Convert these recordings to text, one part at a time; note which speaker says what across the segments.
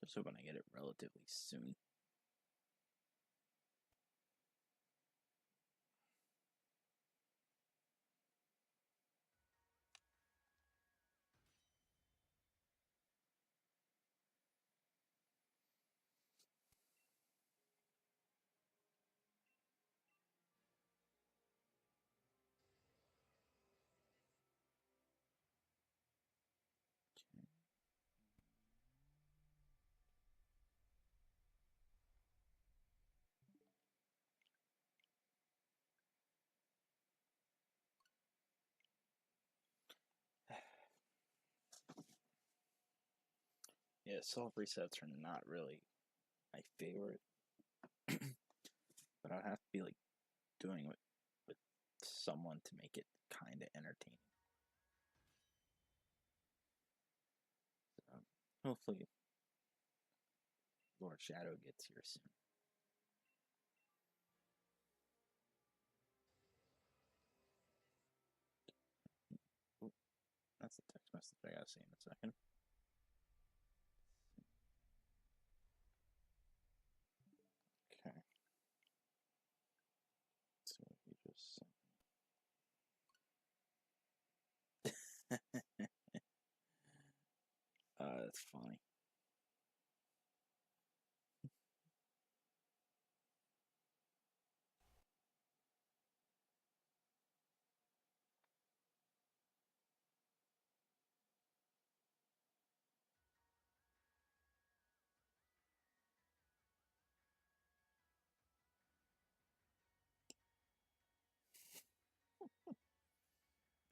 Speaker 1: Just hoping I get it relatively soon. Okay. Yeah, soft resets are not really my favorite, but I'd have to be like doing it with someone to make it kind of entertaining. So hopefully Lord Shadow gets here soon. Ooh, that's the text message I gotta see in a second. Okay. So he just sent me. That's funny.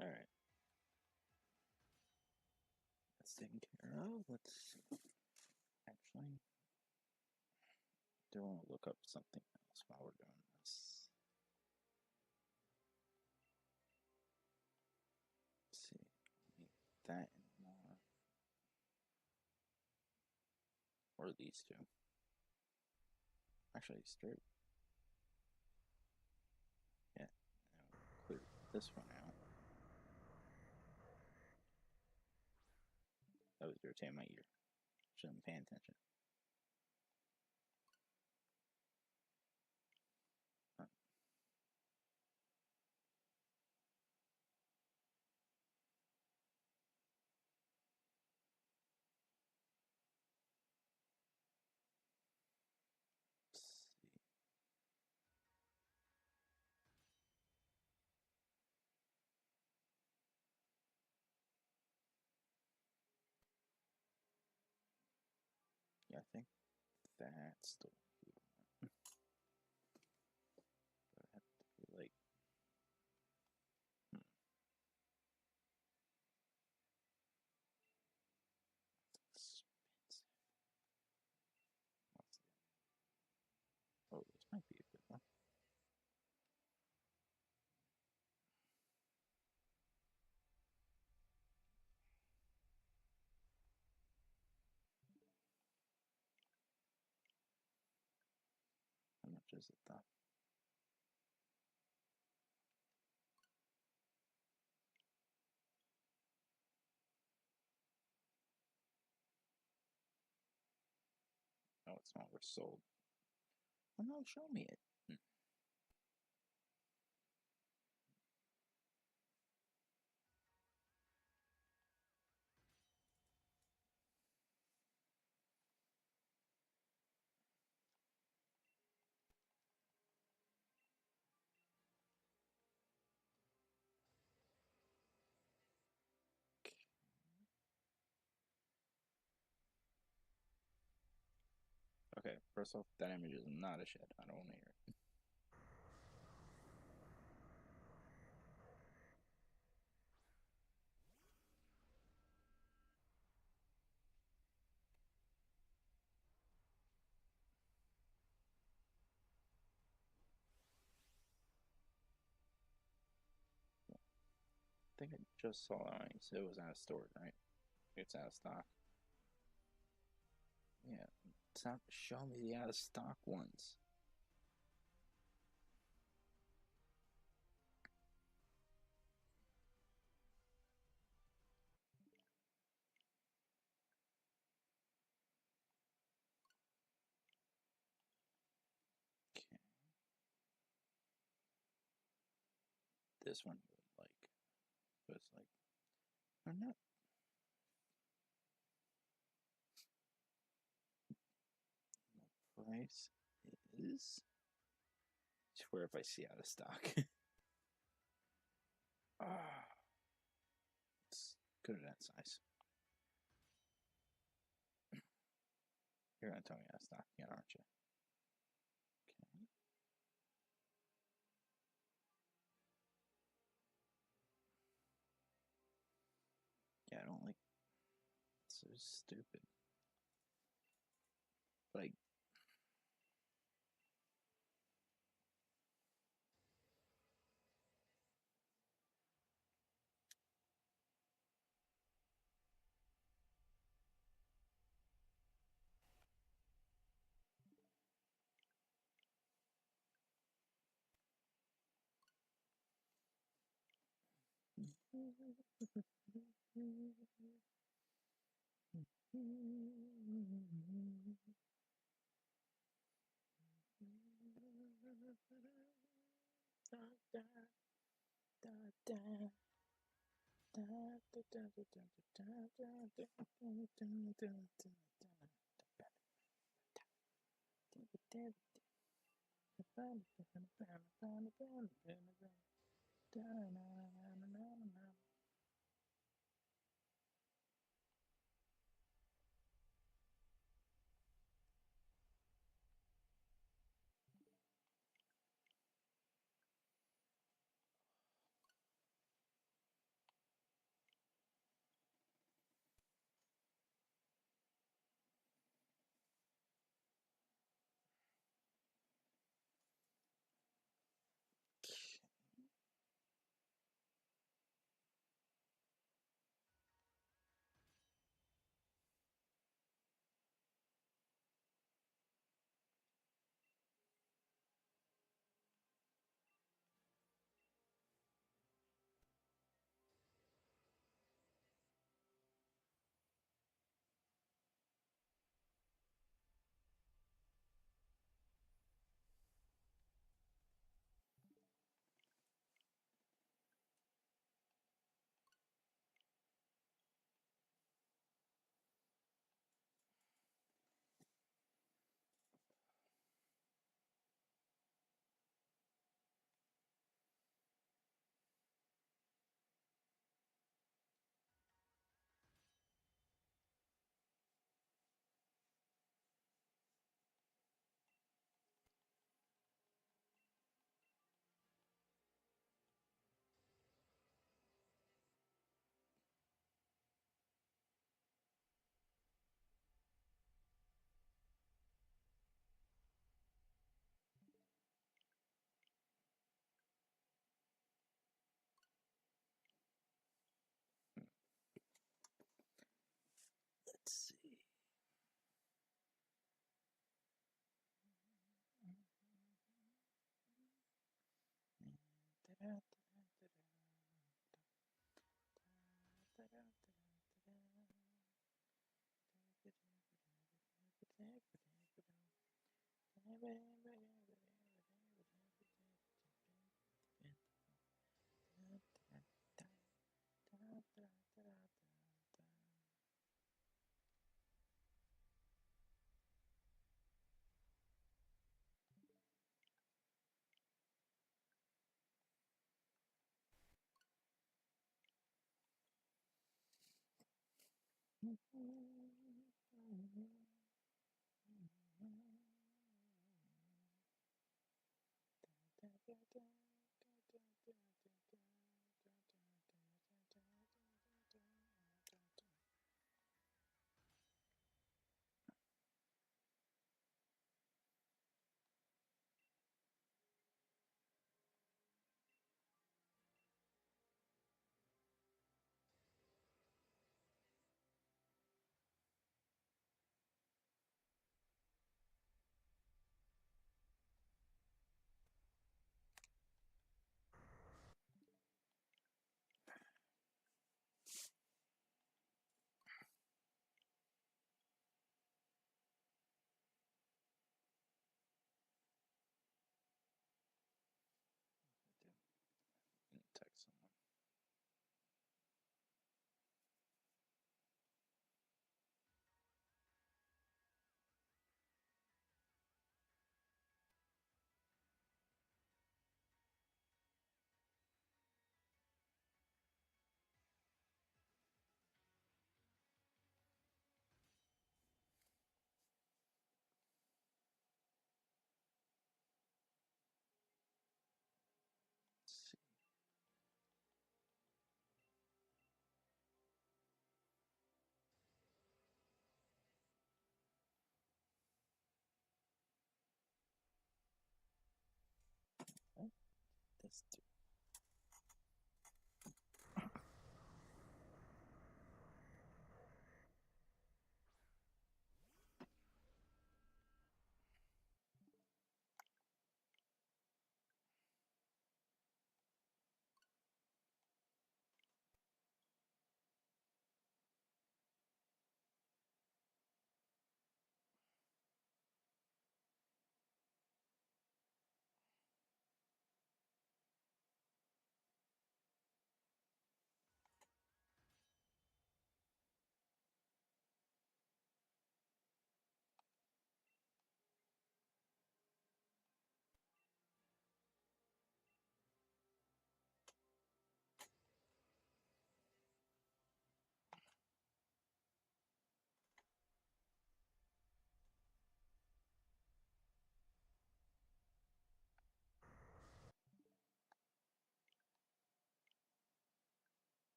Speaker 1: All right. That's taken care of. Let's actually do want to look up something else while we're doing this. Let's see. Need that and more. Or these two. Actually, straight. Yeah. Now clear this one out. That was irritating my ear. Shouldn't be paying attention. Let's see. Yeah, I think that's the one we want. But I have to be like, that's expensive. What's that? Oh, this might be a good one. How much is it though? Oh, it's not sold. Well, no, show me it. Okay, first off, that image is not a shed. I don't want to hear it. I think I just saw that. It was out of storage, right? It's out of stock. Yeah, stop. Show me the out of stock ones. this one you would like. But it's like, I'm not. The price is. I swear if I see out of stock. It's good at that size. You're gonna tell me out of stock again, aren't you? Okay. Yeah, I don't like. It's so stupid. Like. Let's see.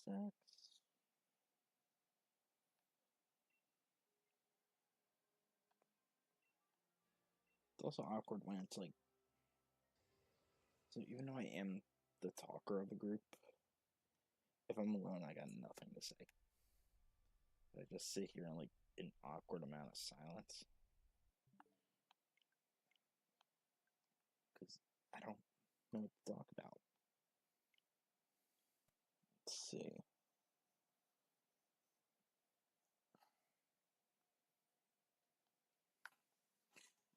Speaker 1: Sex. It's also awkward when it's like, so even though I am the talker of the group, if I'm alone, I got nothing to say. I just sit here in like an awkward amount of silence because I don't know what to talk about. Let's see.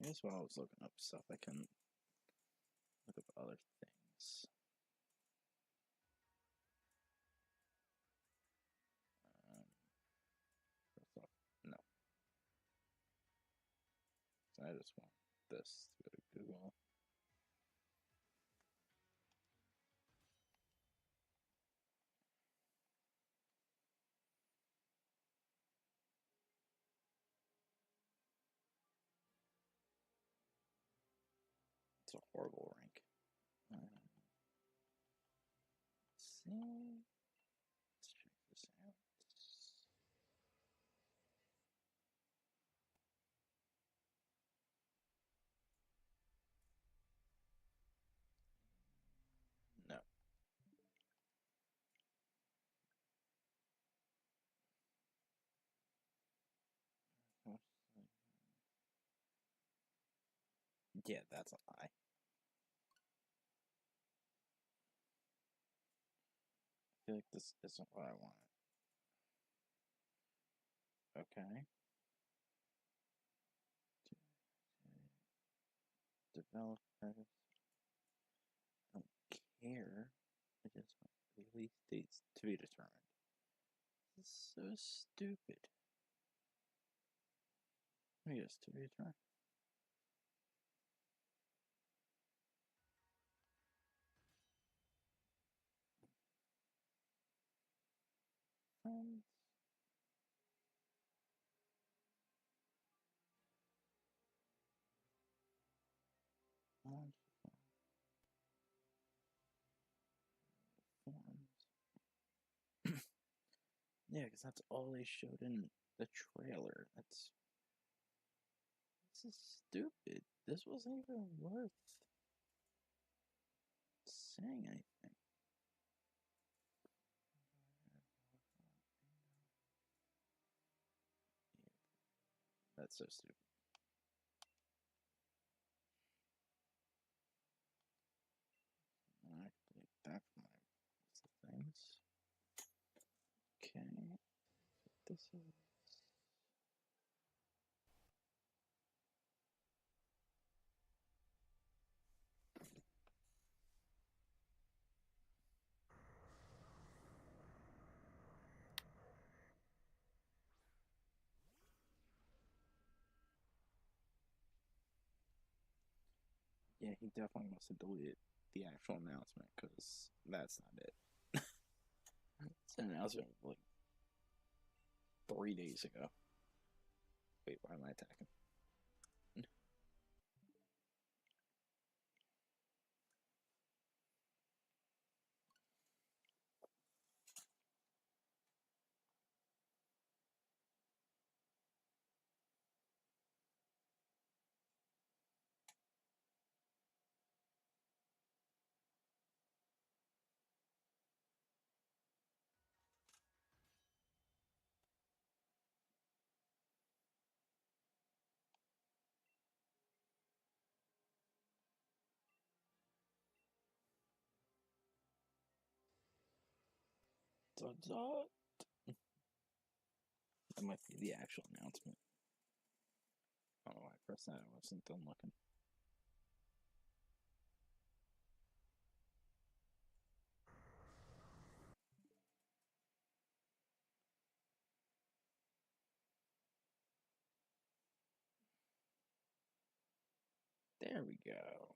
Speaker 1: I guess while I was looking up stuff, I can look up other things. First off, no. So I just want this to go to Google. It's a horrible rank. Let's see. Let's check this out. No. Yeah, that's a lie. I feel like this isn't what I want. Okay. Developers. I don't care. I just want release dates to be determined. This is so stupid. Yes, to be determined. Friends. Launch forms. Yeah, because that's all they showed in the trailer. This is stupid. This wasn't even worth saying anything. That's so stupid. I delete that from my list of things. Okay. This is. Yeah, he definitely must have deleted the actual announcement because that's not it. It's an announcement like 3 days ago. Wait, why am I attacking? That might be the actual announcement. Oh, I pressed that. I wasn't done looking. There we go.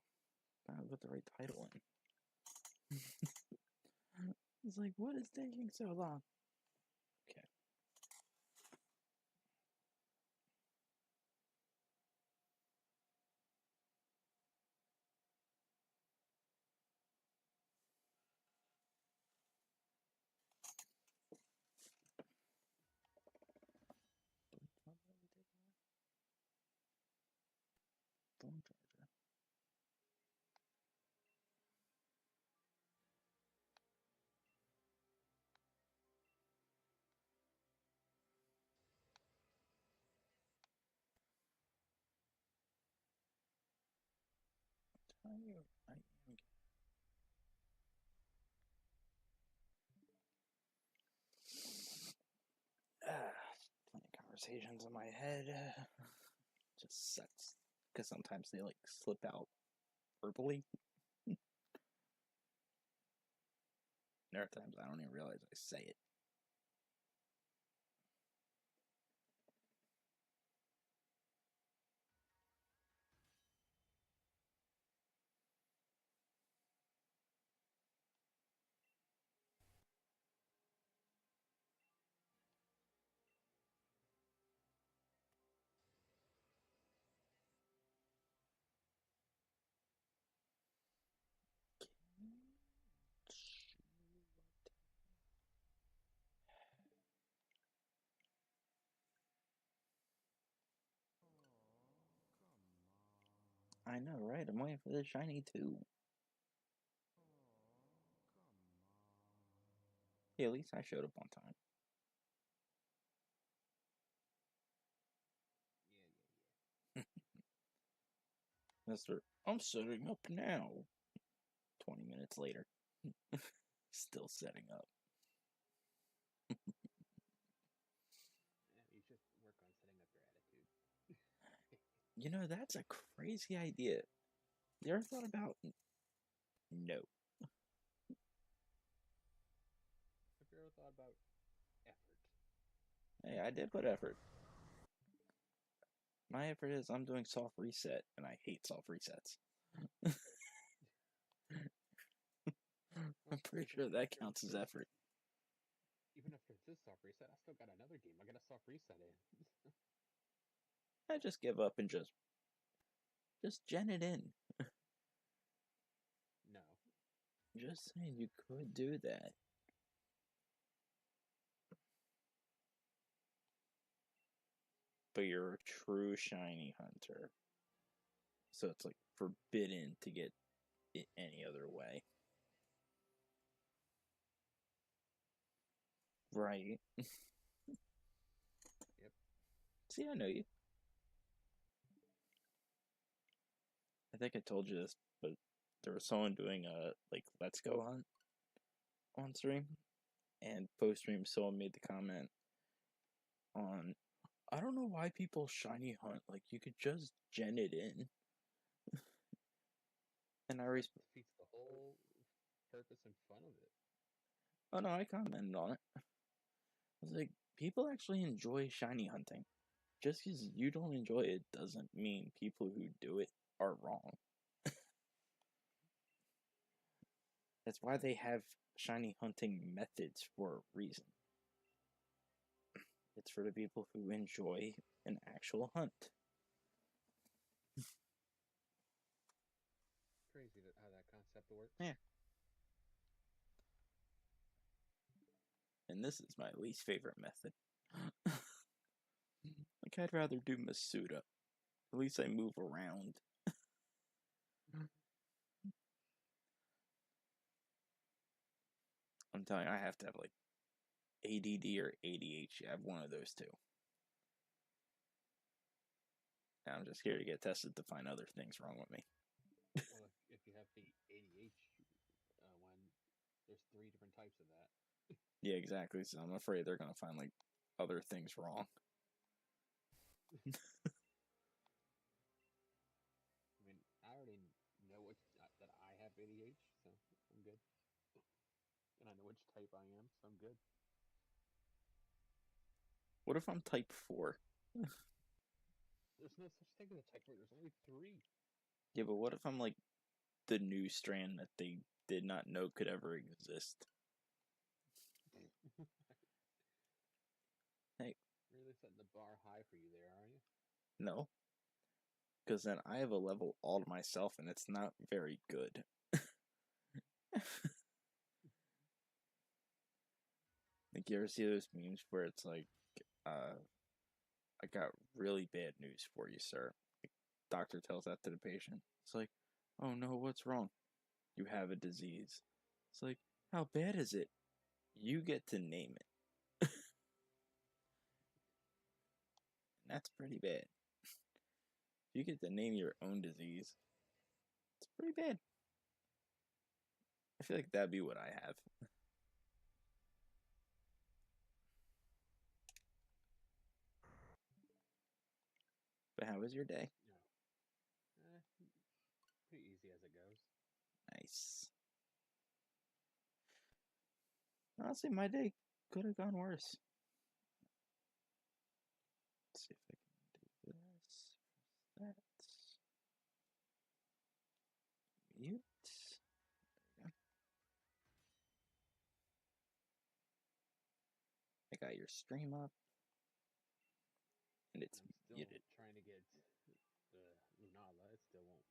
Speaker 1: I put the right title in. It's like, what is taking so long? Okay. Phone charger. I am. Plenty of conversations in my head. Just sucks. Because sometimes they like slip out verbally. There are times I don't even realize I say it. I know, right? I'm waiting for the shiny too. Yeah, at least I showed up on time.
Speaker 2: Yeah.
Speaker 1: Mr. I'm setting up now. 20 minutes later. Still setting up.
Speaker 2: You should work on setting up your attitude.
Speaker 1: You know, that's a crazy idea. You ever thought about no?
Speaker 2: Have you ever thought about effort?
Speaker 1: Hey, I did put effort. My effort is I'm doing soft reset, and I hate soft resets.
Speaker 2: Well,
Speaker 1: I'm pretty
Speaker 2: even
Speaker 1: sure that
Speaker 2: after
Speaker 1: counts as
Speaker 2: this,
Speaker 1: effort.
Speaker 2: even after this soft reset, I still got another game. I got a soft reset in.
Speaker 1: I just give up and just gen it in.
Speaker 2: No.
Speaker 1: Just saying you could do that. But you're a true shiny hunter. So it's like forbidden to get it any other way. Right.
Speaker 2: Yep.
Speaker 1: See, I know you. I think I told you this, but there was someone doing a like let's go hunt on stream, and post stream someone made the comment on I don't know why people shiny hunt, like you could just gen it in. And I
Speaker 2: That
Speaker 1: responded,
Speaker 2: defeats the whole purpose and fun of it.
Speaker 1: oh no, I commented on it. I was like, people actually enjoy shiny hunting. Just because you don't enjoy it doesn't mean people who do it are wrong. That's why they have shiny hunting methods for a reason. It's for the people who enjoy an actual hunt.
Speaker 2: Crazy how that concept works.
Speaker 1: Yeah. And this is my least favorite method. Like, I'd rather do Masuda. At least I move around. I'm telling you, I have to have, like, ADD or ADHD. I have one of those two. And I'm just here to get tested to find other things wrong with me.
Speaker 2: Well, if you have the ADH one, there's 3 different types of that.
Speaker 1: Yeah, exactly. So I'm afraid they're going to find, like, other things wrong.
Speaker 2: I mean, I already know that I have ADH, so I'm good. And I know which type I am, so I'm good.
Speaker 1: What if I'm type 4?
Speaker 2: There's no such thing as a type 4. There's only 3.
Speaker 1: Yeah, but what if I'm, like, the new strand that they did not know could ever exist? Hey,
Speaker 2: Really setting the bar high for you there, are you?
Speaker 1: no. Because then I have a level all to myself, and it's not very good. Like, you ever see those memes where it's like, uh, I got really bad news for you, sir. Like, doctor tells that to the patient. It's like, oh no, what's wrong? You have a disease. It's like, how bad is it? You get to name it. And that's pretty bad. If you get to name your own disease, it's pretty bad. I feel like that'd be what I have. But how was your day?
Speaker 2: No. Pretty easy as it goes.
Speaker 1: Nice. Honestly, my day could have gone worse. Let's see if I can do this. That. Mute. There we go. I got your stream up, and it's
Speaker 2: I'm still
Speaker 1: muted.
Speaker 2: trying to get the Lunala. It still won't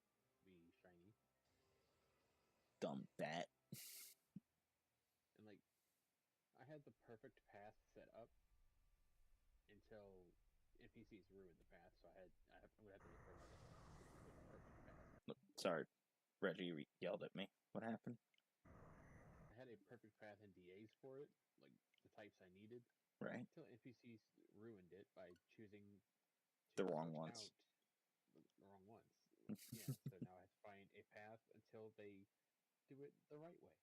Speaker 2: be shiny.
Speaker 1: Dumb bat.
Speaker 2: And like, I had the perfect path set up until NPCs ruined the path, so I'm gonna have to look for another good perfect path.
Speaker 1: Sorry, Reggie yelled at me. What happened?
Speaker 2: I had a perfect path in DAs for it, like the types I needed,
Speaker 1: Right?
Speaker 2: until NPCs ruined it by choosing
Speaker 1: The
Speaker 2: to
Speaker 1: wrong
Speaker 2: switch
Speaker 1: ones.
Speaker 2: out the wrong ones. Yeah, so now I have to find a path until they do it the right way.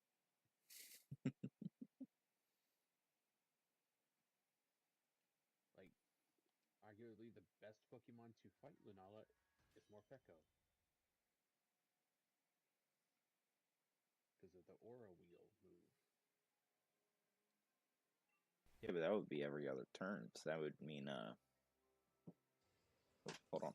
Speaker 2: Like, arguably the best Pokemon to fight Lunala is Morpeko because of the Aura Wheel move.
Speaker 1: Yeah, but that would be every other turn. So that would mean, hold on.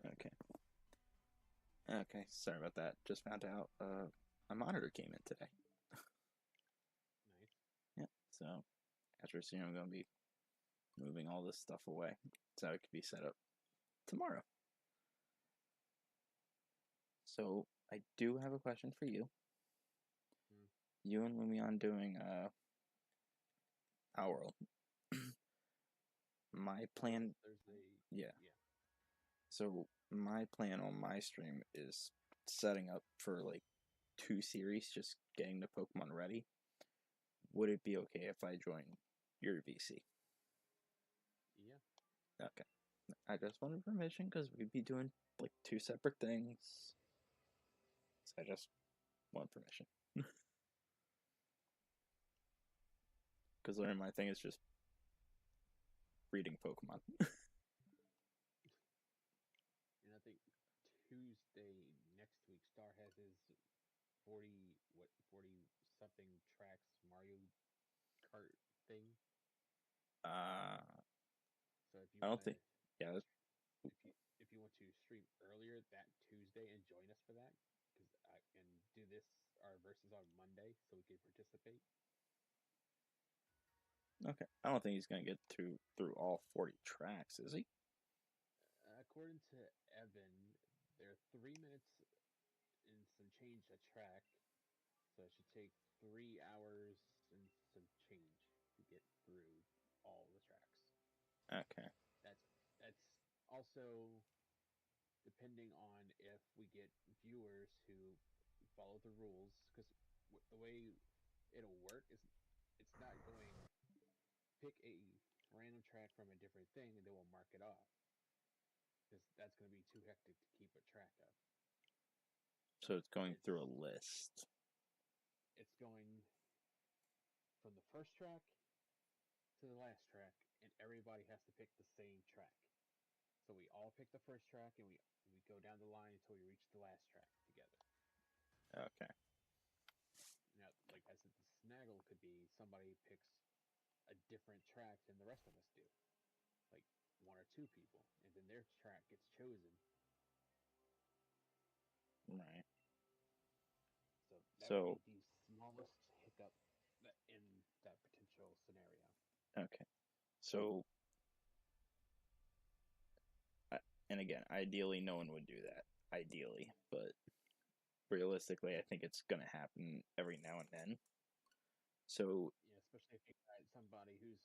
Speaker 1: Okay. Okay, sorry about that. Just found out, my monitor came in today.
Speaker 2: Nice.
Speaker 1: Yeah, so, as we're seeing, I'm going to be moving all this stuff away so it could be set up tomorrow. So, I do have a question for you.
Speaker 2: Hmm.
Speaker 1: You and Lumion doing, Our World. My plan,
Speaker 2: Thursday.
Speaker 1: yeah.
Speaker 2: Yeah.
Speaker 1: So, my plan on my stream is setting up for, like, too serious just getting the Pokemon ready, would it be okay if I join your VC?
Speaker 2: Yeah.
Speaker 1: Okay. I just wanted permission because we'd be doing like two separate things. So I just want permission. Because learning my thing is just reading Pokemon.
Speaker 2: And I think Tuesday next week, Star has his 40 something tracks Mario Kart thing.
Speaker 1: Uh,
Speaker 2: So if you
Speaker 1: I
Speaker 2: want
Speaker 1: don't
Speaker 2: to
Speaker 1: think. Yeah,
Speaker 2: if you want to stream earlier that Tuesday and join us for that, because I can do this our versus on Monday, so we can participate.
Speaker 1: okay. I don't think he's gonna get through all 40 tracks, is he?
Speaker 2: According to Evan, they're 3 minutes and some change a track, so it should take 3 hours and some change to get through all the tracks.
Speaker 1: Okay.
Speaker 2: That's that's also depending on if we get viewers who follow the rules, because the way it'll work is it's not going pick a random track from a different thing and they will mark it off, because that's going to be too hectic to keep a track of.
Speaker 1: So it's going
Speaker 2: It's
Speaker 1: through a list.
Speaker 2: it's going from the first track to the last track, and everybody has to pick the same track. So we all pick the first track, and we go down the line until we reach the last track together.
Speaker 1: Okay.
Speaker 2: Now, like I said, the snaggle could be somebody picks a different track than the rest of us do, like one or two people, and then their track gets chosen.
Speaker 1: Right.
Speaker 2: So that would
Speaker 1: So,
Speaker 2: be the smallest hiccup in that potential scenario.
Speaker 1: okay. So, and again, ideally, no one would do that. Ideally. But realistically, I think it's going to happen every now and then. So,
Speaker 2: Yeah, especially if you got somebody who's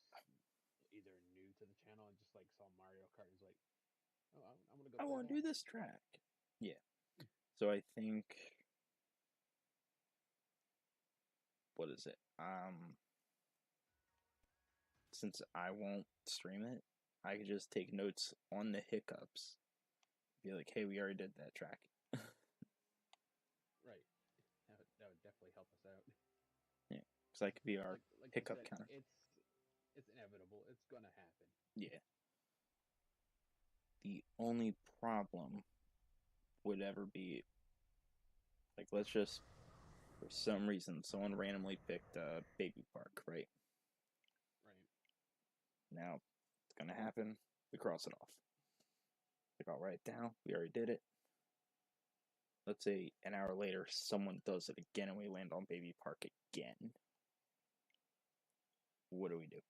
Speaker 2: either new to the channel and just like saw Mario Kart and is like, "Oh, I'm gonna go
Speaker 1: I
Speaker 2: play
Speaker 1: want to do
Speaker 2: that."
Speaker 1: this track. Yeah. So I think, what is it? Since I won't stream it, I could just take notes on the hiccups. Be like, hey, we already did that track.
Speaker 2: Right. That would definitely help us out.
Speaker 1: Yeah, because I could be our
Speaker 2: Like you
Speaker 1: hiccup
Speaker 2: said,
Speaker 1: counter.
Speaker 2: it's inevitable. It's gonna happen.
Speaker 1: Yeah. The only problem would ever be like, let's just for some reason someone randomly picked Baby Park, right?
Speaker 2: Right.
Speaker 1: Now it's gonna happen. We cross it off. Like, I'll write it down. We already did it. Let's say an hour later, someone does it again, and we land on Baby Park again. What do we do?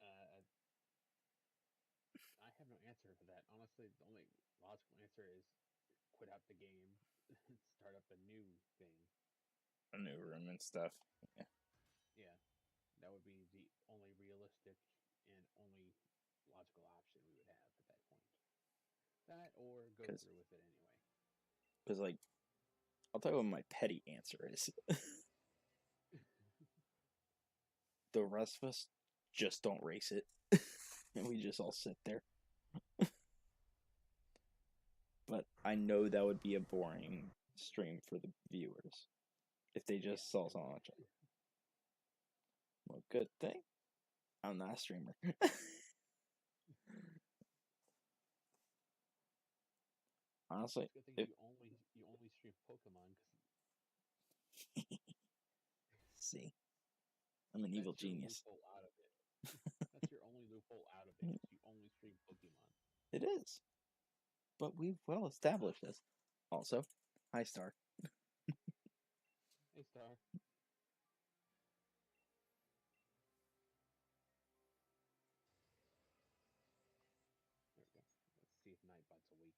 Speaker 2: Uh, I have no answer for that. Honestly, the only logical answer is quit out the game and start up a new thing.
Speaker 1: A new room and stuff. Yeah,
Speaker 2: Yeah, that would be the only realistic and only logical option we would have at that point. That or go
Speaker 1: because
Speaker 2: through with it anyway.
Speaker 1: like I'll tell you what my petty answer is. The rest of us just don't race it, and we just all sit there. But I know that would be a boring stream for the viewers if they
Speaker 2: Yeah,
Speaker 1: just saw
Speaker 2: it
Speaker 1: so
Speaker 2: would.
Speaker 1: much. Well, good thing I'm not a streamer. Honestly,
Speaker 2: It's a good thing
Speaker 1: if
Speaker 2: you only stream Pokemon, because
Speaker 1: see, I'm an evil
Speaker 2: that's your
Speaker 1: genius.
Speaker 2: loophole out of it. That's your only loophole out of it. Is you only stream Pokemon.
Speaker 1: It is, but we've well established this. Also, hi Star.
Speaker 2: Hey, Star. There we go. Let's see if Nightbot's awake.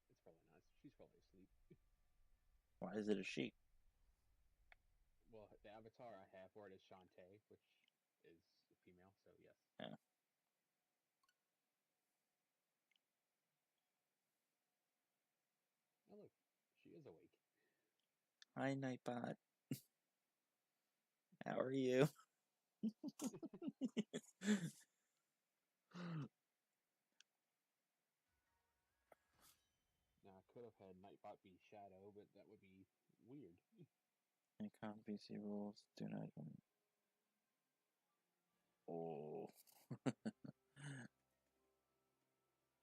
Speaker 2: It's probably not. She's probably asleep.
Speaker 1: Why is it a sheep?
Speaker 2: Well, the avatar I have for it is Shantae, which is a female, so yes.
Speaker 1: Yeah.
Speaker 2: Oh, look. awake.
Speaker 1: Hi, Nightbot. How are you?
Speaker 2: Now I could have had Nightbot be Shadow, but that would be weird.
Speaker 1: And common PC rules do not. Oh.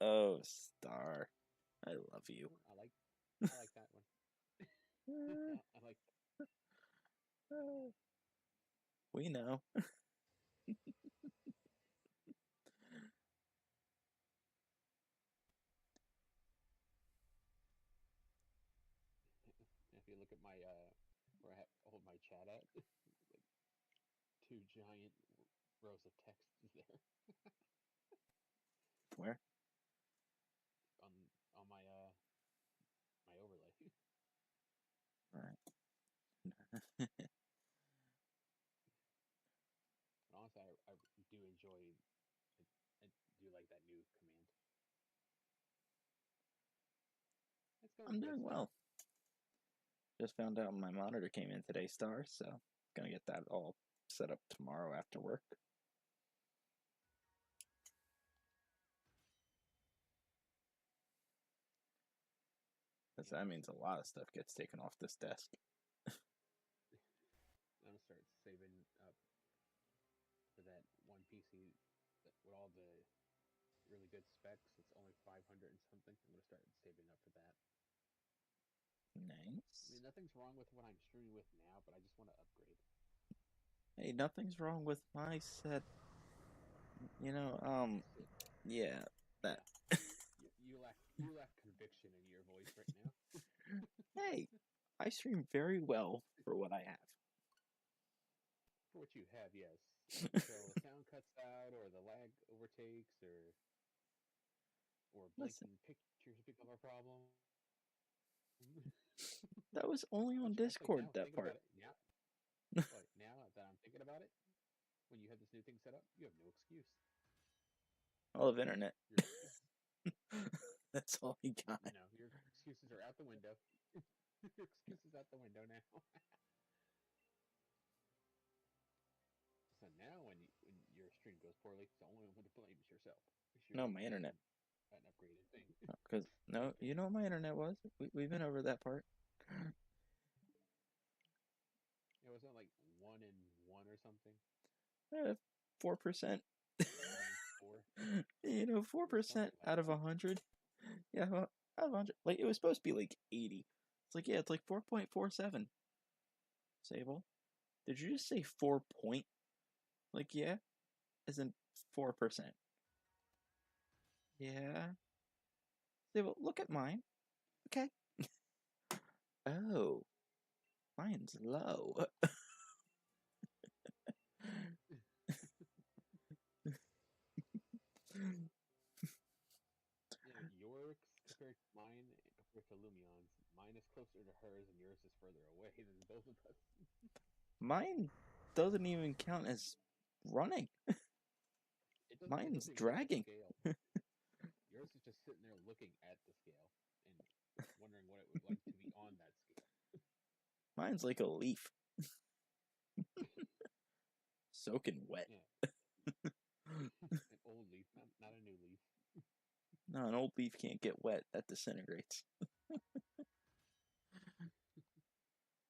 Speaker 1: Oh, Star. I love you.
Speaker 2: I like that one. I like.
Speaker 1: We know.
Speaker 2: If you look at my where I hold my chat at, like two giant rows of text is there
Speaker 1: Where?
Speaker 2: on on my overlay.
Speaker 1: Right.
Speaker 2: But honestly, I do enjoy. I do like that new command. It's going
Speaker 1: I'm
Speaker 2: good
Speaker 1: doing
Speaker 2: still.
Speaker 1: well. Just found out my monitor came in today, Star, so gonna get that all set up tomorrow after work. Because
Speaker 2: Yeah,
Speaker 1: that means a lot of stuff gets taken off this desk.
Speaker 2: I'm gonna start saving up for that one PC that, with all the really good specs. It's only 500 and something. I'm gonna start saving up for that. I
Speaker 1: Nice.
Speaker 2: mean, nothing's wrong with what I'm streaming with now, but I just want to upgrade.
Speaker 1: Hey, nothing's wrong with my set. You know, yeah, that.
Speaker 2: Yeah, you lack conviction in your voice right now.
Speaker 1: Hey, I stream very well for what I have.
Speaker 2: For what you have, yes, until the sound cuts out or the lag overtakes or
Speaker 1: Listen,
Speaker 2: blinking pictures become a problem.
Speaker 1: that was only on
Speaker 2: Actually,
Speaker 1: Discord,
Speaker 2: now
Speaker 1: that
Speaker 2: thinking
Speaker 1: part.
Speaker 2: about it, now that I'm thinking about it, when you have this new thing set up, you have no excuse.
Speaker 1: All of internet.
Speaker 2: Your excuse,
Speaker 1: That's all he got.
Speaker 2: your excuses are out the window. Your excuses out the window now. So now, when your stream goes poorly, the only one to blame is yourself. Because you're
Speaker 1: No,
Speaker 2: not
Speaker 1: my
Speaker 2: using
Speaker 1: internet.
Speaker 2: an upgraded thing.
Speaker 1: Because, no, you know what my internet was? We've been over that part.
Speaker 2: It wasn't like 1 in 1 or something.
Speaker 1: 4%.
Speaker 2: 1 in 4.
Speaker 1: You know,
Speaker 2: It was something
Speaker 1: 4%
Speaker 2: like
Speaker 1: out of
Speaker 2: that.
Speaker 1: 100. Yeah, well, out of 100. Like, it was supposed to be like 80. It's like, yeah, it's like 4.47. Sable, did you just say 4 point? Like, yeah, as in 4%. Yeah. Sable, look at mine. Okay. Oh, mine's low.
Speaker 2: Yours compared to mine, compared to Lumion's, mine is closer to hers and yours is further away than both of us.
Speaker 1: Mine doesn't even count as running.
Speaker 2: It
Speaker 1: Mine's
Speaker 2: doesn't even count as
Speaker 1: dragging.
Speaker 2: scale. Yours is just sitting there looking at the scale and wondering what it would like to be on that scale.
Speaker 1: Mine's like a leaf, soaking wet.
Speaker 2: Yeah, an old leaf, not a new leaf.
Speaker 1: No, an old leaf can't get wet. That disintegrates.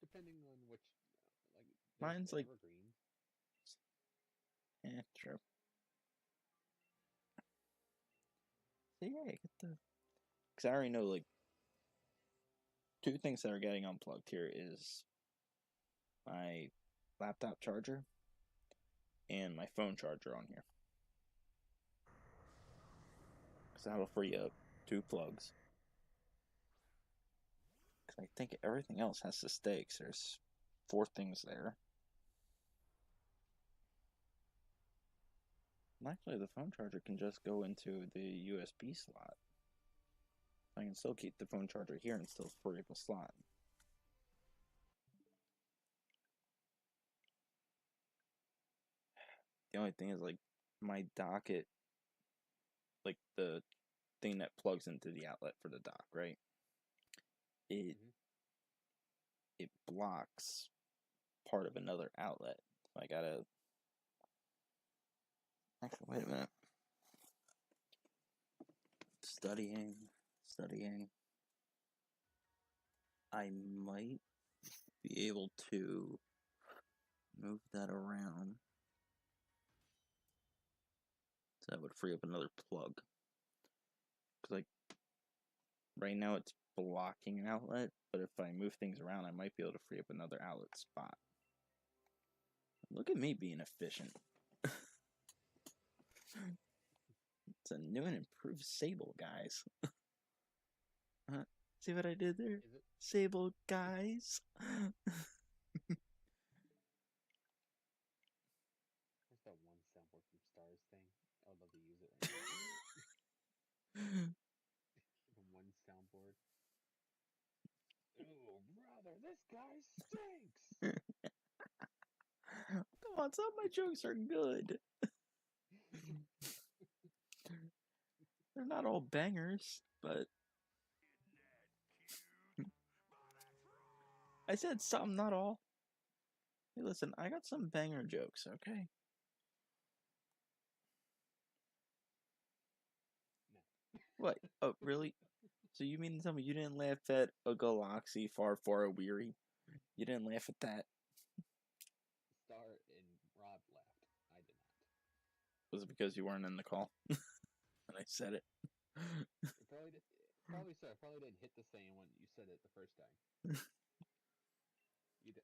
Speaker 2: Depending on which, like, there's
Speaker 1: Mine's
Speaker 2: the
Speaker 1: like,
Speaker 2: evergreen.
Speaker 1: true. So yeah, I get the. Because I already know, like, two things that are getting unplugged here is my laptop charger and my phone charger on here. Because that'll free up two plugs. Because I think everything else has to stay. Because there's four things there. And actually, the phone charger can just go into the USB slot. I can still keep the phone charger here and still free up a slot. The only thing is, like, my docket, like the thing that plugs into the outlet for the dock, right? It
Speaker 2: Mm-hmm.
Speaker 1: it blocks part of another outlet. So I gotta. Actually, wait a minute. Studying. I might be able to move that around. So that would free up another plug. Because, like, right now it's blocking an outlet, but if I move things around, I might be able to free up another outlet spot. Look at me being efficient. It's a new and improved Sable, guys. See what I did there?
Speaker 2: Is it?
Speaker 1: Sable, guys.
Speaker 2: What's that one soundboard from Stars thing? I would love to use it right now. The one soundboard. Oh, brother, this guy stinks!
Speaker 1: Come on, some of my jokes are good. They're not all bangers, but I said some, not all. Hey, listen, I got some banger jokes, okay?
Speaker 2: No.
Speaker 1: What? Oh, really? So you mean to tell me you didn't laugh at a galaxy far, far weary? You didn't laugh at that?
Speaker 2: Star and Rob laughed. I did not.
Speaker 1: Was it because you weren't in the call? And I said it.
Speaker 2: It probably did, probably so. I probably didn't hit the same when you said it the first time.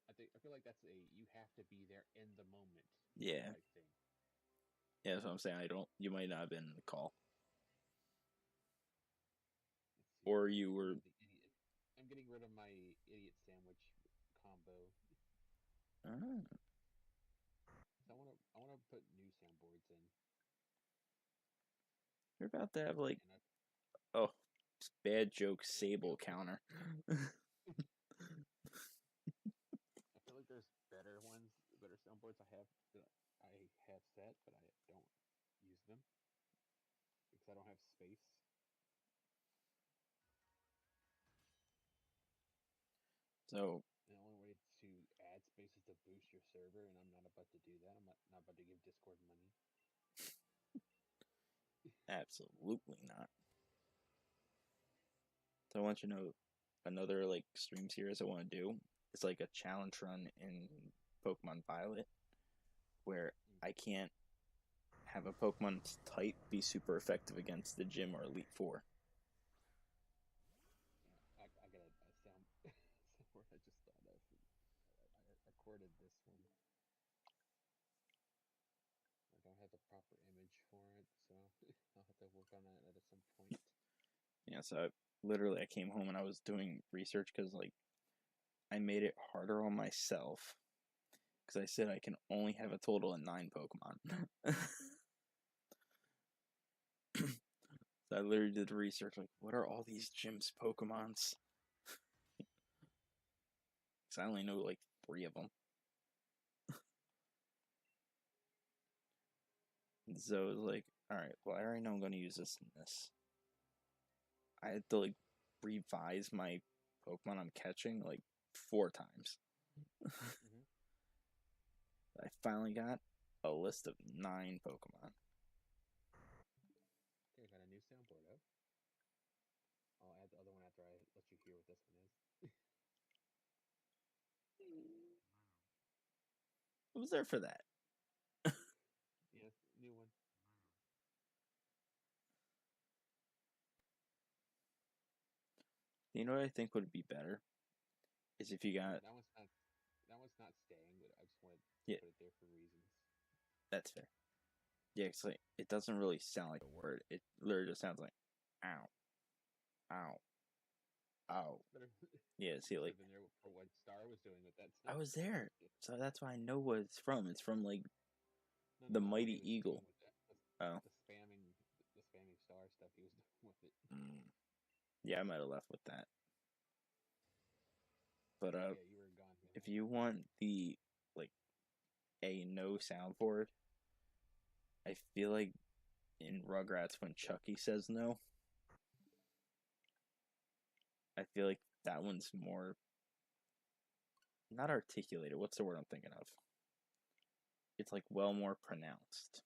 Speaker 2: I feel like that's a you have to be there in the moment
Speaker 1: Yeah.
Speaker 2: type thing.
Speaker 1: Yeah, that's what I'm saying. You might not have been in the call.
Speaker 2: Let's see.
Speaker 1: Or
Speaker 2: I'm
Speaker 1: you
Speaker 2: getting rid
Speaker 1: were.
Speaker 2: of the idiot. I'm getting rid of my idiot sandwich combo.
Speaker 1: Oh,
Speaker 2: So I wanna put new soundboards in.
Speaker 1: you're about to have, like,
Speaker 2: And
Speaker 1: oh, bad joke
Speaker 2: there we
Speaker 1: Sable
Speaker 2: go.
Speaker 1: counter.
Speaker 2: I feel like there's better ones, better soundboards I have set, but I don't use them because I don't have space.
Speaker 1: So,
Speaker 2: And the only way to add space is to boost your server, and I'm not about to do that. I'm not about to give Discord money.
Speaker 1: absolutely not. So I want you to know another, like, stream series I want to do. It's like a challenge run in Pokemon Violet where
Speaker 2: Mm.
Speaker 1: I can't have a Pokemon type be super effective against the Gym or Elite Four.
Speaker 2: Yeah, I got a sound soundboard I just thought of. I recorded this one. I don't have the proper image for it, so I'll have to work on that at some point.
Speaker 1: Yeah, so I came home and I was doing research because, like, I made it harder on myself because I said I can only have a total of 9 Pokemon. So I literally did research, like, what are all these Gym's Pokemons? Because I only know like 3 of them. So it was like, alright, well, I already know I'm going to use this and this. I had to, like, revise my Pokemon I'm catching like 4 times.
Speaker 2: Mm-hmm.
Speaker 1: I finally got a list of 9 Pokemon.
Speaker 2: Okay, I got a new soundboard up. I'll add the other one after I let you hear what this one is.
Speaker 1: I was there for that.
Speaker 2: Yes, new one.
Speaker 1: You know what I think would be better? Is if you
Speaker 2: Well,
Speaker 1: got.
Speaker 2: that one's not staying, but I just wanted to
Speaker 1: Yeah,
Speaker 2: put it there for reasons.
Speaker 1: that's fair. Yeah, it's like, it doesn't really sound like a word. It literally just sounds like, ow, ow, ow.
Speaker 2: Better,
Speaker 1: Yeah, see,
Speaker 2: should
Speaker 1: like,
Speaker 2: have been there for what Star was doing with that
Speaker 1: I was
Speaker 2: soundboard.
Speaker 1: there. So that's why I know what it's from. It's from, like,
Speaker 2: No,
Speaker 1: the
Speaker 2: no, no. What he
Speaker 1: Mighty
Speaker 2: was doing
Speaker 1: Eagle.
Speaker 2: with that,
Speaker 1: Oh.
Speaker 2: the spamming Star stuff he was doing with it.
Speaker 1: Mm. Yeah, I might have left with that. But
Speaker 2: Yeah, you were gone.
Speaker 1: if you want the, like, a no soundboard, I feel like in Rugrats when Chucky says no, I feel like that one's more not articulated. What's the word I'm thinking of? It's like well more pronounced.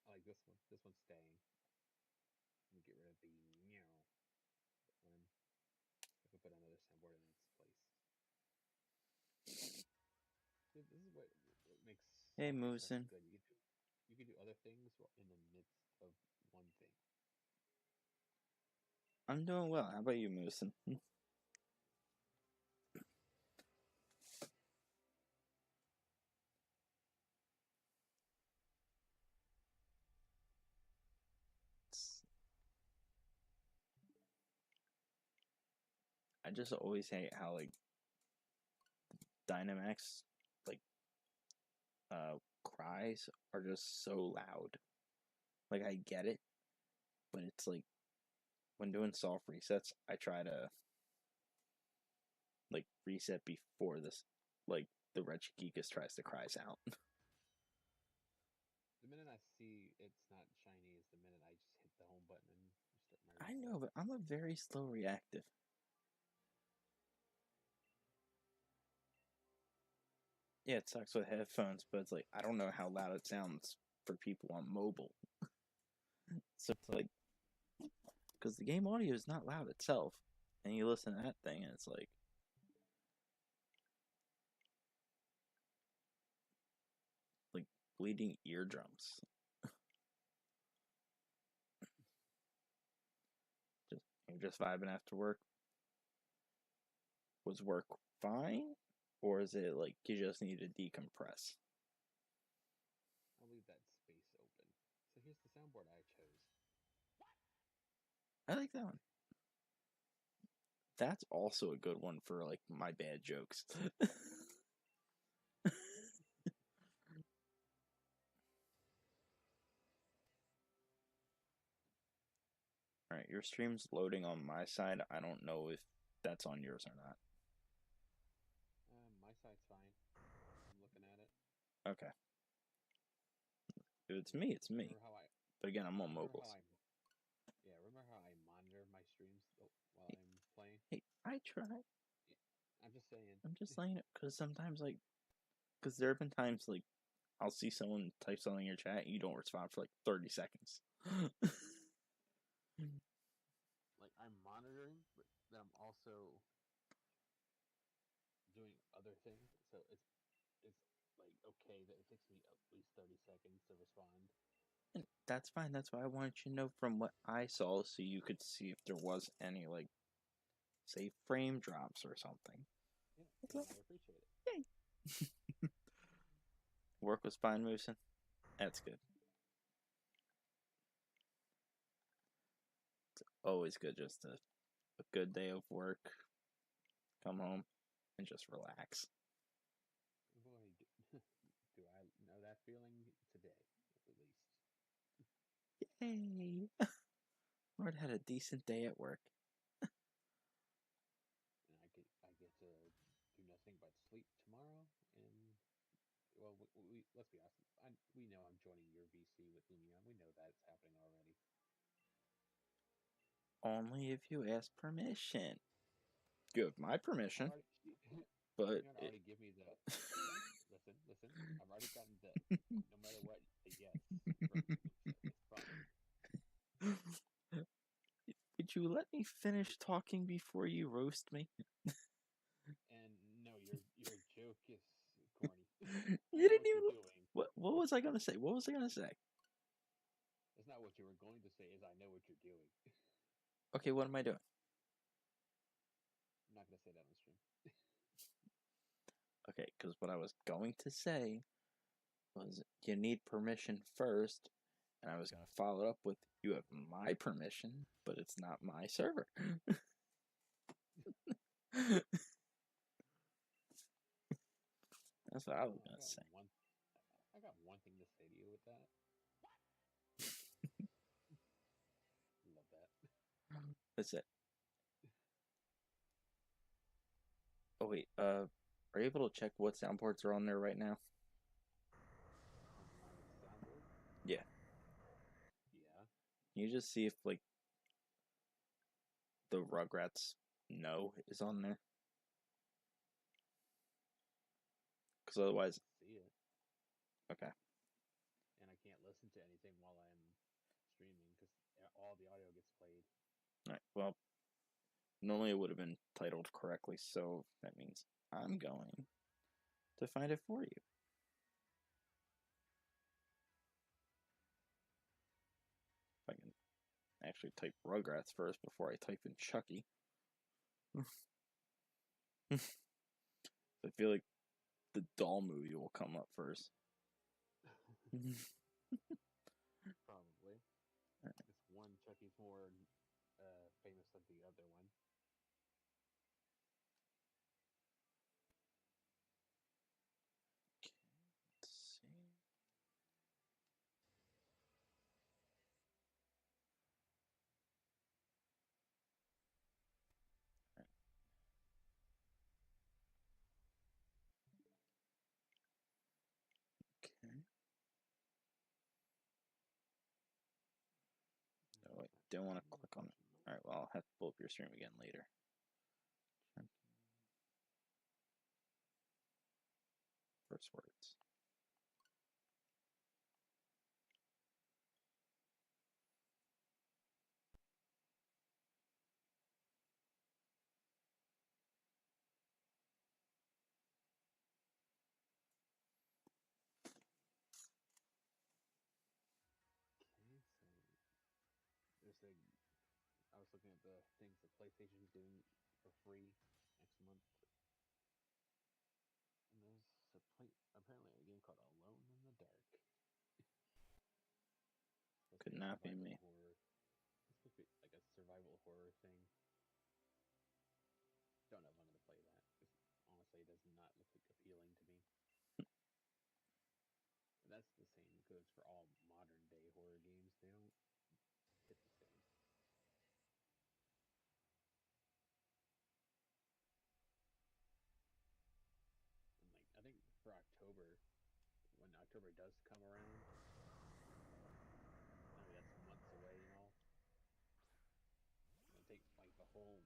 Speaker 2: I like this one. This one's staying. Let me get rid of the meow one. I can put another soundboard in its place. See, this is what makes
Speaker 1: Hey,
Speaker 2: stuff
Speaker 1: Moosin.
Speaker 2: good. You can do other things in the midst of one thing.
Speaker 1: I'm doing well. How about you, Moosin? I just always hate how like Dynamax like cries are just so loud. Like I get it, but it's like when doing soft resets, I try to like reset before this like the Regigigas tries to cries out.
Speaker 2: The minute I see it's not shiny is the minute I just hit the home button and start my
Speaker 1: I
Speaker 2: reset.
Speaker 1: know, but I'm a very slow reactive. Yeah, it sucks with headphones, but it's like I don't know how loud it sounds for people on mobile. So it's like because the game audio is not loud itself, and you listen to that thing, and it's like bleeding eardrums. Just you're just vibing after work. Was work fine, or is it like you just need to decompress?
Speaker 2: I'll leave that space open. So here's the soundboard I chose.
Speaker 1: I like that one. That's also a good one for like my bad jokes. All right, your stream's loading on my side. I don't know if that's on yours or not.
Speaker 2: My side's fine. I'm looking at it.
Speaker 1: Okay. If it's me, it's me.
Speaker 2: Remember how I
Speaker 1: But again, I'm on
Speaker 2: remember how
Speaker 1: mobiles.
Speaker 2: I yeah remember how I monitor my streams while
Speaker 1: Hey,
Speaker 2: I'm playing?
Speaker 1: hey, I try.
Speaker 2: Yeah, I'm just saying.
Speaker 1: I'm just saying it because sometimes, like, because there have been times, like, I'll see someone type something in your chat, and you don't respond for like 30 seconds.
Speaker 2: Like I'm monitoring, but then I'm also doing other things. So it's like okay that it takes me at least 30 seconds to respond.
Speaker 1: And that's fine. That's why I wanted you to know from what I saw so you could see if there was any, like, say, frame drops or something.
Speaker 2: Yeah,
Speaker 1: That's
Speaker 2: and
Speaker 1: all.
Speaker 2: I appreciate it.
Speaker 1: Yay. Work was fine, Moosin. That's good. Always good just a good day of work, come home, and just relax.
Speaker 2: Boy, do I know that feeling today, at least.
Speaker 1: Yay! Lord had a decent day at work.
Speaker 2: And I get to do nothing but sleep tomorrow. And well, we let's be honest. We know I'm joining your VC with Lumion. We know that it's happening already.
Speaker 1: Only if you ask permission. You have my
Speaker 2: I've
Speaker 1: permission,
Speaker 2: already
Speaker 1: but
Speaker 2: Lumion
Speaker 1: it,
Speaker 2: already give me the listen. I've already gotten the no matter what the yes from you. So it's fine.
Speaker 1: would you let me finish talking before you roast me?
Speaker 2: And no, your joke is corny. I
Speaker 1: You
Speaker 2: know
Speaker 1: didn't
Speaker 2: what you're
Speaker 1: even.
Speaker 2: doing.
Speaker 1: What was I gonna say? What was I gonna say?
Speaker 2: It's not what you were going to say. Is I know what you're doing.
Speaker 1: Okay, what am I doing?
Speaker 2: I'm not gonna say that on stream.
Speaker 1: Okay, because what I was going to say was you need permission first, and I was gonna follow up with you have my permission, but it's not my server. That's what I was
Speaker 2: I
Speaker 1: gonna
Speaker 2: got
Speaker 1: say.
Speaker 2: one. I got one thing to say to you with that. Love that.
Speaker 1: That's it. Oh wait, are you able to check what soundboards are on there right now?
Speaker 2: On my soundboard.
Speaker 1: Yeah.
Speaker 2: Yeah.
Speaker 1: Can you just see if like the Rugrats no is on there? Because otherwise,
Speaker 2: See it,
Speaker 1: okay.
Speaker 2: and I can't listen to anything while I'm streaming because all the audio gets played.
Speaker 1: All right. Well, normally it would have been titled correctly, so that means I'm going to find it for you. If I can actually type Rugrats first before I type in Chucky. I feel like the doll movie will come up first.
Speaker 2: Probably. This one Chucky's more famous than the other one.
Speaker 1: Okay, let's see. Okay. No, I don't want to click on it. Alright, well, I'll have to pull up your stream again later. First words.
Speaker 2: Okay, so there's a. I was looking at the things that PlayStation's doing for free next month, and there's apparently a game called Alone in the Dark. It's supposed to
Speaker 1: Could
Speaker 2: be a
Speaker 1: not be
Speaker 2: survival
Speaker 1: me.
Speaker 2: horror. It's supposed to be like a survival horror thing. Don't know if I'm gonna play that because honestly, it does not look like appealing to me. But that's the same goes for all modern day horror games. They don't hit the same. And like I think for October, when October does come around, I mean that's months away and all. I'm gonna take like the whole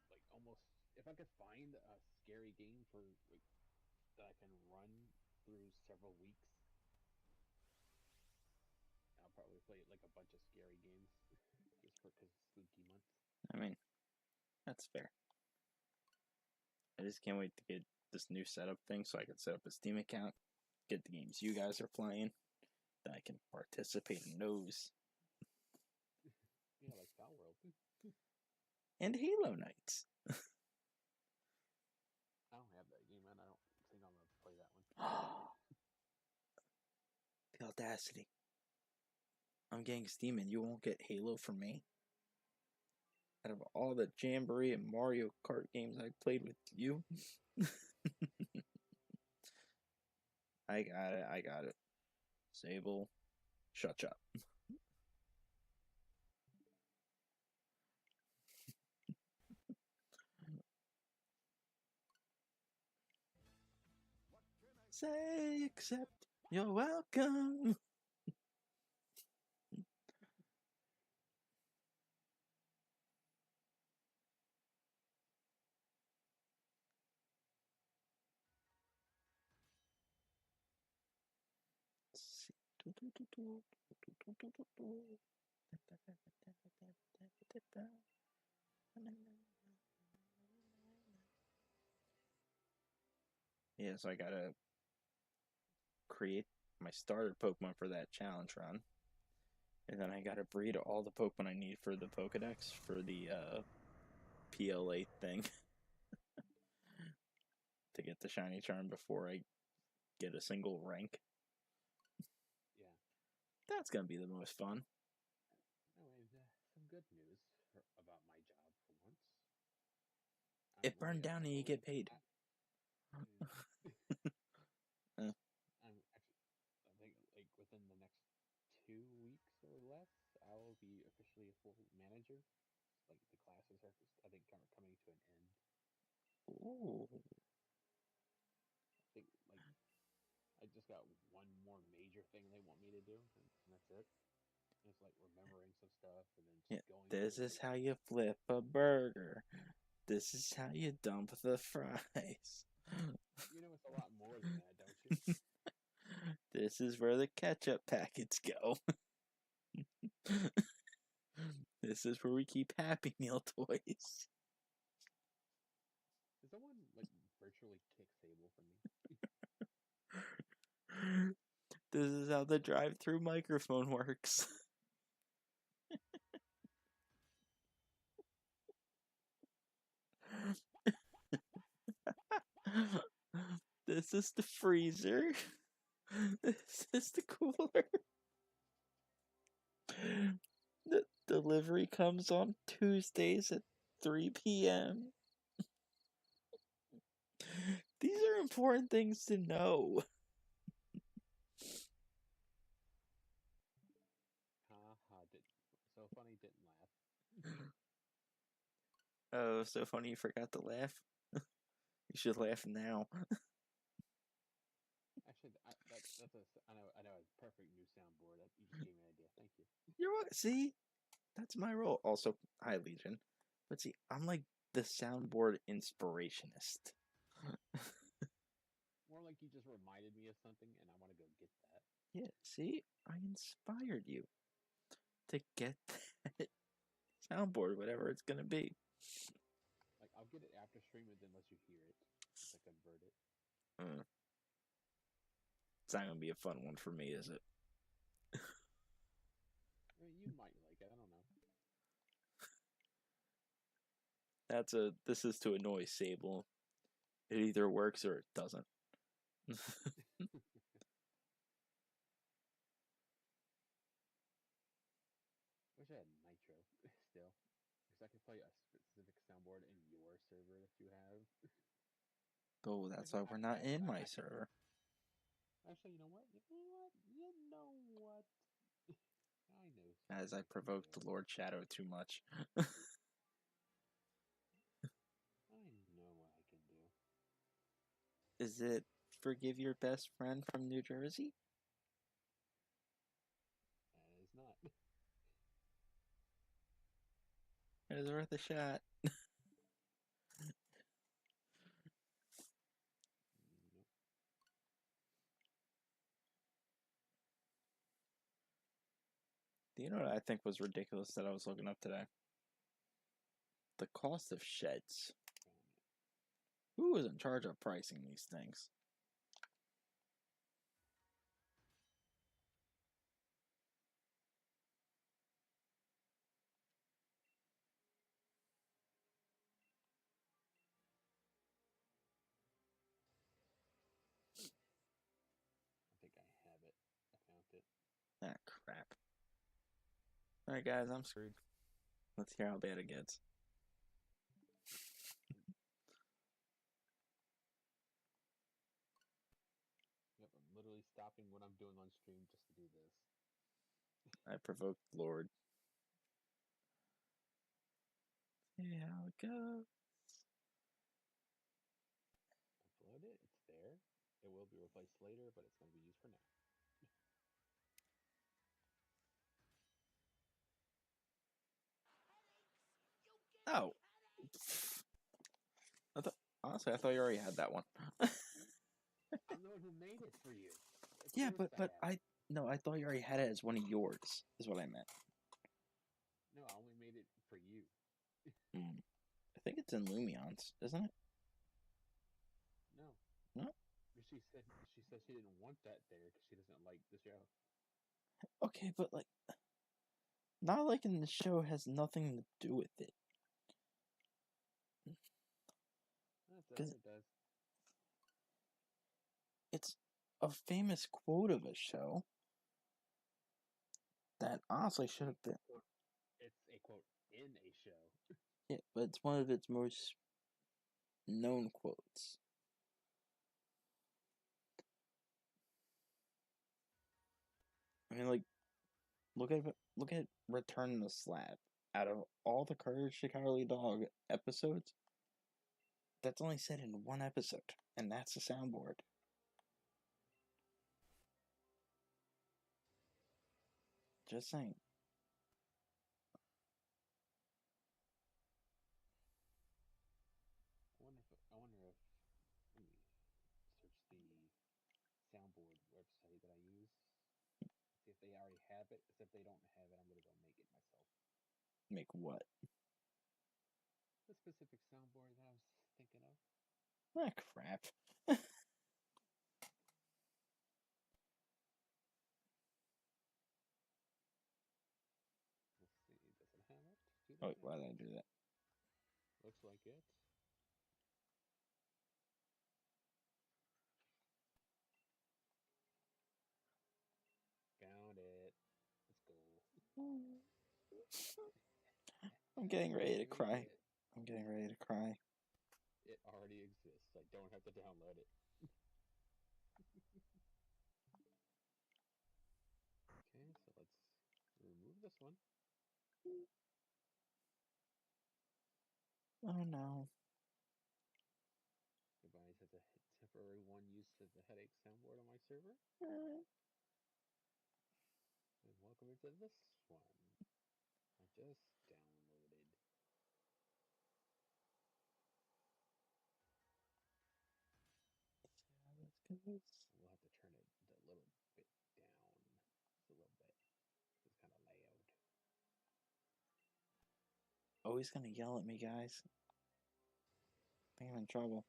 Speaker 2: like almost if I could find a scary game for like that I can run through several weeks, I'll probably play like a bunch of scary games just for because it's spooky months.
Speaker 1: I mean, that's fair. I just can't wait to get this new setup thing so I can set up a Steam account, get the games you guys are playing, that I can participate in those.
Speaker 2: Yeah, like Palworld.
Speaker 1: And Halo Nights.
Speaker 2: I don't have that game, and I don't think I'm gonna play that one.
Speaker 1: The audacity. I'm getting Steam and you won't get Halo from me? Out of all the Jamboree and Mario Kart games I played with you? I got it, I got it. Sable, shut up. Say accept, you're welcome. Yeah, so I gotta create my starter Pokemon for that challenge run. And then I gotta breed all the Pokemon I need for the Pokedex for the PLA thing to get the shiny charm before I get a single rank.
Speaker 2: Yeah.
Speaker 1: That's gonna be the most fun.
Speaker 2: Anyway, some good news about my job for once.
Speaker 1: It
Speaker 2: I'm only
Speaker 1: burned
Speaker 2: a
Speaker 1: down and you get
Speaker 2: full.
Speaker 1: paid. Uh,
Speaker 2: I'm actually. I think like within the next 2 weeks or less, I will be officially a full manager. Like the classes are, I think, kind of coming to an end.
Speaker 1: ooh.
Speaker 2: I think like I just got one more major thing they want me to do, and that's it. And it's like remembering some stuff and then just
Speaker 1: Yeah,
Speaker 2: going
Speaker 1: this
Speaker 2: through
Speaker 1: is
Speaker 2: it.
Speaker 1: how you flip a burger. This is how you dump the fries.
Speaker 2: You know it's a lot more than that, don't you?
Speaker 1: This is where the ketchup packets go. This is where we keep Happy Meal toys.
Speaker 2: Did someone like virtually kick Sable for me?
Speaker 1: This is how the drive-through microphone works. This is the freezer. This is the cooler. The delivery comes on Tuesdays at 3 p.m. These are important things to know.
Speaker 2: Ha ha! Did so funny? Didn't laugh.
Speaker 1: Oh, so funny you forgot to laugh. You should laugh now.
Speaker 2: Actually, that's a I know a perfect new soundboard. You just gave me an idea. Thank you.
Speaker 1: You're what? See, that's my role. Also, hi Legion. But see, I'm like the soundboard inspirationist.
Speaker 2: More like you just reminded me of something, and I want to go get that.
Speaker 1: Yeah, see, I inspired you to get that soundboard, whatever it's gonna be.
Speaker 2: Like I'll get it after stream and then let you hear it once I convert it.
Speaker 1: Mm, it's not gonna be a fun one for me, is it?
Speaker 2: I mean, you might like it. I don't know.
Speaker 1: This is to annoy Sable. It either works or it doesn't.
Speaker 2: Wish I had Nitro still, because I could play a specific soundboard in your server that you have.
Speaker 1: Oh, that's
Speaker 2: Actually,
Speaker 1: why we're not in my server.
Speaker 2: actually, you know what? You know what? You know what? I know something
Speaker 1: As I
Speaker 2: I can
Speaker 1: provoked
Speaker 2: do.
Speaker 1: the Lord Shadow too much.
Speaker 2: I know what I can do.
Speaker 1: Is it forgive your best friend from New Jersey?
Speaker 2: That is not.
Speaker 1: It is worth a shot.
Speaker 2: Nope.
Speaker 1: Do you know what I think was ridiculous that I was looking up today? The cost of sheds.
Speaker 2: Found it.
Speaker 1: Who is in charge of pricing these things?
Speaker 2: I think I have it. I found it.
Speaker 1: Ah, crap. Alright, guys, I'm screwed. Let's hear how bad it gets.
Speaker 2: Yep, I'm literally stopping what I'm doing on stream just to do this.
Speaker 1: I provoked the Lord. See how it goes.
Speaker 2: Upload it. It's there. It will be replaced later, but it's going to be used for now.
Speaker 1: Oh. Honestly, I thought you already had that one.
Speaker 2: I'm the one who made it for you. Of
Speaker 1: Yeah,
Speaker 2: course I
Speaker 1: but
Speaker 2: have
Speaker 1: I
Speaker 2: it.
Speaker 1: no, I thought you already had it as one of yours. Is what I meant.
Speaker 2: No, I only made it for you.
Speaker 1: Hmm. I think it's in Lumion's, isn't it?
Speaker 2: No.
Speaker 1: No.
Speaker 2: She said she didn't want that there because she doesn't like the show.
Speaker 1: Okay, but like, not liking the show has nothing to do with it.
Speaker 2: It does.
Speaker 1: Because
Speaker 2: It does.
Speaker 1: it's a famous quote of a show that honestly should have been.
Speaker 2: Quote, it's a quote in a show.
Speaker 1: Yeah, but it's one of its most known quotes. I mean, like, look at Return the Slab. Out of all the Courage the Cowardly Dog episodes, that's only said in one episode, and that's the soundboard. Just saying.
Speaker 2: it. Because if they don't have it, I'm gonna go make it myself.
Speaker 1: Make what?
Speaker 2: The specific soundboard that I was thinking of.
Speaker 1: Ah, crap.
Speaker 2: Let's see. Does it have it? Do
Speaker 1: Oh,
Speaker 2: they
Speaker 1: wait,
Speaker 2: have
Speaker 1: why did I
Speaker 2: it?
Speaker 1: do that?
Speaker 2: Looks like it. Found it. Let's go.
Speaker 1: I'm getting ready to
Speaker 2: We made
Speaker 1: cry.
Speaker 2: it.
Speaker 1: I'm getting ready to cry.
Speaker 2: It already exists. I don't have to download it. Okay, so let's remove this one.
Speaker 1: Oh no.
Speaker 2: Goodbye to the temporary one used to the headache soundboard on my server. And welcome into this one. I just downloaded.
Speaker 1: Let's get this.
Speaker 2: We'll have to turn it a little bit down. Just a little bit. It's kind of loud.
Speaker 1: Oh, he's gonna yell at me, guys. I think I'm in trouble.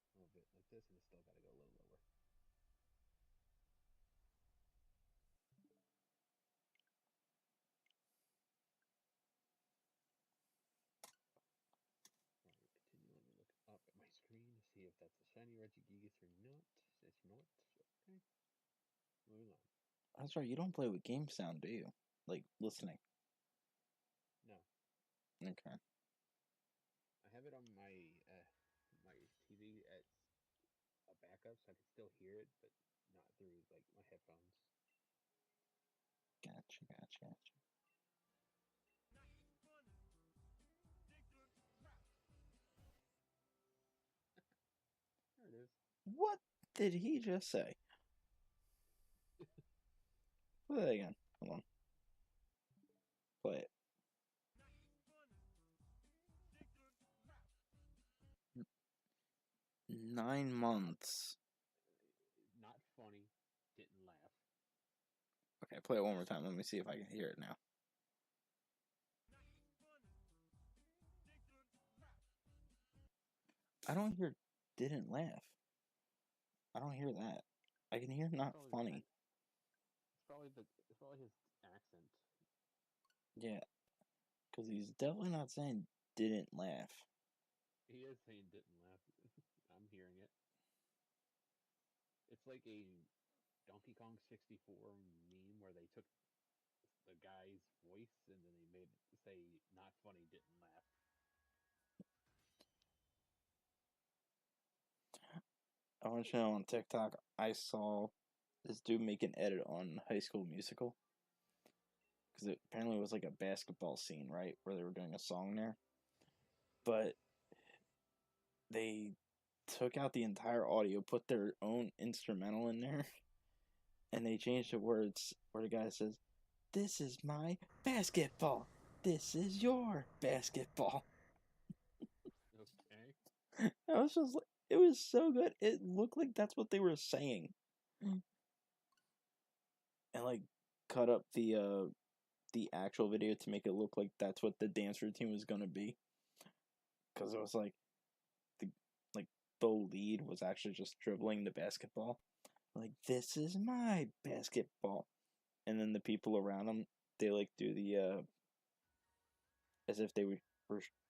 Speaker 2: A little bit like this, and it's still got to go a little lower. Before we continue, let me look up at my screen to see if that's a shiny Regigigas or not. It's not. Okay. Moving on.
Speaker 1: That's right, you don't play with game sound, do you? Like, listening.
Speaker 2: No.
Speaker 1: Okay.
Speaker 2: I have it on my TV as a backup, so I can still hear it, but not through like my headphones.
Speaker 1: Gotcha, gotcha, gotcha.
Speaker 2: There it is.
Speaker 1: What did he just say? Play that again. Hold on. Play it. 9 months.
Speaker 2: Not funny. Didn't laugh.
Speaker 1: Okay, play it one more time. Let me see if I can hear it now. I don't hear didn't laugh. I don't hear that. I can hear not
Speaker 2: Probably the
Speaker 1: funny.
Speaker 2: it's probably his accent.
Speaker 1: Yeah, because he's definitely not saying didn't laugh.
Speaker 2: He is saying didn't laugh. I'm hearing it. It's like a Donkey Kong 64 meme where they took the guy's voice and then they made it say not funny, didn't laugh.
Speaker 1: I want you to know on TikTok, I saw this dude make an edit on High School Musical. Because it apparently was like a basketball scene, right? Where they were doing a song there. But they took out the entire audio, put their own instrumental in there, and they changed the words where the guy says, "This is my basketball. This is your basketball."
Speaker 2: Okay.
Speaker 1: I was just like, it was so good. It looked like that's what they were saying. And like cut up the actual video to make it look like that's what the dance routine was gonna be. Because it was like the like the lead was actually just dribbling the basketball. Like, this is my basketball. And then the people around him, they like do the as if they were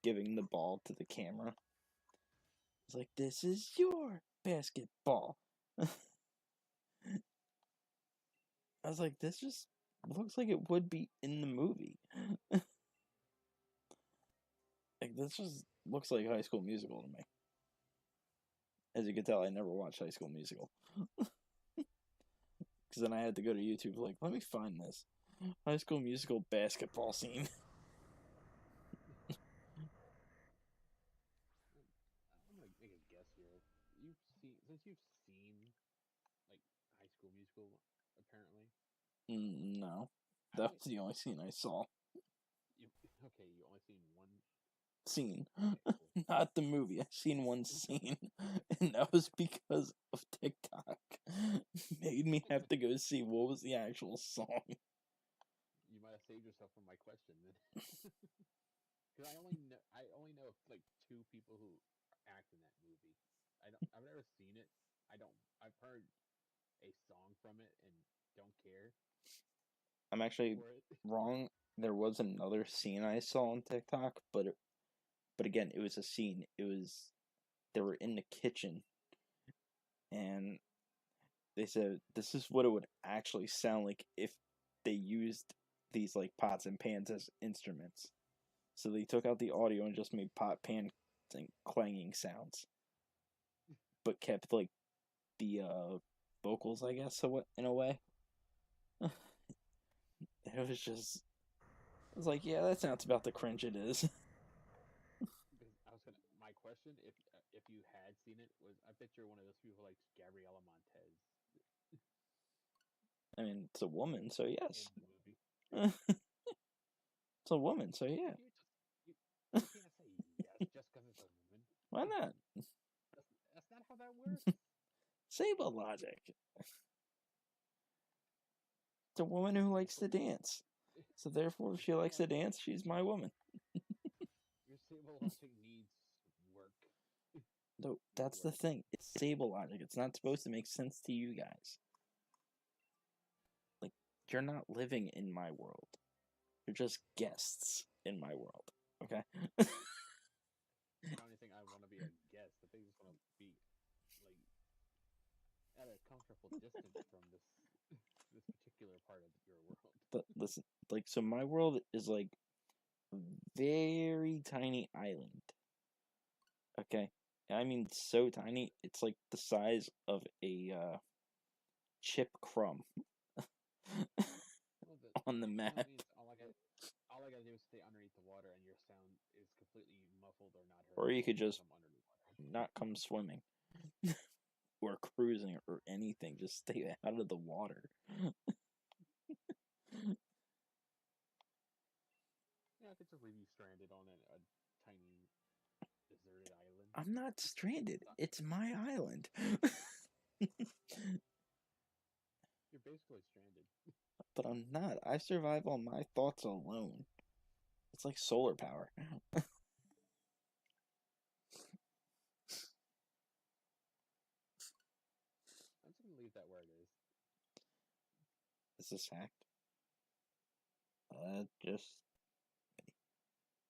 Speaker 1: giving the ball to the camera. It's like, this is your basketball. I was like, this just looks like it would be in the movie. Like, this just looks like High School Musical to me. As you can tell, I never watched High School Musical. Because then I had to go to YouTube, like, let me find this. High School Musical basketball scene.
Speaker 2: I'm gonna make a guess here. You've seen like High School Musical, apparently.
Speaker 1: No.
Speaker 2: I
Speaker 1: That
Speaker 2: bet
Speaker 1: was the only scene I saw.
Speaker 2: you. Okay, you only seen one.
Speaker 1: scene,
Speaker 2: Okay, cool.
Speaker 1: not the movie. I've seen one scene, and that was because of TikTok. Made me have to go see what was the actual song.
Speaker 2: You might have saved yourself from my question then. Because I only know like two people who act in that movie. I've never seen it. I've heard a song from it and don't care
Speaker 1: I'm actually
Speaker 2: for it.
Speaker 1: wrong. There was another scene I saw on TikTok, but again, it was a scene. It was they were in the kitchen, and they said this is what it would actually sound like if they used these like pots and pans as instruments. So they took out the audio and just made pot pan and clanging sounds, but kept like the vocals, I guess, so in a way. It was just, I was like, yeah, that sounds about the cringe it is.
Speaker 2: Because I was gonna. My question, if you had seen it, was I bet you're one of those people who likes Gabriela Montez
Speaker 1: I mean, it's a woman, so
Speaker 2: in
Speaker 1: yes.
Speaker 2: the movie.
Speaker 1: It's a woman, so
Speaker 2: You
Speaker 1: yeah.
Speaker 2: can't just you can't say yes just because it's a woman.
Speaker 1: Why not?
Speaker 2: That's not how that works.
Speaker 1: Sable logic. It's a woman who likes to dance. So therefore, if
Speaker 2: Your
Speaker 1: she
Speaker 2: same
Speaker 1: likes to dance, she's my woman.
Speaker 2: your same logic needs work.
Speaker 1: No,
Speaker 2: Needs
Speaker 1: that's the
Speaker 2: work.
Speaker 1: thing. It's Sable logic. It's not supposed to make sense to you guys. Like, you're not living in my world. You're just guests in my world. Okay?
Speaker 2: I don't even think I want to be a guest. I think I just want to be like at a comfortable distance from this particular part of your world.
Speaker 1: But listen, like, so my world is like a very tiny island. Okay? I mean, so tiny, it's like the size of a chip crumb
Speaker 2: Well,
Speaker 1: on the
Speaker 2: that
Speaker 1: map.
Speaker 2: means all I gotta do is stay underneath the water, and your sound is completely muffled or not heard
Speaker 1: Or
Speaker 2: at
Speaker 1: you
Speaker 2: all
Speaker 1: could
Speaker 2: because
Speaker 1: just
Speaker 2: I'm under the water.
Speaker 1: not come swimming or cruising or anything. Just stay out of the water.
Speaker 2: Yeah, I could just leave you stranded on a tiny deserted island.
Speaker 1: I'm not stranded.
Speaker 2: Not-
Speaker 1: It's my island.
Speaker 2: You're basically stranded.
Speaker 1: But I'm not. I survive on my thoughts alone. It's like solar power.
Speaker 2: I'm just gonna leave that where it is.
Speaker 1: Is this hacked? Just.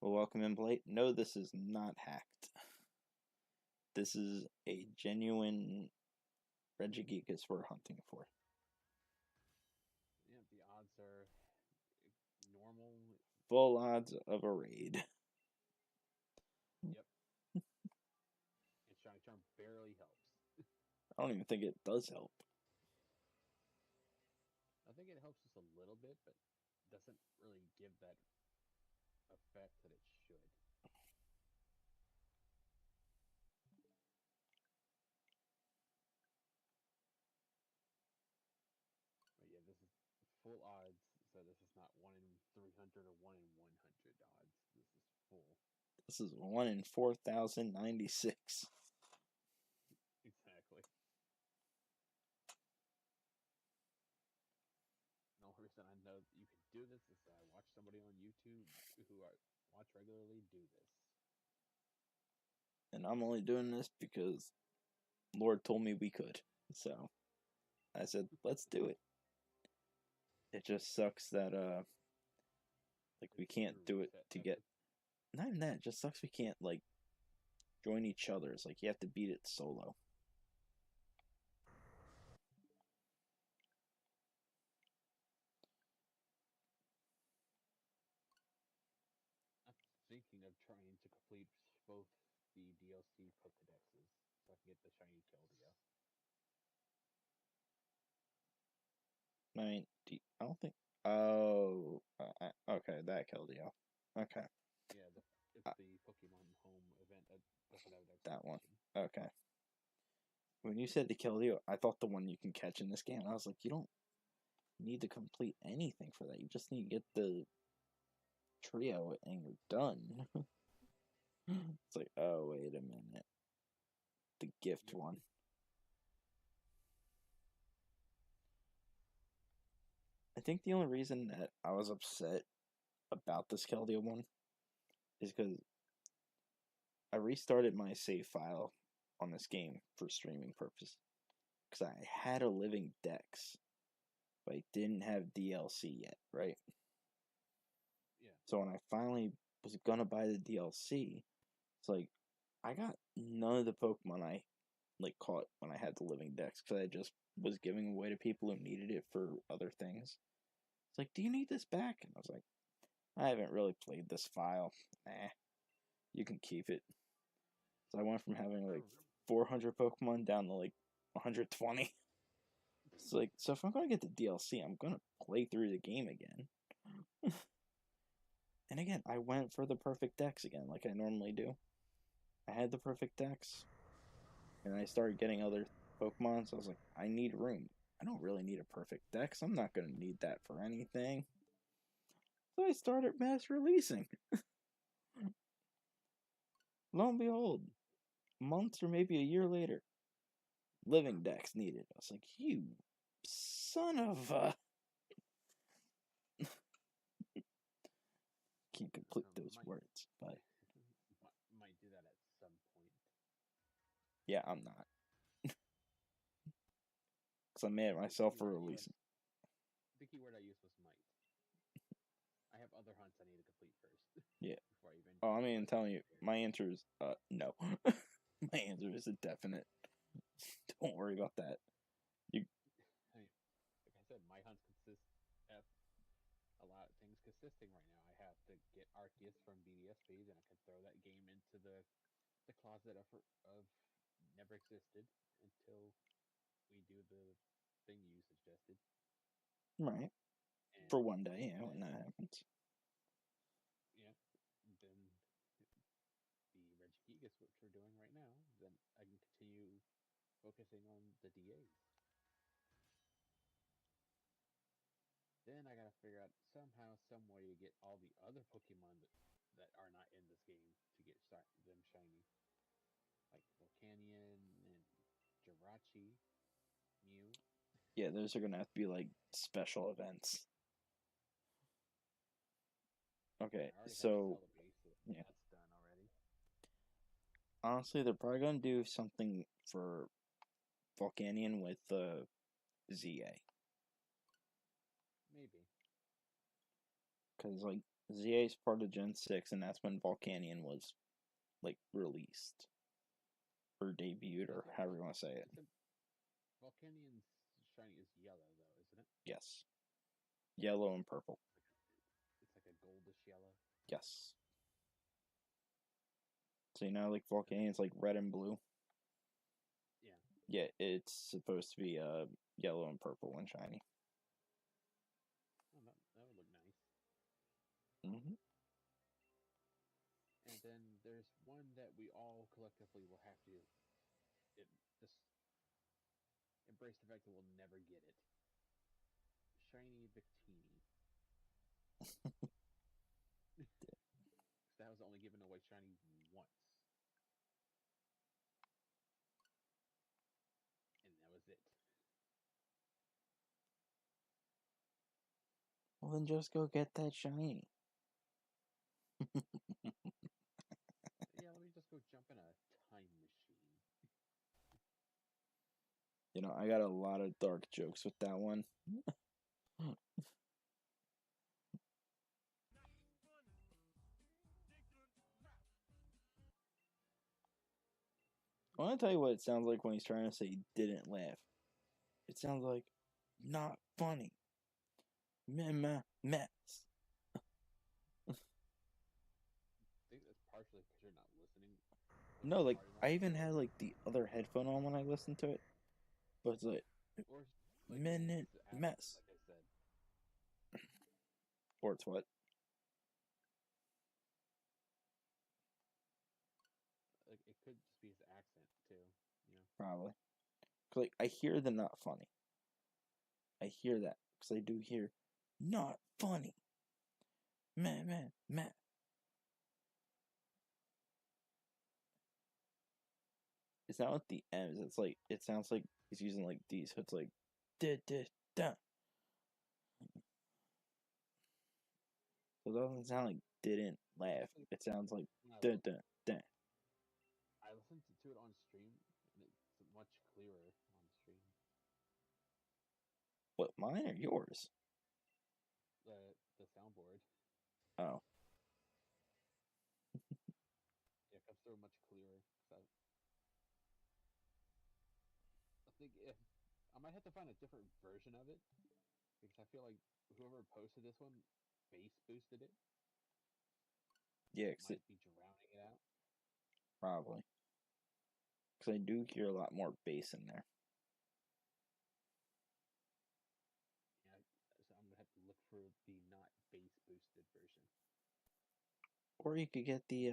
Speaker 1: Well, welcome in, Blake. No, this is not hacked. This is a genuine Regigigas we're hunting for.
Speaker 2: Yeah, the odds are normal.
Speaker 1: Full odds of a raid.
Speaker 2: Yep, and Shiny Charm barely helps.
Speaker 1: I don't even think it does help.
Speaker 2: I think it helps just a little bit, but doesn't really give that effect that it should. But yeah, this is full odds, so this is not 1 in 300 or 1 in 100 odds. This is full.
Speaker 1: This is 1 in 4,096.
Speaker 2: Exactly. The only reason I know that you can do this is that I watch somebody on YouTube who I watch regularly do this.
Speaker 1: And I'm only doing this because Lord told me we could. So I said, let's do it. It just sucks that like we
Speaker 2: It's your
Speaker 1: can't do it
Speaker 2: reset
Speaker 1: to get
Speaker 2: method.
Speaker 1: not even that, it just sucks we can't like join each other. It's like you have to beat it solo.
Speaker 2: I'm thinking of trying to complete both the DLC Pokedexes so I can get the shiny Keldeo.
Speaker 1: I mean, I don't think. Oh, okay, that killed you. Okay,
Speaker 2: Yeah, it's
Speaker 1: uh,
Speaker 2: the Pokemon Home event that doesn't have an
Speaker 1: that one.
Speaker 2: explanation.
Speaker 1: Okay. When you said to kill you, I thought the one you can catch in this game. I was like, you don't need to complete anything for that. You just need to get the trio and you're done. It's like, oh, wait a minute. The gift
Speaker 2: Yep.
Speaker 1: one. I think the only reason that I was upset about this Keldeo one is because I restarted my save file on this game for streaming purpose. Because I had a living Dex, but I didn't have DLC yet, right?
Speaker 2: Yeah.
Speaker 1: So when I finally was gonna buy the DLC, it's like I got none of the Pokemon I like caught when I had the living Dex because I just was giving away to people who needed it for other things. It's like, do you need this back? And I was like, I haven't really played this file. Nah, you can keep it. So I went from having
Speaker 2: I
Speaker 1: like
Speaker 2: remember.
Speaker 1: 400 Pokemon down to like 120. It's like, so if I'm gonna get the DLC, I'm gonna play through the game again. And again, I went for the perfect Dex again, like I normally do. I had the perfect Dex, and I started getting other Pokemon, so I was like, I need room. I don't really need a perfect Dex. I'm not gonna need that for anything. So I started mass releasing. Lo and behold, months or maybe a year later, living Dex needed. I was like, you son of a. Can't complete those
Speaker 2: Might
Speaker 1: words, but
Speaker 2: might do that at some point.
Speaker 1: yeah, I'm not. Because I'm mad at
Speaker 2: The
Speaker 1: myself for
Speaker 2: keyword I was
Speaker 1: releasing.
Speaker 2: the keyword I used was might. I have other hunts I need to complete first
Speaker 1: Yeah.
Speaker 2: before I even
Speaker 1: Oh, I
Speaker 2: get
Speaker 1: mean, I'm
Speaker 2: myself
Speaker 1: telling you,
Speaker 2: prepared.
Speaker 1: my answer is no. My answer is a definite. Don't worry about that. You,
Speaker 2: I mean, like I said, my hunts consist of a lot of things consisting right now. I have to get Arceus from BDSPs, and I can throw that game into the closet of never existed until we do the thing you suggested.
Speaker 1: right.
Speaker 2: And
Speaker 1: For one day, yeah, when
Speaker 2: then,
Speaker 1: that happens.
Speaker 2: yeah, then the Regigigas, which we're doing right now, then I can continue focusing on the DAs. Then I gotta figure out somehow, some way to get all the other Pokemon that are not in this game to get them shiny, like Volcanion and Jirachi, Mew.
Speaker 1: Yeah, those are gonna have to be like special events. Okay,
Speaker 2: I already have
Speaker 1: so
Speaker 2: Celebi, so
Speaker 1: yeah,
Speaker 2: that's done already.
Speaker 1: honestly, they're probably gonna do something for Volcanion with ZA,
Speaker 2: Maybe.
Speaker 1: because like ZA is part of Gen 6, and that's when Volcanion was like released or debuted, or
Speaker 2: Isn't
Speaker 1: however you want to say it.
Speaker 2: isn't Volcanion's shiny is yellow though, isn't it?
Speaker 1: Yes, yellow and purple.
Speaker 2: It's like a goldish yellow.
Speaker 1: Yes. So you know, like
Speaker 2: And then
Speaker 1: Volcanion's like red and blue.
Speaker 2: yeah,
Speaker 1: Yeah, it's supposed to be yellow and purple and shiny.
Speaker 2: oh, that would look nice.
Speaker 1: Hmm.
Speaker 2: And then there's one that we all collectively will have to just embrace the fact that we'll never get it. Shiny Victini. That was only given away shiny once, and that was it.
Speaker 1: Well, then just go get that shiny.
Speaker 2: Yeah, let me just go jump in a time machine.
Speaker 1: You know, I got a lot of dark jokes with that one. I want to tell you what it sounds like when he's trying to say he didn't laugh. It sounds like not funny. Mess.
Speaker 2: I think that's partially because you're not
Speaker 1: No,
Speaker 2: listening
Speaker 1: like
Speaker 2: hard enough
Speaker 1: I
Speaker 2: to
Speaker 1: even
Speaker 2: it,
Speaker 1: had like the other headphone on when I listened to it, but it's like
Speaker 2: or like maybe
Speaker 1: minute
Speaker 2: it's the accent,
Speaker 1: mess.
Speaker 2: like I said.
Speaker 1: Or it's what?
Speaker 2: Like it could just be his accent too. You know,
Speaker 1: Probably. 'Cause, like I hear the not funny. I hear that because I do hear not funny. Meh.
Speaker 2: I
Speaker 1: It's not with the M's. It's like it sounds like he's using like these. So it's like da da da. So it doesn't sound like didn't laugh.
Speaker 2: Actually,
Speaker 1: It sounds like
Speaker 2: when
Speaker 1: da da da.
Speaker 2: I listened to it on stream, and it's much clearer on stream.
Speaker 1: What, mine or yours?
Speaker 2: The soundboard,
Speaker 1: Oh,
Speaker 2: yeah, it comes through much clearer. I think if I might have to find a different version of it because I feel like whoever posted this one bass boosted it.
Speaker 1: yeah,
Speaker 2: It
Speaker 1: cause it
Speaker 2: might be drowning it out.
Speaker 1: probably because I do hear a lot more bass in there.
Speaker 2: Yeah, so I'm gonna have to look for the not bass boosted version.
Speaker 1: Or you could get the.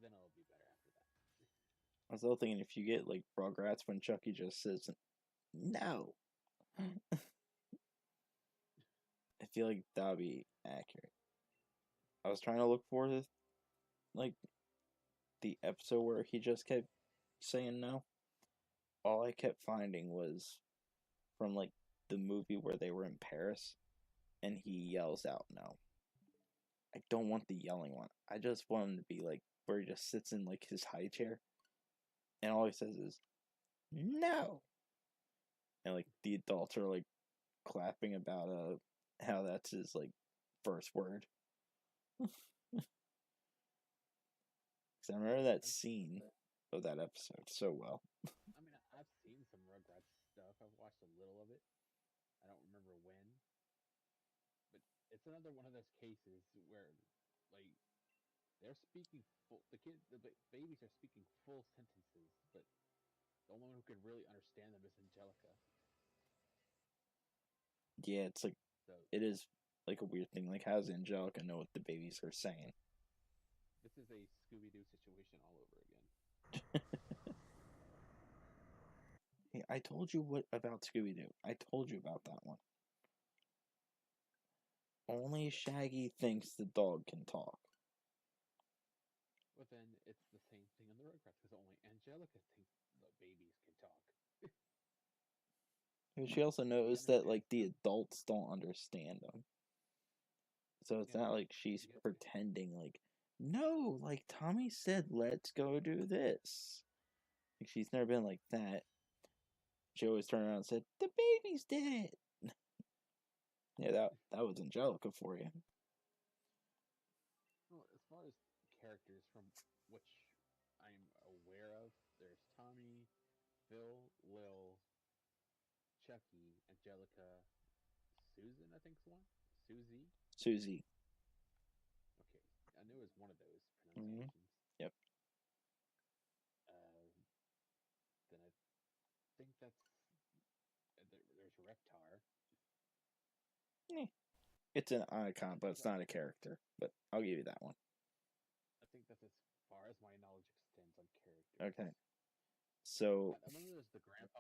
Speaker 2: Then it'll be better after that.
Speaker 1: I was still thinking if you get like Rugrats when Chucky just says no. I feel like that would be accurate. I was trying to look for this, like the episode where he just kept saying no. All I kept finding was from like the movie where they were in Paris and he yells out no. I don't want the yelling one. I just want him to be like where he just sits in like his high chair and all he says is no. And like the adults are like clapping about how that's his like first word. Cause I remember that
Speaker 2: I'm,
Speaker 1: scene of that episode so well.
Speaker 2: I mean, I've seen some Rugrats stuff. I've watched a little of it. I don't remember when, but it's another one of those cases where, like, they're speaking full. The babies are speaking full sentences, but the only one who can really understand them is Angelica.
Speaker 1: Yeah, it's like
Speaker 2: So
Speaker 1: it is like a weird thing. Like, how does Angelica know what the babies are saying?
Speaker 2: this is a Scooby Doo situation all over again.
Speaker 1: Hey, I told you what about Scooby Doo. I told you about that one. Only Shaggy thinks the dog can talk.
Speaker 2: But then it's the same thing in the Rugrats because only Angelica thinks the babies can talk.
Speaker 1: But she also
Speaker 2: She
Speaker 1: knows that
Speaker 2: understands
Speaker 1: like the
Speaker 2: them.
Speaker 1: adults don't understand them. So it's
Speaker 2: Yeah,
Speaker 1: not
Speaker 2: but
Speaker 1: like she's
Speaker 2: you have to.
Speaker 1: pretending like, no, like Tommy said, let's go do this. Like she's never been like that. She always turned around and said, the babies did it. Yeah, that was Angelica for you.
Speaker 2: Well, as far as characters from which I'm aware of, there's Tommy, Phil, Lil, Chucky, Angelica, Susan. I think's one. Susie.
Speaker 1: Susie.
Speaker 2: Okay, I knew it was one of those
Speaker 1: Mm-hmm.
Speaker 2: pronunciations.
Speaker 1: Yep.
Speaker 2: Uh, then I think that's there's Reptar.
Speaker 1: Eh, it's an
Speaker 2: I
Speaker 1: icon, but
Speaker 2: think
Speaker 1: it's not a character. But I'll give you that one.
Speaker 2: I think that's as far as my knowledge extends on characters.
Speaker 1: Okay. So
Speaker 2: I remember there's the grandpa.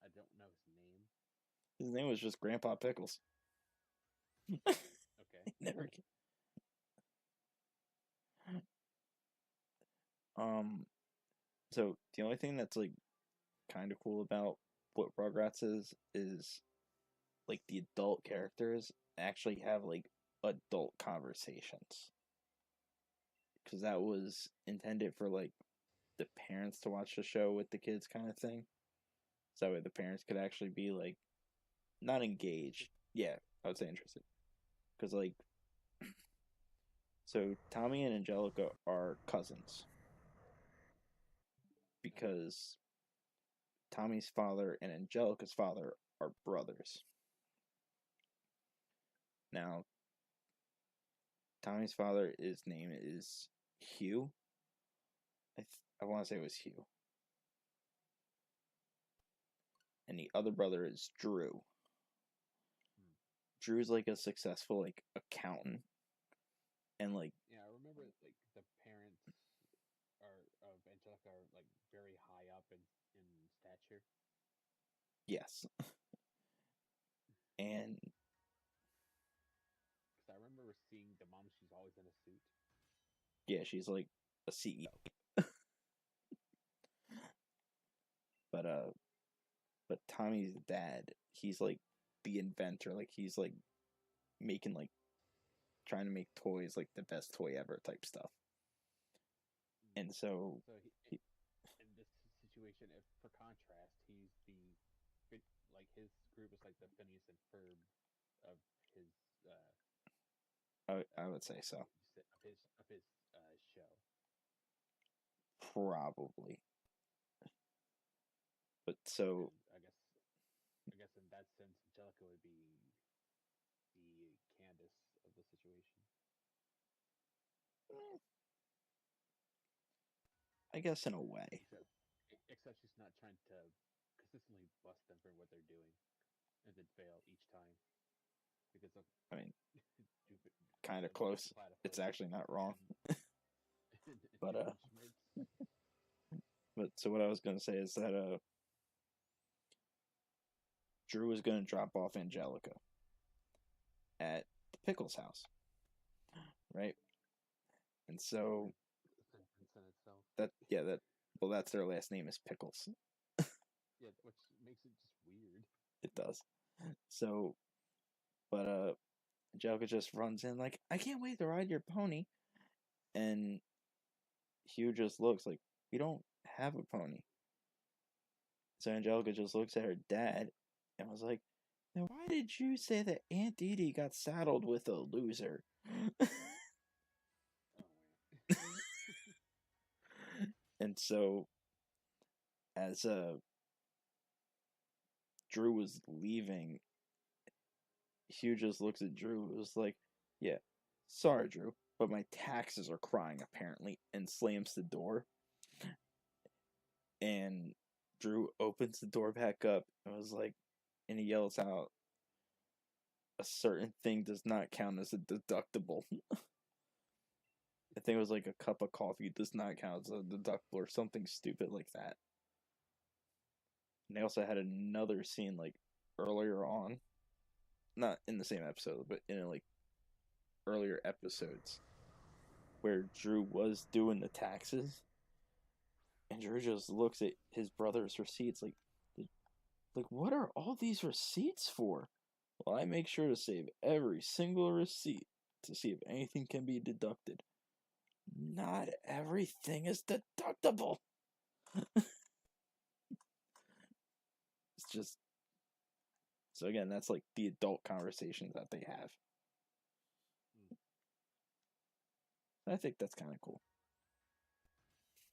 Speaker 2: I don't know his name.
Speaker 1: his name was just Grandpa Pickles.
Speaker 2: Okay.
Speaker 1: Never. Um. So the only thing that's like kind of cool about what Rugrats is like the adult characters actually have like adult conversations because that was intended for like the parents to watch the show with the kids kind of thing. So that way the parents could actually be like not
Speaker 2: Interested.
Speaker 1: engaged. Yeah, I would say interested because like so Tommy and Angelica are cousins
Speaker 2: Okay.
Speaker 1: because Tommy's father and Angelica's father are brothers. Now Tommy's father, his name is Hugh. I want to say it was Hugh, and the other brother is Drew.
Speaker 2: Hmm.
Speaker 1: Drew's like a successful like accountant, and like
Speaker 2: Yeah, I remember like the parents are of Angelica are like very high up in stature.
Speaker 1: yes, and
Speaker 2: Because I remember seeing the mom; she's always in a suit.
Speaker 1: yeah, she's like a CEO. but Tommy's dad, he's like the inventor, like he's like making like trying to make toys like the best toy ever type stuff. And so
Speaker 2: So
Speaker 1: he,
Speaker 2: in this situation, if for contrast, he's like his group is like the Phineas and Ferb of his
Speaker 1: I would say so.
Speaker 2: of his show.
Speaker 1: Probably. But so
Speaker 2: And I guess in that sense, Angelica would be the Candace of the situation.
Speaker 1: I guess in a way.
Speaker 2: Except she's not trying to consistently bust them for what they're doing, and then fail each time because of
Speaker 1: I mean,
Speaker 2: stupid,
Speaker 1: kind of
Speaker 2: American
Speaker 1: close. It's
Speaker 2: platypus
Speaker 1: actually not wrong.
Speaker 2: and
Speaker 1: But
Speaker 2: Doofenshmirtz.
Speaker 1: so what I was gonna say is that Drew was gonna drop off Angelica at the Pickles house, right? And so
Speaker 2: Sentence in itself.
Speaker 1: that well, that's their last name is Pickles.
Speaker 2: Yeah, which makes it just weird.
Speaker 1: It does. So, but Angelica just runs in like, I can't wait to ride your pony, and Hugh just looks like, we don't have a pony. So Angelica just looks at her dad and was like, now why did you say that Aunt Dee Dee got saddled with a loser?
Speaker 2: Oh man.
Speaker 1: And so as Drew was leaving, Hugh just looks at Drew and was like, yeah, sorry, Drew, but my taxes are crying apparently, and slams the door. And Drew opens the door back up and was like, and he yells out, a certain thing does not count as a deductible. I think it was like a cup of coffee does not count as a deductible or something stupid like that. And they also had another scene like earlier on, not in the same episode, but in like earlier episodes where Drew was doing the taxes, and Drew just looks at his brother's receipts like what are all these receipts for? Well, I make sure to save every single receipt to see if anything can be deducted. Not everything is deductible. It's just so again, that's like the adult conversations that they have.
Speaker 2: Hmm.
Speaker 1: I think that's kind of cool.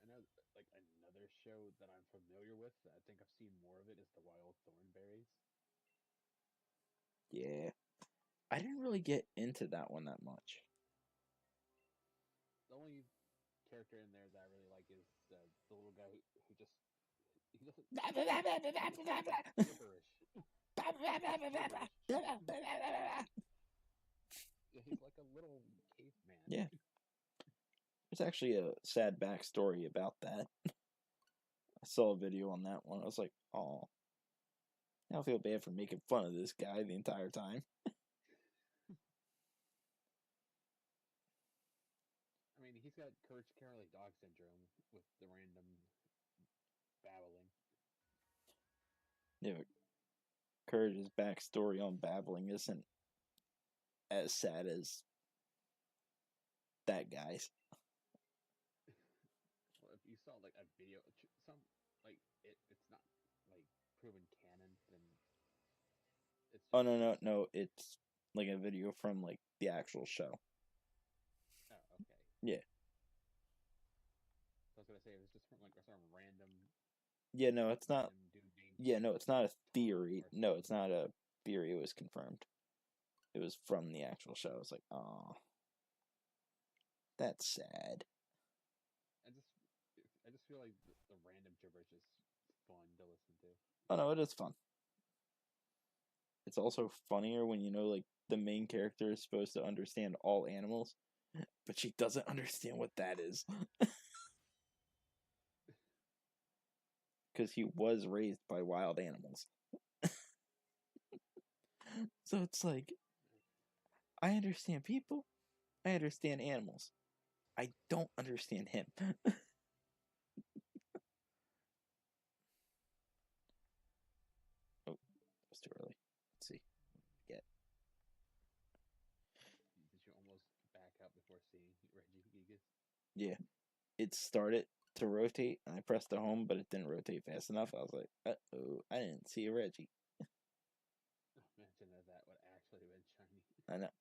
Speaker 2: I know, like another show that I'm familiar with. That I think I've seen more of it is the Wild Thornberries.
Speaker 1: Yeah, I didn't really get into that one that much.
Speaker 2: The only character in there that I really like is the little guy who just he doesn't gibberish. Gibberish. He's like a little caveman.
Speaker 1: Yeah, there's actually a sad backstory about that. I saw a video on that one. I was like, oh, I don't feel bad for making fun of this guy the entire time.
Speaker 2: I mean, he's got Courage Cowardly Dog syndrome with the random babbling.
Speaker 1: Yeah, Courage's backstory on babbling isn't as sad as that guy's.
Speaker 2: Well, if you saw like a video, some like it's not like proven canon, then it's
Speaker 1: Oh
Speaker 2: just
Speaker 1: no, it's like a video from like the actual show.
Speaker 2: oh okay.
Speaker 1: Yeah.
Speaker 2: So I was gonna say it was just from like some
Speaker 1: Yeah, no, it's not.
Speaker 2: random dude named
Speaker 1: Yeah, no, it's not a
Speaker 2: Tom
Speaker 1: theory.
Speaker 2: or
Speaker 1: No,
Speaker 2: something.
Speaker 1: it's not a theory. It was confirmed. It was from the actual show. I was like, oh, that's sad.
Speaker 2: I just I just feel like the random gibberish is fun to listen to.
Speaker 1: Oh no, it is fun. It's also funnier when you know like the main character is supposed to understand all animals, but she doesn't understand what that is because he was raised by wild animals. So it's like I understand people, I understand animals. I don't understand him. was too early. Let's see. Get.
Speaker 2: Did you almost back out before seeing Regigigas?
Speaker 1: Yeah. It started to rotate, and I pressed the home, but it didn't rotate fast enough. I was like, uh-oh, I didn't see a Reggie.
Speaker 2: Imagine that would actually been shiny.
Speaker 1: I know.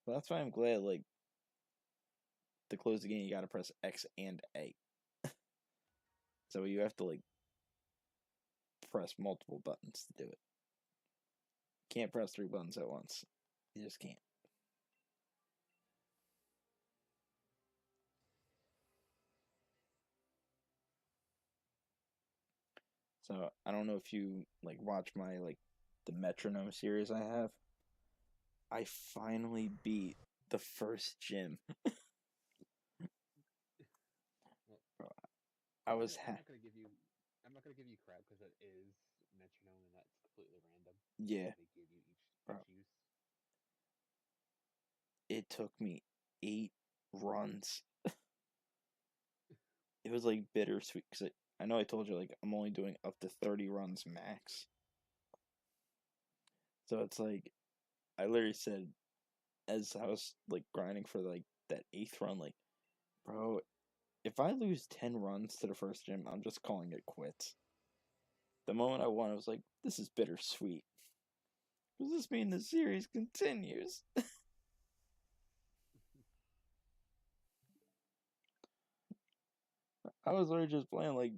Speaker 1: Well, that's why I'm glad, like, to close the game, you gotta press X and A. So you have to, like, press multiple buttons to do it. Can't press 3 buttons at once. You just can't. So I don't know if you like watch my like the metronome series I have. I finally beat the first gym.
Speaker 2: Well,
Speaker 1: I
Speaker 2: I'm
Speaker 1: was
Speaker 2: gonna, I'm not gonna give you I'm not gonna give you crap because it is metronome and that's completely random.
Speaker 1: yeah,
Speaker 2: What they give you
Speaker 1: bro.
Speaker 2: each use.
Speaker 1: It took me 8 runs. It was like bittersweet because I know I told you like I'm only doing up to 30 runs max. So it's like I literally said as I was like grinding for like that 8th run, like, bro, if I lose 10 runs to the first gym, I'm just calling it quits. The moment I won, I was like, this is bittersweet. Does this mean the series continues? I was already just playing like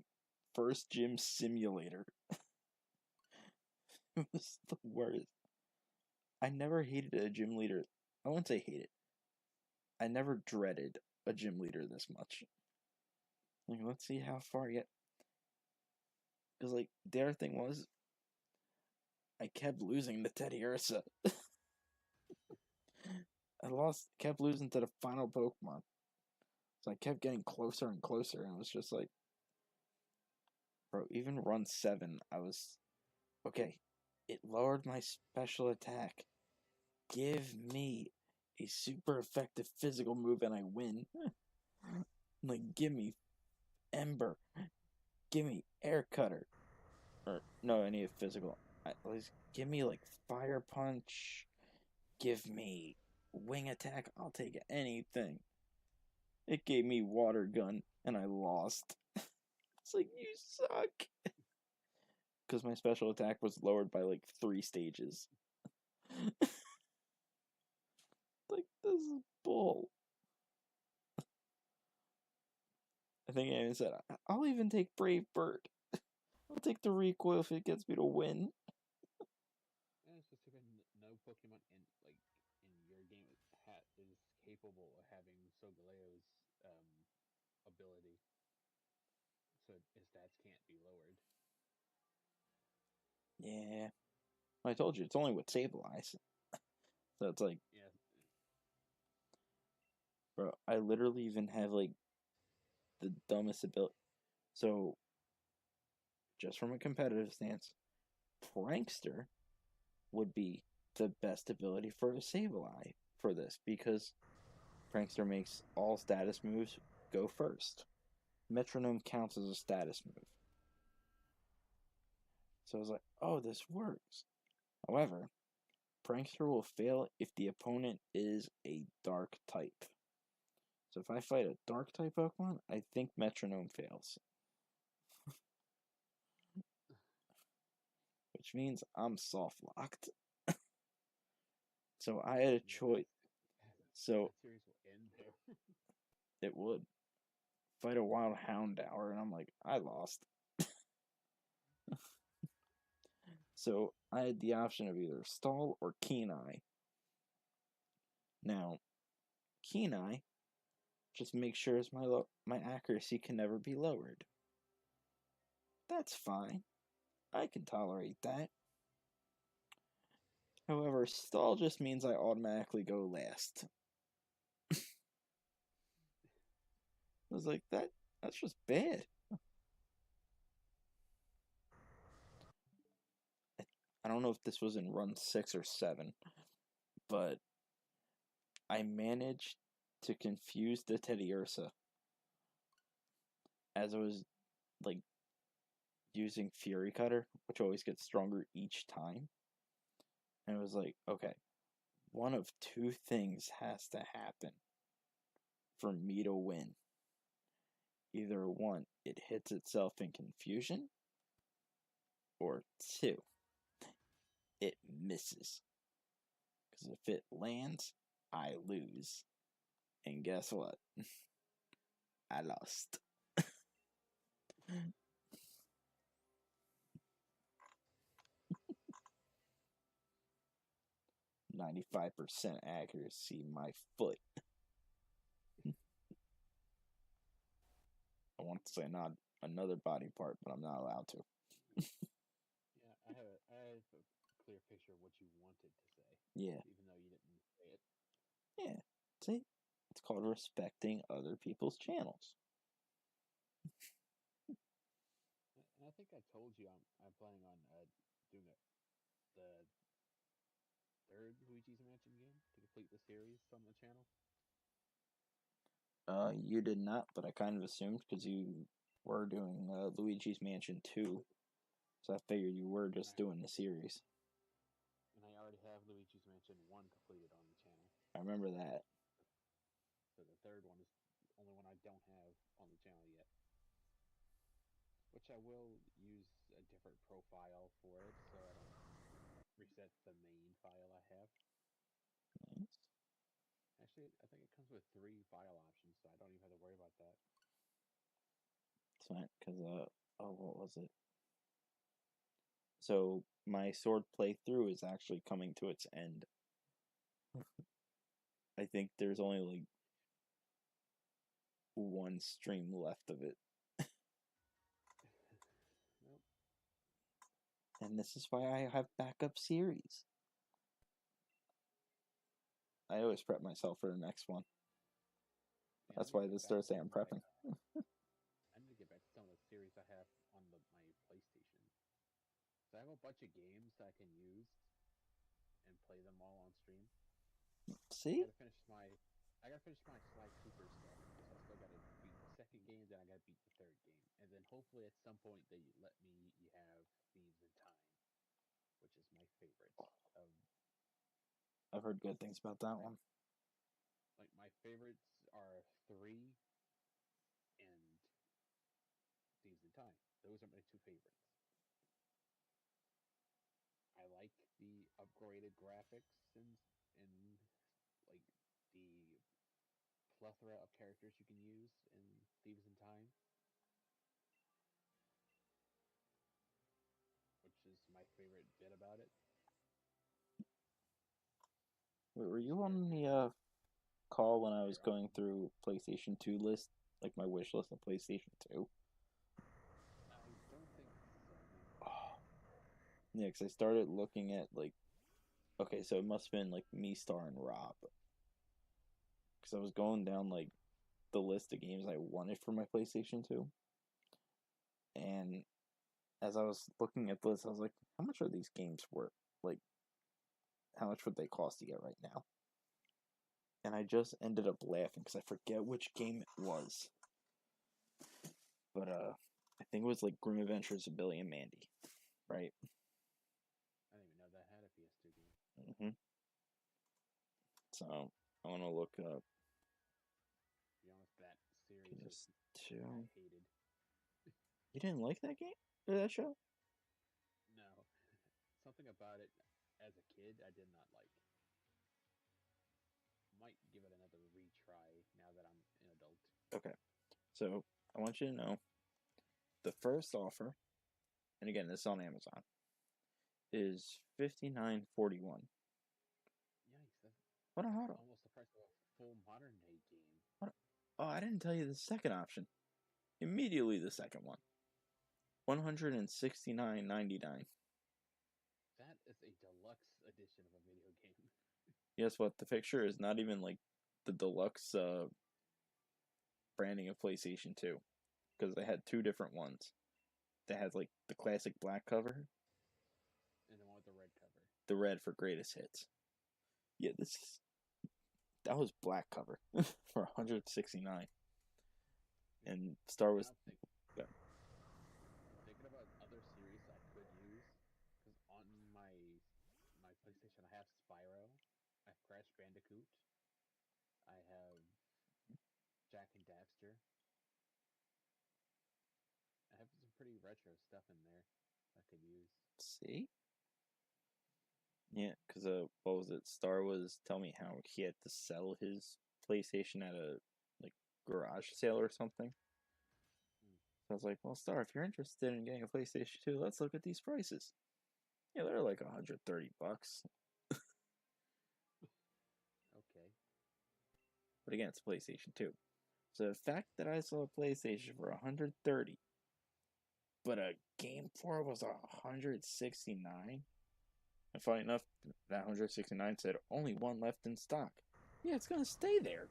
Speaker 1: first gym simulator. It was the worst. I never hated a gym leader. I wouldn't say hated. I never dreaded a gym leader this much. Like, let's see how far I get. Because, like, the other thing was, I kept losing to Teddy Ursa. Kept losing to the final Pokemon. So I kept getting closer and closer, and it was just like, bro, even run 7, I was, okay, it lowered my special attack. Give me a super effective physical move and I win. Like, give me Ember. Give me Air Cutter. Or, no, I need a physical. At least give me, like, Fire Punch. Give me Wing Attack. I'll take anything. It gave me Water Gun and I lost. It's like, you suck. Because my special attack was lowered by, like, 3 stages. Like, this is bull. I think I even said, I'll even take Brave Bird. I'll take the recoil if it gets me to win.
Speaker 2: And it's just even no Pokemon in your game is capable of having Solgaleo's ability, so his stats can't be lowered.
Speaker 1: Yeah. I told you, it's only with Sableye. So it's like,
Speaker 2: Yeah,
Speaker 1: bro, I literally even have, like, the dumbest ability. So, just from a competitive stance, Prankster would be the best ability for a Sableye for this because Prankster makes all status moves go first. Metronome counts as a status move. So I was like, oh, this works. However, Prankster will fail if the opponent is a dark type. So if I fight a dark type Pokemon, I think Metronome fails. Which means I'm soft locked. So I had a
Speaker 2: yeah, that
Speaker 1: choice. So
Speaker 2: that series will end there.
Speaker 1: it would fight a wild Houndour, and I'm like, I lost. So I had the option of either Stall or Keen-Eye. Now, Keen-Eye just makes sure my accuracy can never be lowered. That's fine. I can tolerate that. However, Stall just means I automatically go last. I was like, that's just bad. I don't know if this was in run 6 or 7, but I managed to confuse the Teddy Ursa as I was like using Fury Cutter, which always gets stronger each time. And it was like, okay, one of two things has to happen for me to win. Either one, it hits itself in confusion, or two, it misses. Because if it lands, I lose. And guess what? I lost. 95% accuracy, my foot. I want to say not another body part, but I'm not allowed to.
Speaker 2: Yeah, I have a clear picture of what you wanted to say,
Speaker 1: Yeah,
Speaker 2: even though you didn't say it.
Speaker 1: yeah. See? It's called respecting other people's channels.
Speaker 2: And I think I told you I'm planning on doing the third Luigi's Mansion game to complete the series on the channel.
Speaker 1: You did not, but I kind of assumed because you were doing Luigi's Mansion 2, so I figured you were
Speaker 2: And
Speaker 1: just doing the series.
Speaker 2: I already have Luigi's Mansion 1 completed on the channel.
Speaker 1: I remember that.
Speaker 2: So the third one is the only one I don't have on the channel yet. Which I will use a different profile for it so I don't reset the main file I have.
Speaker 1: Nice.
Speaker 2: Actually, I think it comes with 3 file options, so I don't even have to worry about that.
Speaker 1: It's fine, because, oh, what was it? So, my sword playthrough is actually coming to its end. I think there's only like one stream left of it.
Speaker 2: Nope.
Speaker 1: And this is why I have backup series. I always prep myself for the next one.
Speaker 2: Yeah, I
Speaker 1: That's
Speaker 2: need to
Speaker 1: why
Speaker 2: get
Speaker 1: this
Speaker 2: back to
Speaker 1: Thursday I'm
Speaker 2: some of my.
Speaker 1: prepping.
Speaker 2: I need to get back to some of the series I have on my PlayStation. So I have a bunch of games I can use and play them all on stream. I
Speaker 1: See?
Speaker 2: gotta finish my. I gotta finish my Sly Cooper stuff because I still gotta beat the second game, then I gotta beat the third game, and then hopefully at some point they let me have Thieves in Time, which is my favorite of
Speaker 1: I've heard good things about that
Speaker 2: my
Speaker 1: one.
Speaker 2: my favorites are 3 and Thieves in Time. Those are my 2 favorites. I like the upgraded graphics and like the plethora of characters you can use in Thieves in Time, which is my favorite bit about it.
Speaker 1: Wait, were
Speaker 2: Each
Speaker 1: you on
Speaker 2: character
Speaker 1: the
Speaker 2: has
Speaker 1: call when I was
Speaker 2: their
Speaker 1: going
Speaker 2: own.
Speaker 1: through PlayStation 2 list, like my wish list of PlayStation 2?
Speaker 2: I don't think so. No.
Speaker 1: Oh. Yeah, because I started looking at like, okay, so it must have been like me, Star, and Rob. Because I was going down like the list of games I wanted for my PlayStation 2, and as I was looking at this, I was like, how much are these games worth? Like, how much would they cost to get right now? And I just ended up laughing because I forget which game it was. But I think it was like Grim Adventures of Billy and Mandy, right?
Speaker 2: I didn't even know that had a PS2 game.
Speaker 1: Mm-hmm. So I want to look up
Speaker 2: To be honest, that series was I
Speaker 1: PS2.
Speaker 2: hated.
Speaker 1: You didn't like that game or that show?
Speaker 2: No, something about it as a kid I did not like. Might give it another retry now that I'm an adult.
Speaker 1: Okay. So I want you to know the first offer, and again, this is on Amazon, is $59.41.
Speaker 2: Yikes, that's
Speaker 1: What a hold on.
Speaker 2: almost the price of a full modern day game.
Speaker 1: What? Oh, I didn't tell you the second option. Immediately the second one. $169.99.
Speaker 2: That is a deluxe edition of a video game.
Speaker 1: Guess what? The picture is not even like the deluxe branding of PlayStation 2 because they had two different ones. They had like the classic black cover,
Speaker 2: And the one with the red cover.
Speaker 1: the red for greatest hits. Yeah, that was black cover for 169. And Star
Speaker 2: Now
Speaker 1: was
Speaker 2: I'm thinking about my PlayStation, I have Spyro, I have Crash Bandicoot, I have Jack and Daxter. I have some pretty retro stuff in there I could use.
Speaker 1: See? Yeah, because what was it? Star was telling me how he had to sell his PlayStation at a like garage sale or something.
Speaker 2: Hmm.
Speaker 1: So I was like, well, Star, if you're interested in getting a PlayStation 2, let's look at these prices. Yeah, they're like $130.
Speaker 2: Okay.
Speaker 1: But again, it's a PlayStation 2. So the fact that I saw a PlayStation for 130, but a game for it was 169. And funny enough, that 169 said only one left in stock. Yeah, it's gonna stay there.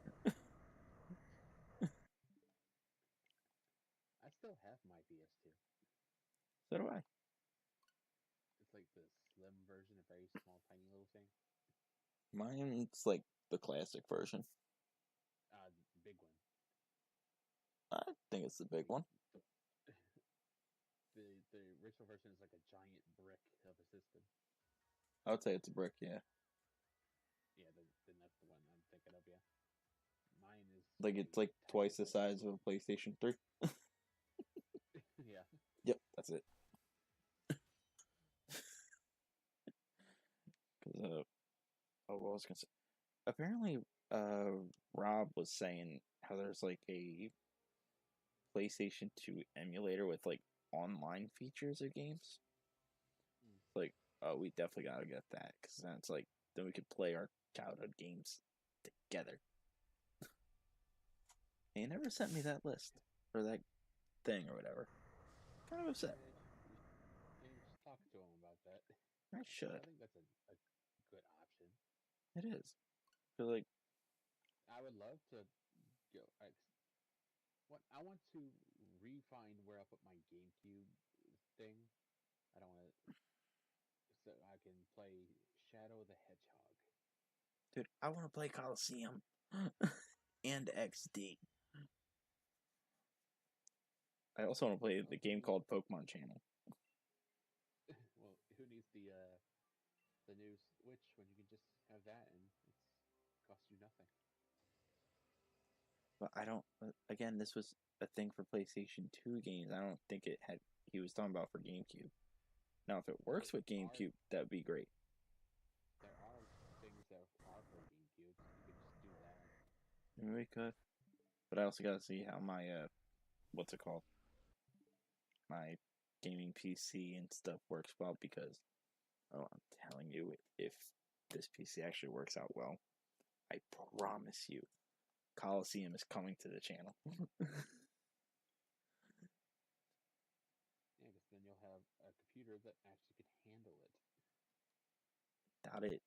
Speaker 2: I still have my PS2.
Speaker 1: So do I.
Speaker 2: It's like the slim version, a very small, tiny little thing.
Speaker 1: Mine's like the classic version.
Speaker 2: Big one.
Speaker 1: I think it's the big
Speaker 2: Like
Speaker 1: one.
Speaker 2: the original version is like a giant brick of a system.
Speaker 1: I would say it's a brick, yeah.
Speaker 2: Yeah, then that's the one I'm thinking of. Yeah, mine is
Speaker 1: Like
Speaker 2: a
Speaker 1: it's like
Speaker 2: tiny
Speaker 1: twice the
Speaker 2: little.
Speaker 1: size of a PlayStation 3.
Speaker 2: Yeah.
Speaker 1: Yep, that's it. Because oh, what was I gonna say? Apparently, uh, Rob was saying how there's like a PlayStation 2 emulator with like online features of games.
Speaker 2: Mm.
Speaker 1: Like, oh, we definitely gotta get that because then it's like then we could play our childhood games together. And he never sent me that list or that thing or whatever. Kind of upset.
Speaker 2: Yeah, you should talk to him about that.
Speaker 1: I
Speaker 2: I
Speaker 1: should.
Speaker 2: think that's a good option.
Speaker 1: It is. Cause like,
Speaker 2: I would love to go. What I want to refine where I put my GameCube thing. I don't want to, so I can play Shadow the Hedgehog.
Speaker 1: dude, I want to play Coliseum and XD. I also want to play
Speaker 2: Well,
Speaker 1: the game called Pokemon Channel.
Speaker 2: well, who needs the new Switch when you can just have that and it's cost you nothing?
Speaker 1: But I don't. Again, this was a thing for PlayStation 2 games. I don't think it had. He was talking about for GameCube. Now, if it
Speaker 2: There
Speaker 1: works with
Speaker 2: are
Speaker 1: GameCube, that'd be great.
Speaker 2: there are things that are for GameCube. You could just do that.
Speaker 1: Maybe we could. But I also gotta see how my what's it called? My gaming PC and stuff works well because oh, I'm telling you, if this PC actually works out well, I promise you, Coliseum is coming to the channel.
Speaker 2: Yeah, because then you'll have a computer that actually could handle it.
Speaker 1: Without it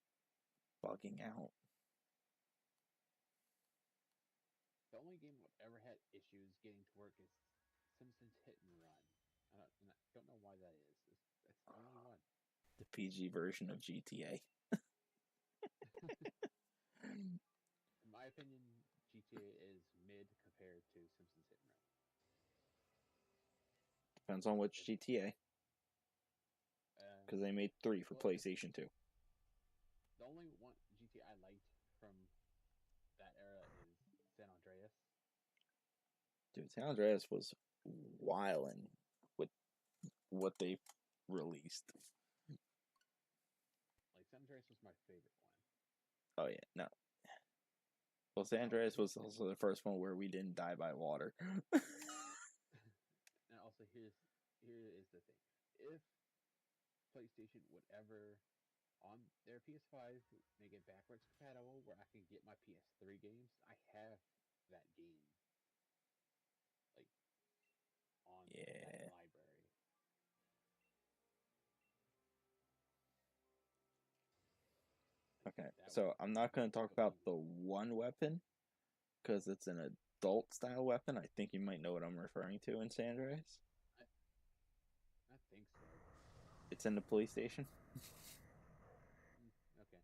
Speaker 1: bugging out.
Speaker 2: The only game I've ever had issues getting to work is Simpsons Hit and Run. And I don't know why that is. That's the only one.
Speaker 1: The PG version of GTA.
Speaker 2: In my opinion, GTA is mid compared to Simpsons Hit and Run.
Speaker 1: Depends on which
Speaker 2: It's,
Speaker 1: GTA, because they made three for
Speaker 2: well,
Speaker 1: PlayStation 2.
Speaker 2: the only one GTA I liked from that era is San Andreas.
Speaker 1: Dude, San Andreas was wildin' with what they released.
Speaker 2: Like San Andreas was my favorite one.
Speaker 1: Oh yeah, no. Well, San
Speaker 2: Now,
Speaker 1: Andreas
Speaker 2: here's
Speaker 1: was also the first one where we didn't die by water.
Speaker 2: and also here is the thing. If PlayStation would ever on their PS5 make it backwards compatible where I can get my PS3 games, I have that game like on that
Speaker 1: Yeah.
Speaker 2: library.
Speaker 1: Okay,
Speaker 2: That would
Speaker 1: so I'm not going to talk
Speaker 2: go
Speaker 1: about
Speaker 2: easy.
Speaker 1: the one weapon because it's an adult style weapon. I think you might know what I'm referring to in San Andreas.
Speaker 2: I, I think so.
Speaker 1: It's in the police station.
Speaker 2: Okay,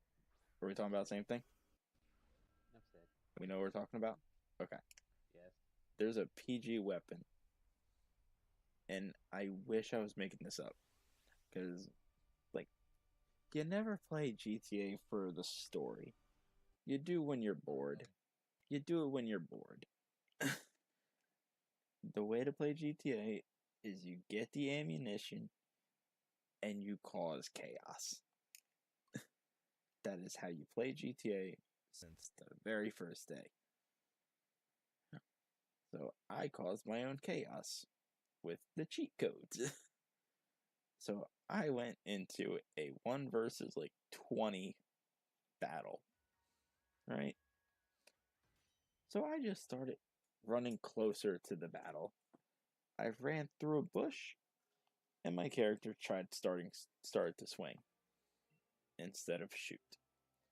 Speaker 1: Are we talking
Speaker 2: enough
Speaker 1: about the
Speaker 2: said.
Speaker 1: same thing?
Speaker 2: Enough said.
Speaker 1: We know what we're talking about? Okay.
Speaker 2: Yes.
Speaker 1: There's a PG weapon, and I wish I was making this up because, like, you never play GTA for the story. You do when you're
Speaker 2: Not
Speaker 1: bored.
Speaker 2: really.
Speaker 1: You do it when you're bored. The way to play GTA is you get the ammunition and you cause chaos. That is how you play GTA since the very first day. So I caused my own chaos with the cheat codes. So I went into a 1 versus like 20 battle, right? So I just started running closer to the battle. I ran through a bush and my character started to swing instead of shoot.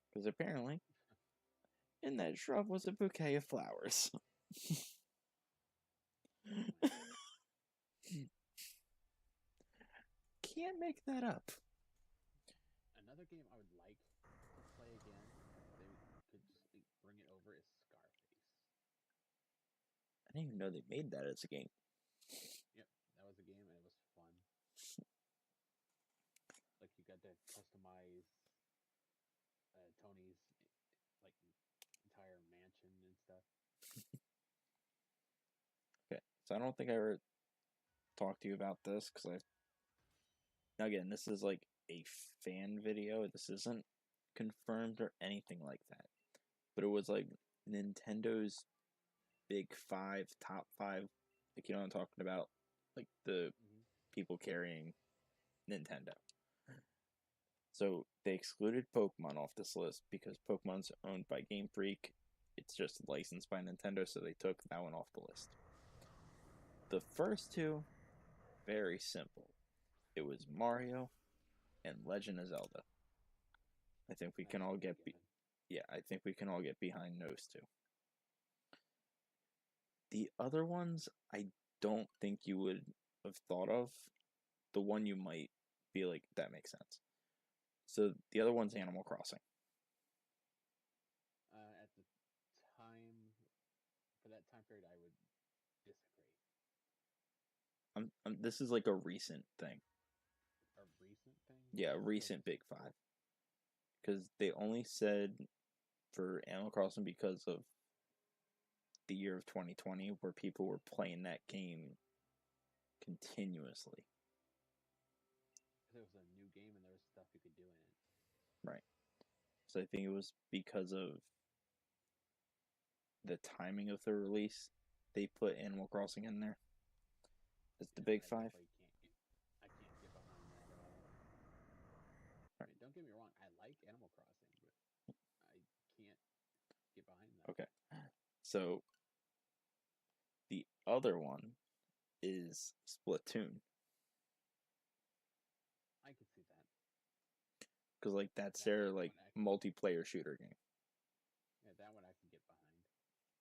Speaker 1: Because apparently in that shrub was a bouquet of flowers.
Speaker 2: Nice.
Speaker 1: Can't make that up.
Speaker 2: Another game I would like to play again, if they could just bring it over, is Scarface.
Speaker 1: I didn't even know they made that as a game.
Speaker 2: Yep, that was a game and it was fun. Like you got to customize Tony's like entire mansion and stuff.
Speaker 1: Okay, so I don't think I ever talked to you about this because again, this is like a fan video. This isn't confirmed or anything like that. But it was like Nintendo's big five, top five. Like, you know what I'm talking about? Like the
Speaker 2: Mm-hmm.
Speaker 1: people carrying Nintendo. So they excluded Pokemon off this list because Pokemon's owned by Game Freak. It's just licensed by Nintendo, so they took that one off the list. The first two, very simple. It was Mario and Legend of Zelda. I think we
Speaker 2: That
Speaker 1: can
Speaker 2: should
Speaker 1: all
Speaker 2: be a
Speaker 1: get
Speaker 2: given.
Speaker 1: yeah, I think we can all get behind those two. The other ones, I don't think you would have thought of. The one you might be like, that makes sense. So the other one's Animal Crossing.
Speaker 2: At the time, for that time period, I would disagree.
Speaker 1: This is like a recent thing.
Speaker 2: A recent thing,
Speaker 1: Yeah, a
Speaker 2: because
Speaker 1: recent Big Five. Because they only said for Animal Crossing because of the year of 2020 where people were playing that game continuously.
Speaker 2: it was a new game and there was stuff you could do in it.
Speaker 1: Right. So I think it was because of the timing of the release, they put Animal Crossing in there as the
Speaker 2: Yeah,
Speaker 1: Big
Speaker 2: I
Speaker 1: Five.
Speaker 2: definitely can't get. I can't get behind that at all. I
Speaker 1: Right.
Speaker 2: mean, don't get me wrong. I like Animal Crossing, but I can't get behind that.
Speaker 1: Okay. So the other one is Splatoon
Speaker 2: I could see that.
Speaker 1: because like that's
Speaker 2: That
Speaker 1: their
Speaker 2: that
Speaker 1: like
Speaker 2: one I could.
Speaker 1: multiplayer shooter game
Speaker 2: Yeah, that one I can get behind.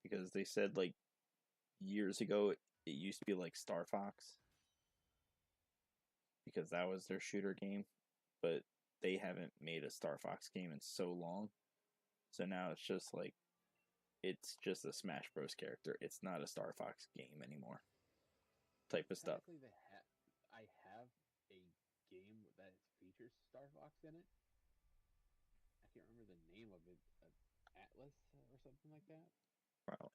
Speaker 1: because they said like years ago it used to be like Star Fox because that was their shooter game, but they haven't made a Star Fox game in so long. So now it's just a Smash Bros character. It's not a Star Fox game anymore. Type of stuff.
Speaker 2: Technically, I have a game that features Star Fox in it. I can't remember the name of it. Atlas or something like that.
Speaker 1: Probably.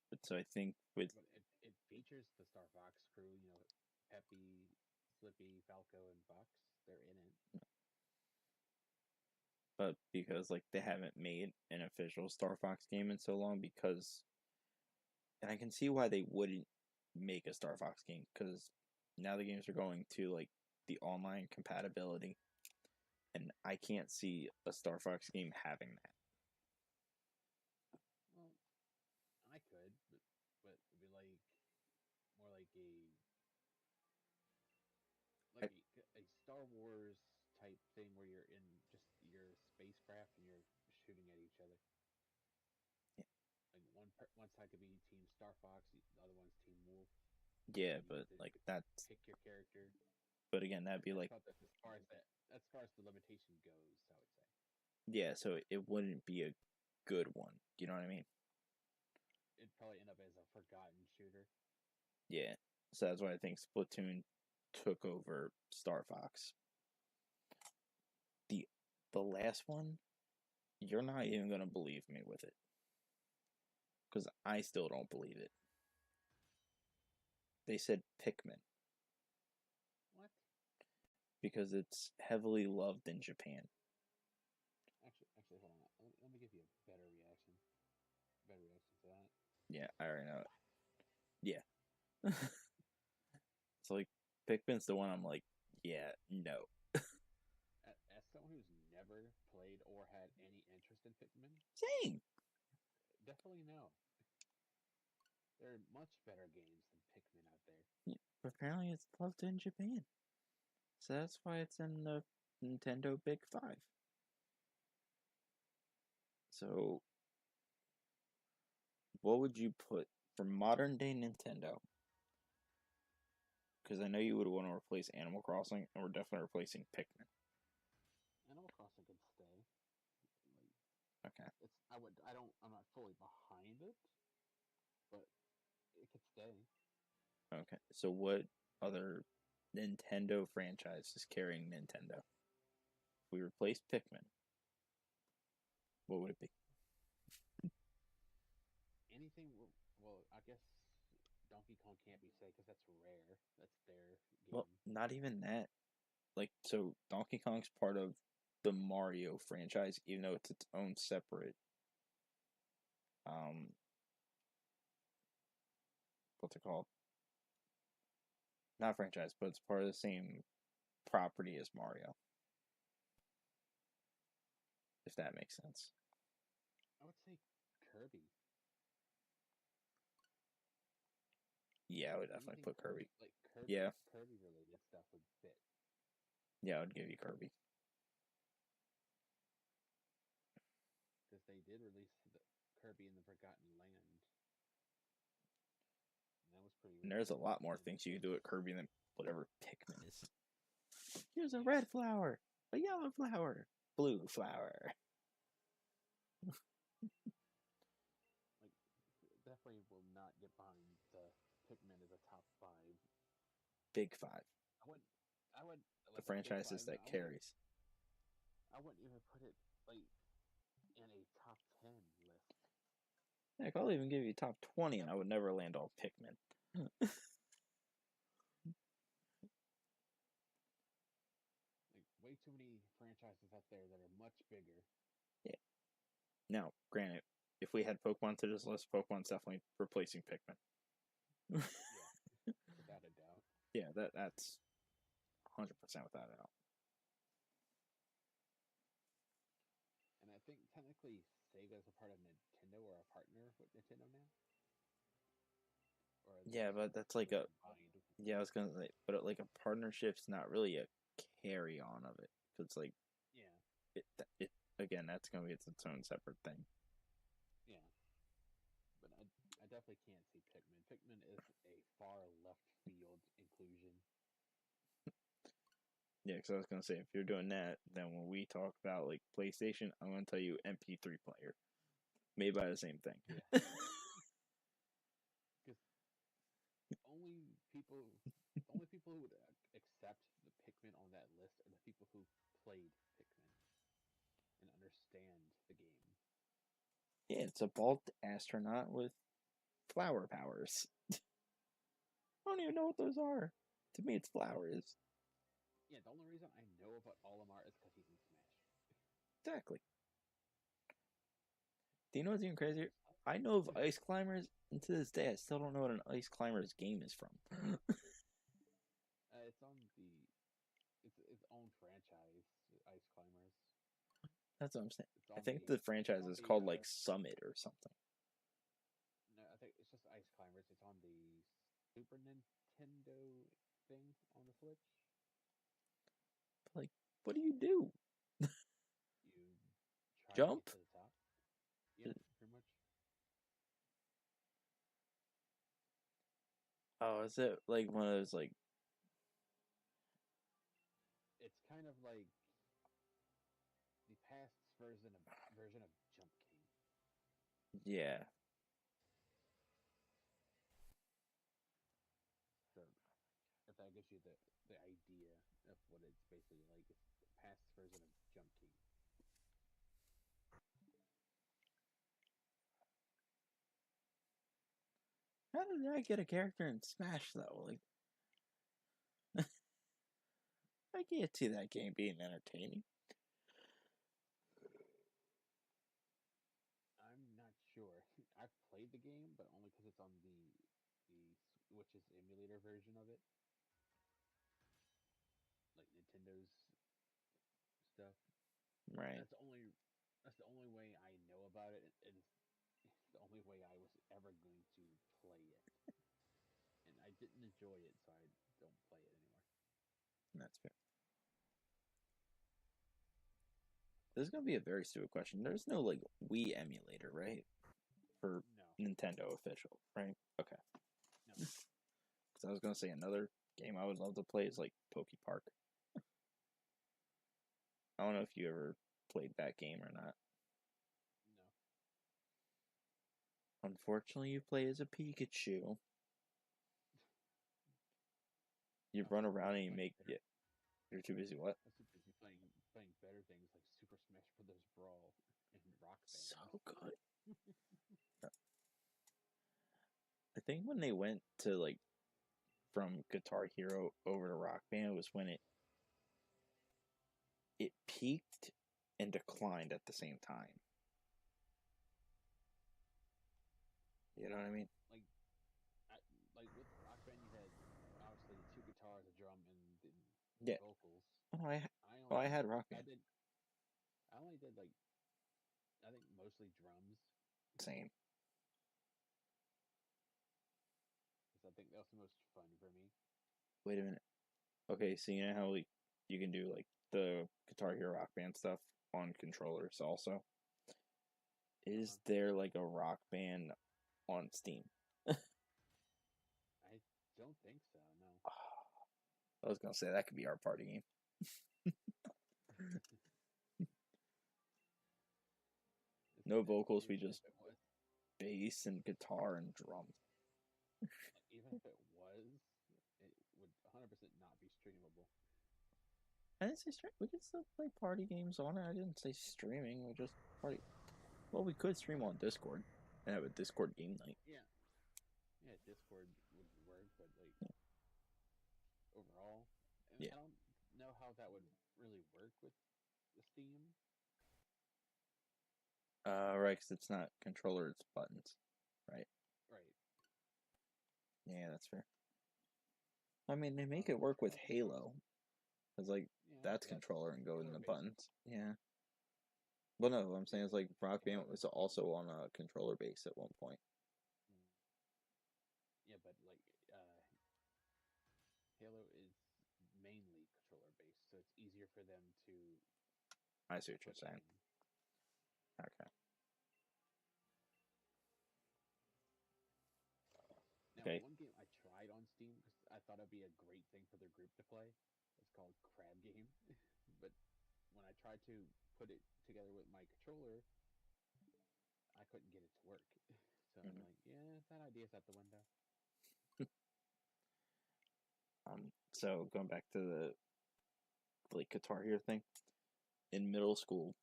Speaker 1: But so I think with
Speaker 2: But it features the Star Fox crew. You know, Peppy, Slippy, Falco, and Fox. They're in it.
Speaker 1: but because like they haven't made an official Star Fox game in so long because and I can see why they wouldn't make a Star Fox game because now the games are going to like the online compatibility and I can't see a Star Fox game having that.
Speaker 2: Well, I could, but it'd be like more
Speaker 1: I,
Speaker 2: a Star Wars type thing where you're in just your spacecraft and you're shooting at each other. Like one side could be Team Star Fox, the other one's Team Wolf,
Speaker 1: yeah,
Speaker 2: and you
Speaker 1: but
Speaker 2: get to
Speaker 1: like that's
Speaker 2: pick your character.
Speaker 1: but again that'd be
Speaker 2: That's
Speaker 1: like
Speaker 2: about as far as that. As far as the limitation goes, I would say
Speaker 1: yeah, so it wouldn't be a good one. You know what I mean?
Speaker 2: it'd probably end up as a forgotten shooter.
Speaker 1: Yeah. So that's why I think Splatoon took over Star Fox. the last one, you're not even gonna believe me with it because I still don't believe it. They said Pikmin
Speaker 2: What?
Speaker 1: because it's heavily loved in Japan.
Speaker 2: Actually, hold on. Let me give you a better reaction. Better reaction to that.
Speaker 1: Yeah, I already know it. Yeah, it's like Pikmin's the one I'm like, yeah, no.
Speaker 2: As someone who's never played or had any interest in Pikmin,
Speaker 1: Same.
Speaker 2: definitely no. There are much better games than Pikmin out there.
Speaker 1: Yeah, but apparently it's loved in Japan, so that's why it's in the Nintendo Big Five. So, what would you put for modern day Nintendo? Because I know you would want to replace Animal Crossing, and we're definitely replacing Pikmin.
Speaker 2: Animal Crossing could stay. Like
Speaker 1: Okay.
Speaker 2: I'm not fully behind it, but it could stay.
Speaker 1: Okay. So, what other Nintendo franchise is carrying Nintendo? If we replace Pikmin, what would it be?
Speaker 2: Anything, well, I guess Donkey Kong can't be said because that's rare. That's their
Speaker 1: Well,
Speaker 2: game.
Speaker 1: not even that. Like, so Donkey Kong's part of the Mario franchise, even though it's its own separate, um, what's it called? Not franchise, but it's part of the same property as Mario, if that makes sense.
Speaker 2: I would say Kirby.
Speaker 1: Yeah, I would definitely
Speaker 2: Anything
Speaker 1: put Kirby.
Speaker 2: Like
Speaker 1: Yeah,
Speaker 2: Kirby related stuff would fit
Speaker 1: yeah, I would give you Kirby.
Speaker 2: because they did release the Kirby in the Forgotten Land, and that was pretty
Speaker 1: And there's a lot more
Speaker 2: and
Speaker 1: things you can do with Kirby than whatever Pikmin is. Here's a
Speaker 2: yeah,
Speaker 1: red flower, a yellow flower, blue flower.
Speaker 2: like definitely will not get behind the Pikmin as a top five.
Speaker 1: Big five.
Speaker 2: I would I would
Speaker 1: The
Speaker 2: like a big
Speaker 1: franchises
Speaker 2: five.
Speaker 1: that carries.
Speaker 2: I wouldn't even put it like in a top 10 list.
Speaker 1: Heck, I'll even give you top 20, and I would never land on Pikmin.
Speaker 2: Like way too many franchises out there that are much bigger.
Speaker 1: Yeah. Now, granted, if we had Pokemon to this list, Pokemon's definitely replacing Pikmin.
Speaker 2: Yeah, without a doubt.
Speaker 1: Yeah, that's 100% without a doubt.
Speaker 2: And I think technically Sega is a part of Nintendo or a partner with Nintendo now, or are they
Speaker 1: Yeah, but that's like
Speaker 2: they're
Speaker 1: a
Speaker 2: combined with
Speaker 1: yeah, I
Speaker 2: Nintendo?
Speaker 1: was gonna say, but like a partnership's not really a carry on of it. Cause it's like
Speaker 2: Yeah,
Speaker 1: it again, that's gonna be its own separate thing.
Speaker 2: yeah. But I definitely can't see Pikmin. Pikmin is a far left field inclusion.
Speaker 1: Yeah, because I was gonna say if you're doing that, then when we talk about like PlayStation, I'm gonna tell you MP3 player made by the same thing.
Speaker 2: Yeah, because only people, the only people who would accept the Pikmin on that list are the people who played Pikmin and understand the game.
Speaker 1: Yeah, it's a bald astronaut with flower powers. I don't even know what those are. To me, it's flowers.
Speaker 2: Yeah, the only reason I know about Olimar is because he's in Smash.
Speaker 1: Exactly. Do you know what's even
Speaker 2: That's
Speaker 1: crazier? I know of Ice Climbers, and to this day, I still don't know what an Ice Climbers game is from.
Speaker 2: it's on the it's its own franchise, Ice Climbers.
Speaker 1: That's what I'm saying.
Speaker 2: It's
Speaker 1: I
Speaker 2: on
Speaker 1: think
Speaker 2: the
Speaker 1: the
Speaker 2: it's
Speaker 1: franchise
Speaker 2: on
Speaker 1: is
Speaker 2: the
Speaker 1: called like Summit or something.
Speaker 2: no, I think it's just Ice Climbers. It's on the Super Nintendo thing on the Switch.
Speaker 1: Like, what do you do?
Speaker 2: You try to get
Speaker 1: Jump?
Speaker 2: to the top. Yeah, pretty much.
Speaker 1: Oh, is it like one of those like
Speaker 2: It's kind of like the past version of Jump King.
Speaker 1: yeah.
Speaker 2: So if that gives you the idea of what it's basically like. It's the past version of Jump King.
Speaker 1: How did I get a character in Smash though? Like, I can't see that game being entertaining.
Speaker 2: I'm not sure. I've played the game, but only because it's on the Switch's emulator version of it, like Nintendo's stuff.
Speaker 1: Right.
Speaker 2: That's the only way I know about it. It's the only way I was ever going to play it, and I didn't enjoy it, so I don't play it anymore.
Speaker 1: That's fair. This is gonna be a very stupid question. There's no like Wii emulator, right? For
Speaker 2: No,
Speaker 1: Nintendo official, right? Okay.
Speaker 2: no,
Speaker 1: Because I was gonna say another game I would love to play is like Poke Park. I don't know if you ever played that game or not.
Speaker 2: no.
Speaker 1: Unfortunately, you play as a Pikachu. You
Speaker 2: I was
Speaker 1: run
Speaker 2: too
Speaker 1: around
Speaker 2: busy
Speaker 1: and you
Speaker 2: playing
Speaker 1: make
Speaker 2: better.
Speaker 1: it. You're too busy. What?
Speaker 2: I was too busy playing better things like Super Smash Bros. Brawl and Rock Band.
Speaker 1: So good. I think when they went to like from Guitar Hero over to Rock Band was when it peaked and declined at the same time. You know what I mean?
Speaker 2: Like I, like with Rock Band, you had obviously two guitars, a drum, and
Speaker 1: Yeah.
Speaker 2: vocals.
Speaker 1: Oh,
Speaker 2: I
Speaker 1: well,
Speaker 2: only
Speaker 1: I
Speaker 2: did
Speaker 1: had Rock
Speaker 2: I
Speaker 1: Band.
Speaker 2: did I only did like I think mostly drums
Speaker 1: Same.
Speaker 2: because I think that was the most fun for me.
Speaker 1: Wait a minute. Okay, so you know how like you can do like the Guitar Hero Rock Band stuff on controllers also?
Speaker 2: Uh-huh.
Speaker 1: Is there like a Rock Band on Steam?
Speaker 2: I don't think so. No.
Speaker 1: I was gonna say that could be our party game. No vocals, we
Speaker 2: Even if
Speaker 1: just
Speaker 2: it was
Speaker 1: bass and guitar and drums.
Speaker 2: even if it was, it would 100% not be streamable.
Speaker 1: I didn't say stream. We could still play party games on it. I didn't say streaming. We just party. Well, we could stream on Discord and have a Discord game night.
Speaker 2: Yeah, yeah. Discord would work, but like overall, and
Speaker 1: Yeah.
Speaker 2: I don't know how that would really work with the Steam.
Speaker 1: Right, because it's not controller, it's buttons. Right.
Speaker 2: Right.
Speaker 1: Yeah, that's fair. I mean, they make it
Speaker 2: Although I
Speaker 1: work with
Speaker 2: tried to,
Speaker 1: Halo. Because, like,
Speaker 2: yeah,
Speaker 1: that's
Speaker 2: that's
Speaker 1: controller and go in
Speaker 2: controller
Speaker 1: the
Speaker 2: based.
Speaker 1: buttons. Yeah. Well, no, what I'm saying
Speaker 2: Yeah,
Speaker 1: is, like, Rock Band
Speaker 2: Halo.
Speaker 1: was also on a controller base at one point.
Speaker 2: Mm, yeah, but like Halo is mainly controller based, so it's easier for them
Speaker 1: I see what you're
Speaker 2: put
Speaker 1: saying.
Speaker 2: in.
Speaker 1: Okay.
Speaker 2: Now,
Speaker 1: Okay.
Speaker 2: one game I tried on Steam because I thought it'd be a great thing for their group to play. It's called Crab Game, but when I tried to put it together with my controller, I couldn't get it to work. So I'm
Speaker 1: Mhm.
Speaker 2: like, yeah, that idea's out the window.
Speaker 1: So going back to the like Guitar Hero thing, in middle school,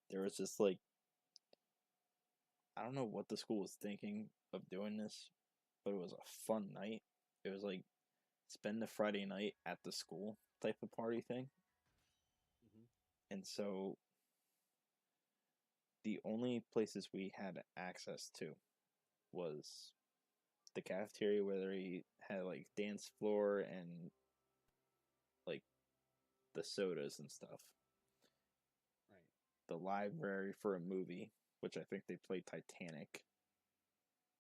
Speaker 1: there was this like I don't know what the school was thinking of doing this, but it was a fun night. It was like spend the Friday night at the school type of party thing.
Speaker 2: Hmm.
Speaker 1: And so the only places we had access to was the cafeteria where they had like dance floor and like the sodas and stuff.
Speaker 2: Right.
Speaker 1: The library for a movie, which I think they played Titanic.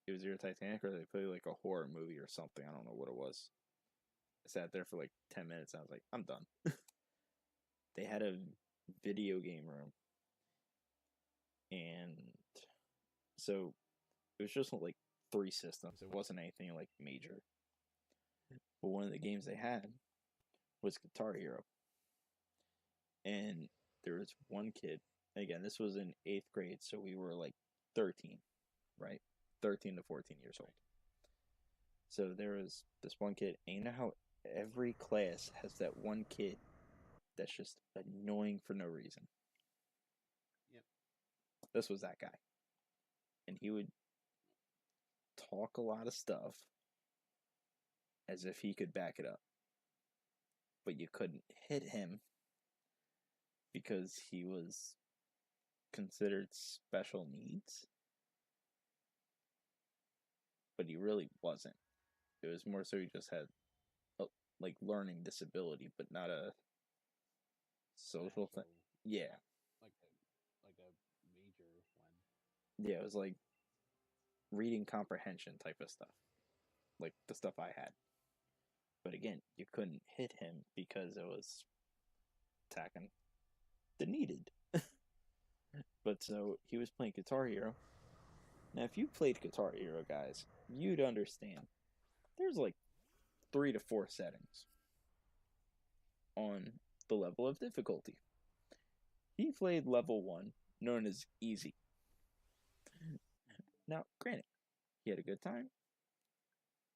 Speaker 1: It was either Titanic or they played like a horror movie or something. I don't know what it was. I sat there for like 10 minutes and I was like, I'm done. They had a video game room, and so it was just like three systems. It wasn't anything like major. But one of the games they had was Guitar Hero, and there was one kid. Again, this was in eighth grade, so we were like 13, right? 13 to 14 years old.
Speaker 2: Right.
Speaker 1: So there was this one kid, and you know how every class has that one kid that's just annoying for no reason.
Speaker 2: Yep.
Speaker 1: This was that guy. And he would talk a lot of stuff as if he could back it up. But you couldn't hit him because he was considered special needs. But he really wasn't. It was more so he just had a, like learning disability, but not a
Speaker 2: An
Speaker 1: social thing.
Speaker 2: actual
Speaker 1: Yeah.
Speaker 2: like a major one.
Speaker 1: Yeah, it was like reading comprehension type of stuff. Like the stuff I had. But again, you couldn't hit him because it was attacking the needed. But so he was playing Guitar Hero. Now, if you played Guitar Hero, guys, you'd understand. There's like 3 to 4 settings on the level of difficulty. He played level 1, known as easy. Now, granted, he had a good time.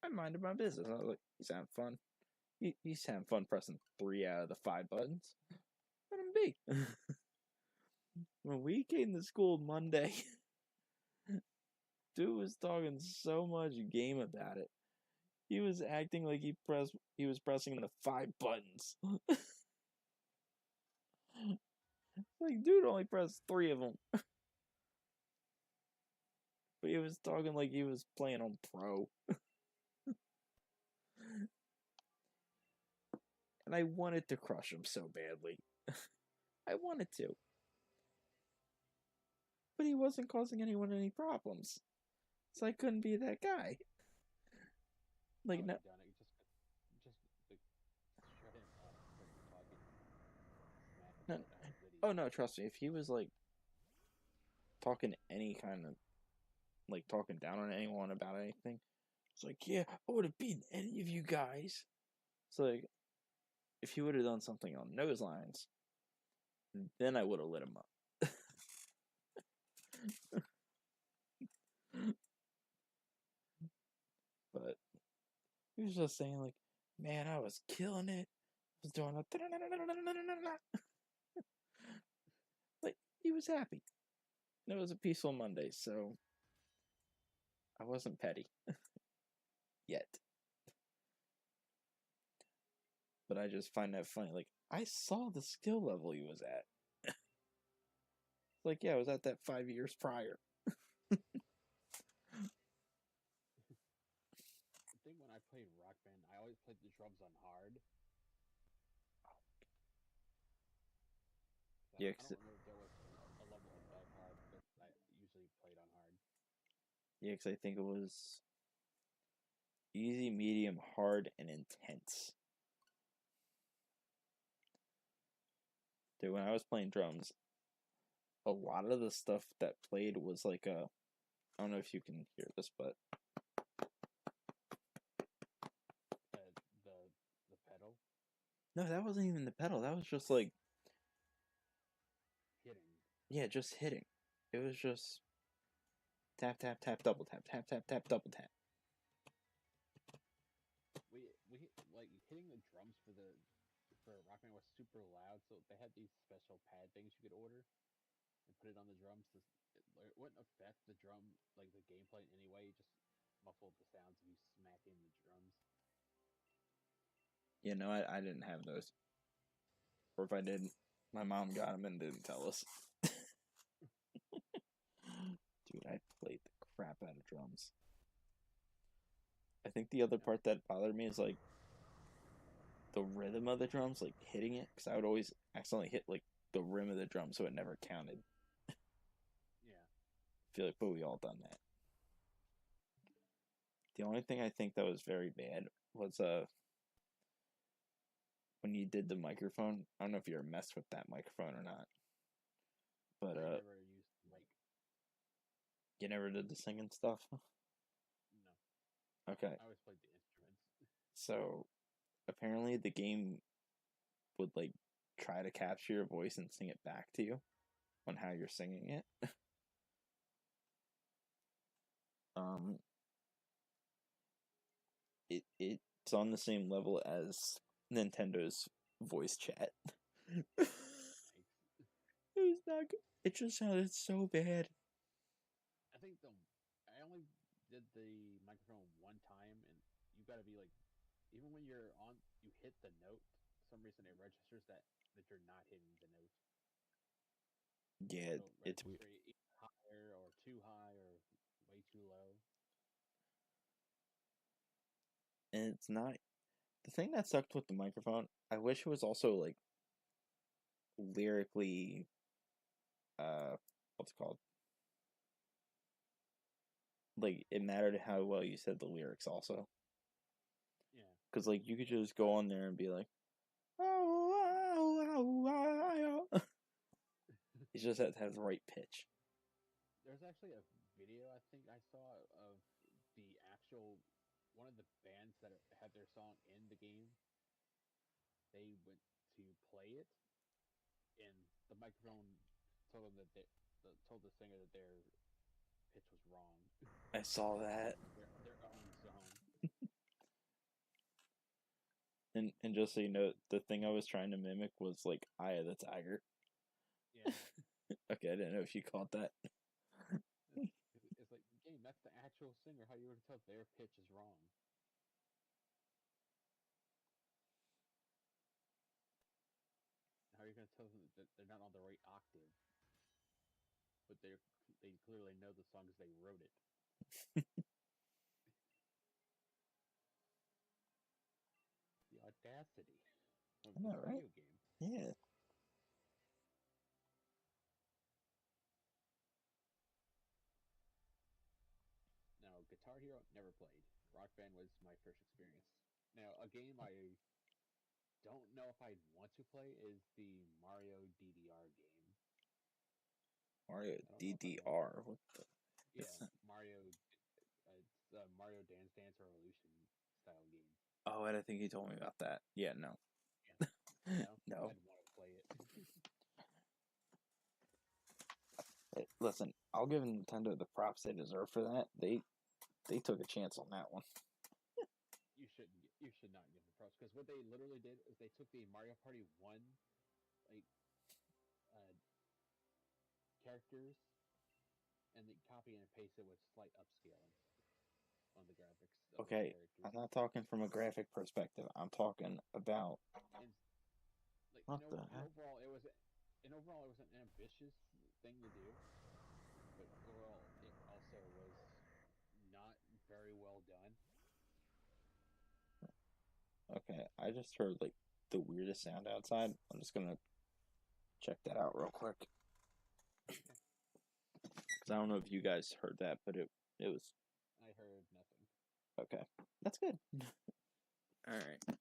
Speaker 1: I minded my business. I was like, he's having fun. He's having fun pressing 3 out of the 5 buttons. Let him be. When we came to school Monday, dude was talking so much game about it. He was acting like he was pressing the 5 buttons. Like, dude only pressed 3 of them. But he was talking like he was playing on pro. And I wanted to crush him so badly. I wanted to. But he wasn't causing anyone any problems. So I couldn't be that guy.
Speaker 2: I
Speaker 1: Like,
Speaker 2: would
Speaker 1: no,
Speaker 2: have done it just to shut him up from talking smack
Speaker 1: no,
Speaker 2: about how good he
Speaker 1: oh
Speaker 2: is.
Speaker 1: no, trust me. If he was like talking any kind of, like talking down on anyone about anything, it's like, yeah, I would have beaten any of you guys. It's like, if he would have done something on those lines, then I would have lit him up. But he was just saying like, man, I was killing it. I was doing a like he was happy. And it was a peaceful Monday, so I wasn't petty yet. But I just find that funny. Like I saw the skill level he was at. Like, yeah, I was at that 5 years prior.
Speaker 2: The thing when I played Rock Band, I always played the drums on hard.
Speaker 1: Yeah,
Speaker 2: I
Speaker 1: cause
Speaker 2: don't remember if there was a level above hard, but I usually played on hard.
Speaker 1: yeah, cause I think it was easy, medium, hard, and intense. Dude, when I was playing drums, a lot of the stuff that played was like a. I don't know if you can hear this, but
Speaker 2: Uh, the the pedal
Speaker 1: no, that wasn't even the pedal. That was just like,
Speaker 2: hitting.
Speaker 1: yeah, just hitting. It was just tap, tap, tap, double tap, tap, tap, tap, double tap.
Speaker 2: We like hitting the drums for Rock Band was super loud, so they had these special pad things you could order and put it on the drums. It wouldn't affect the drum like the gameplay in any way. It just muffled the sounds of you smacking the drums.
Speaker 1: You know, I didn't have those. Or if I didn't, my mom got them and didn't tell us. Dude, I played the crap out of drums. I think the other
Speaker 2: Yep.
Speaker 1: part that bothered me is like the rhythm of the drums, like hitting it, because I would always accidentally hit like the rim of the drum, so it never counted.
Speaker 2: Yeah.
Speaker 1: I feel like, but we all done that. The only thing I think that was very bad was when you did the microphone. I don't know if you ever messed with that microphone or not, but
Speaker 2: I never used like
Speaker 1: you never did the singing stuff.
Speaker 2: no.
Speaker 1: Okay,
Speaker 2: I always played the instruments.
Speaker 1: so apparently the game would like try to capture your voice and sing it back to you on how you're singing it. Um, it it's on the same level as Nintendo's voice chat.
Speaker 2: Yikes.
Speaker 1: It was not good. It just sounded so bad.
Speaker 2: I think I only did the microphone one time, and you got to be like, even when you're on, you hit the note. For some reason, it registers that you're not hitting the note.
Speaker 1: Yeah,
Speaker 2: It'll
Speaker 1: it's weird.
Speaker 2: register either higher or too high or way too low.
Speaker 1: And it's not the thing that sucked with the microphone. I wish it was also like lyrically, uh, what's it called? Like it mattered how well you said the lyrics also,
Speaker 2: Yeah.
Speaker 1: because like you could just go on there and be like, oh, it just has to have the right pitch.
Speaker 2: There's actually a video I think I saw of the actual one of the bands that had their song in the game. They went to play it, and the microphone told them that told the singer that their pitch was wrong
Speaker 1: I saw
Speaker 2: for
Speaker 1: that,
Speaker 2: playing their own song.
Speaker 1: and just so you know, the thing I was trying to mimic was like Eye of the Tiger.
Speaker 2: Yeah,
Speaker 1: Okay, I didn't know if you caught that.
Speaker 2: it's like game. That's the actual singer. How you would tell their pitch is wrong? How are you going to tell them that they're not on the right octave? But they clearly know the song because they wrote it. The audacity of
Speaker 1: I
Speaker 2: this
Speaker 1: know, right?
Speaker 2: video game.
Speaker 1: Yeah.
Speaker 2: Now, Guitar Hero never played. Rock Band was my first experience. Now, a game I don't know if I'd want to play is the Mario DDR game.
Speaker 1: Mario
Speaker 2: I don't know if I'd want.
Speaker 1: DDR. What the?
Speaker 2: Yeah,
Speaker 1: It's not,
Speaker 2: Mario. It's a Mario Dance Dance Revolution style game.
Speaker 1: oh, and I think you told me about that. Yeah, no.
Speaker 2: Yeah, no,
Speaker 1: No.
Speaker 2: I'd want to play it.
Speaker 1: Hey, listen, I'll give Nintendo the props they deserve for that. They took a chance on that one.
Speaker 2: You should not give the props because what they literally did is they took the Mario Party One like uh, characters and they copy and paste it with slight upscaling on the graphics of those
Speaker 1: Okay,
Speaker 2: characters.
Speaker 1: I'm not talking from a graphic perspective. I'm talking about
Speaker 2: And like
Speaker 1: what the heck?
Speaker 2: in overall it was an ambitious thing to do, but overall it also was not very well done.
Speaker 1: Okay, I just heard like the weirdest sound outside. I'm just gonna check that out real quick
Speaker 2: Okay,
Speaker 1: because I don't know if you guys heard that, but it was
Speaker 2: I heard nothing.
Speaker 1: okay. That's good. All right.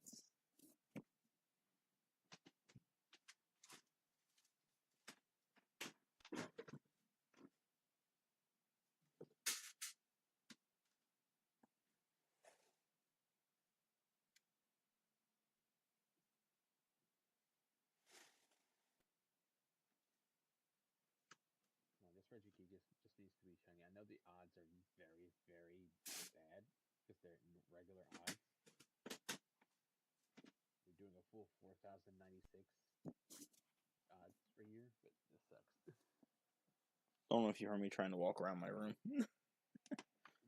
Speaker 2: No, this Regigigas just needs to be shiny. I know the odds are very, very bad because they're regular odds. You're doing a full 4,096 odds per year, but this sucks.
Speaker 1: I don't know if you heard me trying to walk around my room.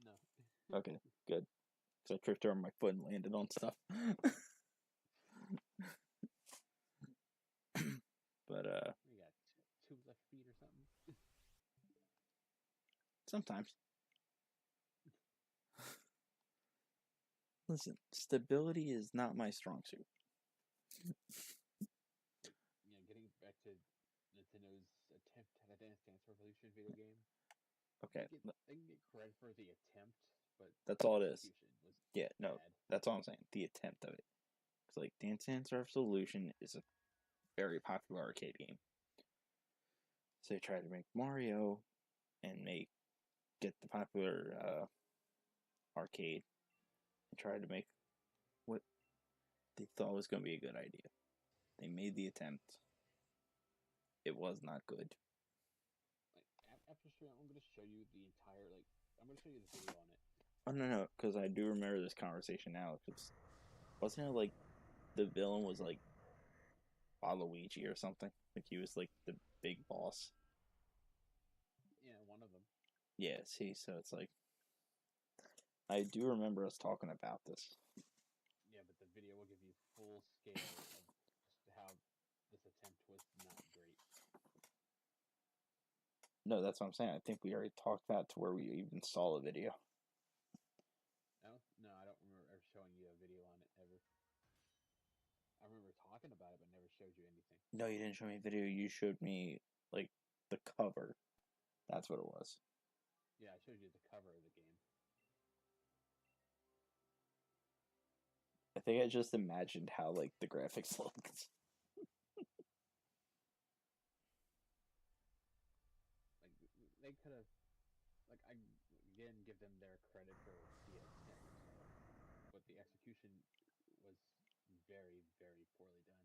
Speaker 2: No.
Speaker 1: Okay, good. Because I tripped over my foot and landed on stuff. But
Speaker 2: We got two left feet or something.
Speaker 1: sometimes. Listen, stability is not my strong suit.
Speaker 2: But getting back to Nintendo's attempt at a Dance Dance Revolution video game,
Speaker 1: Okay,
Speaker 2: they can get credit for the attempt, but
Speaker 1: that's
Speaker 2: the
Speaker 1: all it is.
Speaker 2: execution was
Speaker 1: Yeah, no,
Speaker 2: bad.
Speaker 1: that's all I'm saying. The attempt of it. Because like Dance Dance Revolution is a very popular arcade game. So they tried to make Mario and get the popular arcade and tried to make what they thought was going to be a good idea. They made the attempt. It was not good.
Speaker 2: Like after stream, I'm gonna show you the entire I'm gonna show you the video on it.
Speaker 1: Oh no, no, because I do remember this conversation now. Because wasn't it like the villain was like Waluigi or something? Like he was like the big boss.
Speaker 2: Yeah, one of them.
Speaker 1: Yeah, see, so it's like I do remember us talking about this.
Speaker 2: Yeah, but the video will give you full scale of just how this attempt was not great.
Speaker 1: No, that's what I'm saying. I think we already talked that to where we even saw the video.
Speaker 2: No, no, I don't remember ever showing you a video on it ever. I remember talking about it, but never showed you anything.
Speaker 1: No, you didn't show me a video. You showed me like the cover. That's what it was.
Speaker 2: Yeah, I showed you the cover of the game.
Speaker 1: I think I just imagined how like the graphics looked.
Speaker 2: Like they could have, like I again give them their credit for the attempt, but the execution was very, very poorly done.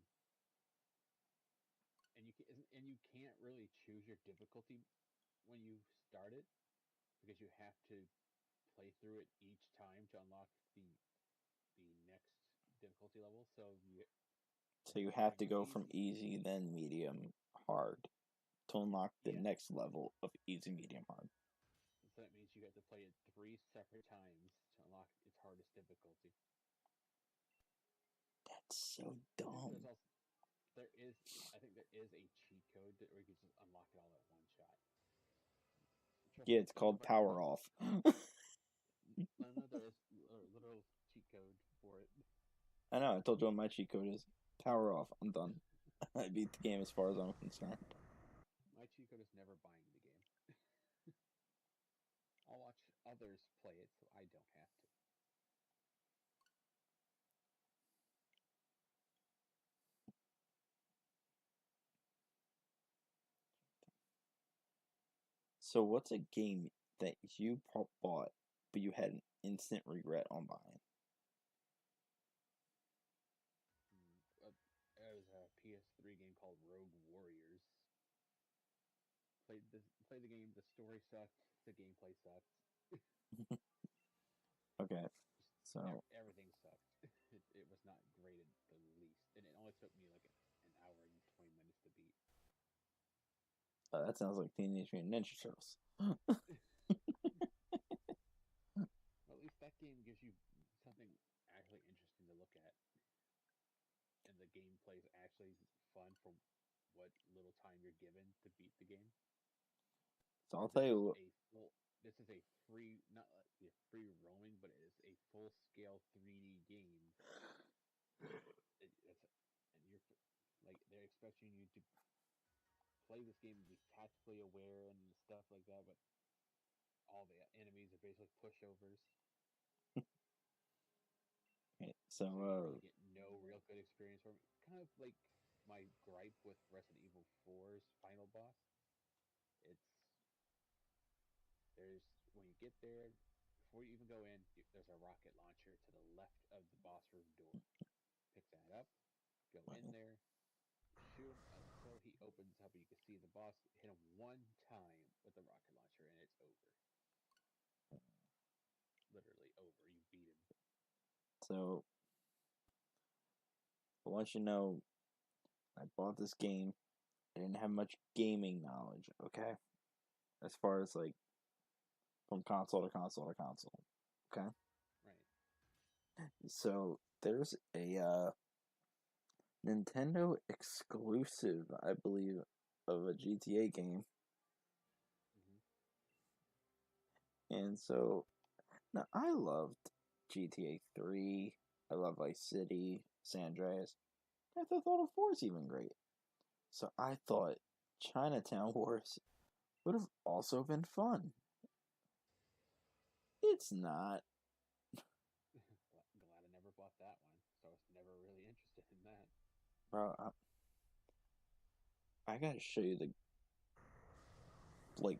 Speaker 2: And you can't really choose your difficulty when you start it because you have to play through it each time to unlock the next difficulty level. So
Speaker 1: So
Speaker 2: if
Speaker 1: you
Speaker 2: you're
Speaker 1: have
Speaker 2: starting
Speaker 1: to
Speaker 2: on
Speaker 1: go from
Speaker 2: easy,
Speaker 1: easy, then medium, hard to unlock the
Speaker 2: yes.
Speaker 1: next level of easy, medium, hard.
Speaker 2: So that means you have to play it 3 separate times to unlock its hardest difficulty.
Speaker 1: That's so
Speaker 2: And there's
Speaker 1: dumb.
Speaker 2: also there is I think there is a cheat code that where you can just unlock it all at one shot. Trust
Speaker 1: Yeah,
Speaker 2: me,
Speaker 1: it's called
Speaker 2: whenever I
Speaker 1: power
Speaker 2: played,
Speaker 1: off.
Speaker 2: I know there is a literal cheat code for it.
Speaker 1: I know. I told you what my cheat code is. Power off. I'm done. I beat the game as far as I'm concerned.
Speaker 2: My cheat code is never buying the game. I'll watch others play it so I don't have to.
Speaker 1: So, what's a game that you bought but you had an instant regret on buying?
Speaker 2: There was a PS3 game called Rogue Warriors. Played the game. The story sucked. The gameplay sucked.
Speaker 1: Okay,
Speaker 2: Just
Speaker 1: so
Speaker 2: everything sucked. It was not great at the least, and it only took me like an hour and 20 minutes to beat.
Speaker 1: that sounds like Teenage Mutant Ninja Turtles.
Speaker 2: Well, at least that game gives you something actually interesting to look at, and the gameplay is actually fun for what little time you're given to beat the game.
Speaker 1: So I'll tell
Speaker 2: This is
Speaker 1: you,
Speaker 2: a full. This is a free, not a free roaming, but it is a full scale 3D game. And you're like they're expecting you to play this game and be tactically aware and stuff like that, but all the enemies are basically pushovers,
Speaker 1: okay,
Speaker 2: so you
Speaker 1: so
Speaker 2: really get no real good experience from it. Kind of like my gripe with Resident Evil 4's final boss. It's there's when you get there, before you even go in, there's a rocket launcher to the left of the boss room door. Pick that up, go in there, shoot him until he opens up and you can see the boss. Hit him one time with the rocket launcher and it's over. Literally over. You beat him.
Speaker 1: so I want you to know, I bought this game. I didn't have much gaming knowledge. Okay, as far as like from console to console to console. Okay,
Speaker 2: Right.
Speaker 1: so there's a Nintendo exclusive, I believe, of a GTA game,
Speaker 2: Hmm.
Speaker 1: and so now I loved GTA 3. I love Vice City, San Andreas. I thought Auto 4 is even great. So I thought Chinatown Wars would have also been fun. It's not.
Speaker 2: Glad I never bought that one. So I was never really interested in that.
Speaker 1: Bro, I gotta show you like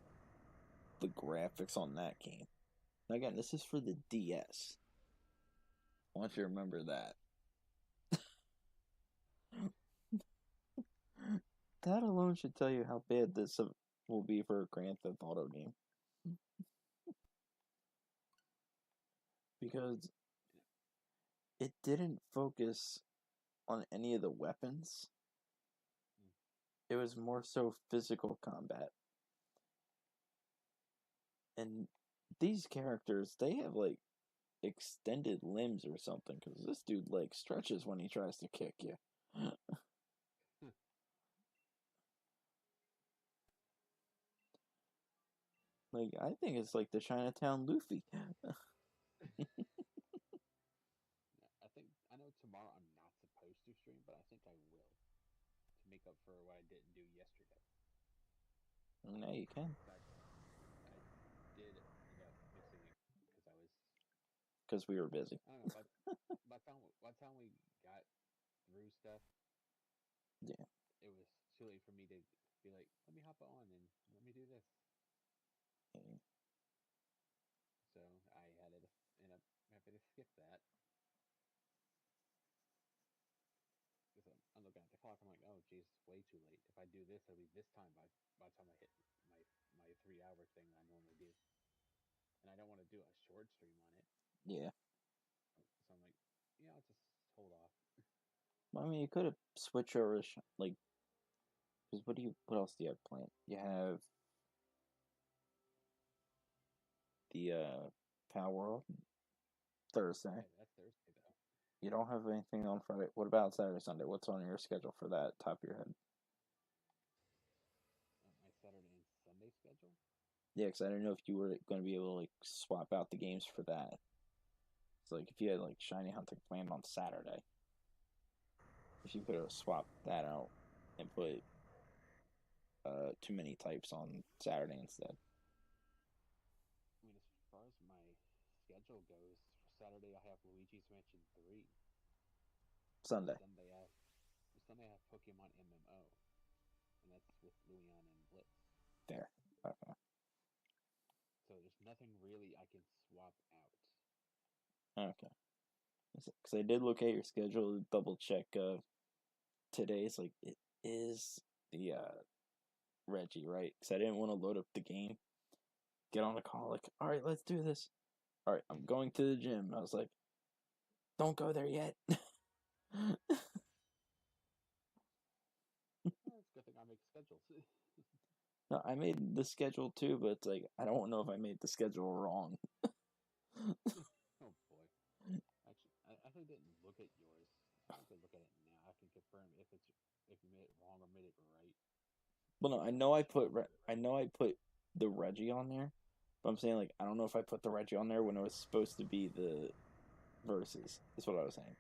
Speaker 1: the graphics on that game. Again, this is for the DS. I want you to remember that. That alone should tell you how bad this will be for a Grand Theft Auto game. Because it didn't focus on any of the weapons.
Speaker 2: Mm.
Speaker 1: It was more so physical combat. And these characters, they have like extended limbs or something, because this dude like stretches when he tries to kick you. Like, I think it's like the Chinatown Luffy.
Speaker 2: I know tomorrow I'm not supposed to stream, but I think I will to make up for what I didn't do yesterday.
Speaker 1: Now you can,
Speaker 2: 'Cause I did end up missing it because I was
Speaker 1: because we were busy.
Speaker 2: I don't know, but by the time we got through stuff,
Speaker 1: Yeah.
Speaker 2: it was too late for me to be like, let me hop on and let me do this.
Speaker 1: Yeah.
Speaker 2: So I had to end up having to skip that. Because I'm looking at the clock, I'm like, oh, geez, it's way too late. If I do this, it'll be this time by the time I hit my my 3 hour thing I normally do, and I don't want to do a short stream on it.
Speaker 1: Yeah.
Speaker 2: So I'm like, yeah, I'll just hold off.
Speaker 1: Well, I mean, you could have switched over, like, because what else do you have planned? You have the Power World Thursday.
Speaker 2: Yeah, that's Thursday though.
Speaker 1: You don't have anything on Friday. What about Saturday, Sunday? What's on your schedule for that, top of your head?
Speaker 2: My Saturday and Sunday schedule.
Speaker 1: Yeah, because I didn't know if you were going to be able to like swap out the games for that. So like if you had like shiny hunting planned on Saturday, if you could have swapped that out and put too many types on Saturday instead.
Speaker 2: I mean, as far as my schedule goes, for Saturday I have Luigi's Mansion 3.
Speaker 1: Sunday.
Speaker 2: Sunday I have Pokemon MMO, and that's with Luian and Blitz.
Speaker 1: There. Okay.
Speaker 2: So there's nothing really I can swap out.
Speaker 1: Okay. Because I did look at your schedule to double check today's like it is the Reggie, right? Because I didn't want to load up the game, get on a call like, all right, let's do this. All right, I'm going to the gym. I was like, don't go there yet.
Speaker 2: Well, it's a good thing I make schedules.
Speaker 1: No, I made the schedule too, but it's like I don't know if I made the schedule wrong.
Speaker 2: Oh boy. Actually, I actually didn't look at yours. I could look at it now. I can confirm if you made it wrong or made it right.
Speaker 1: Well, no,
Speaker 2: Because I can change it.
Speaker 1: I know I put the Reggie on there, but I'm saying like I don't know if I put the Reggie on there when it was supposed to be the verses. Is what I was saying.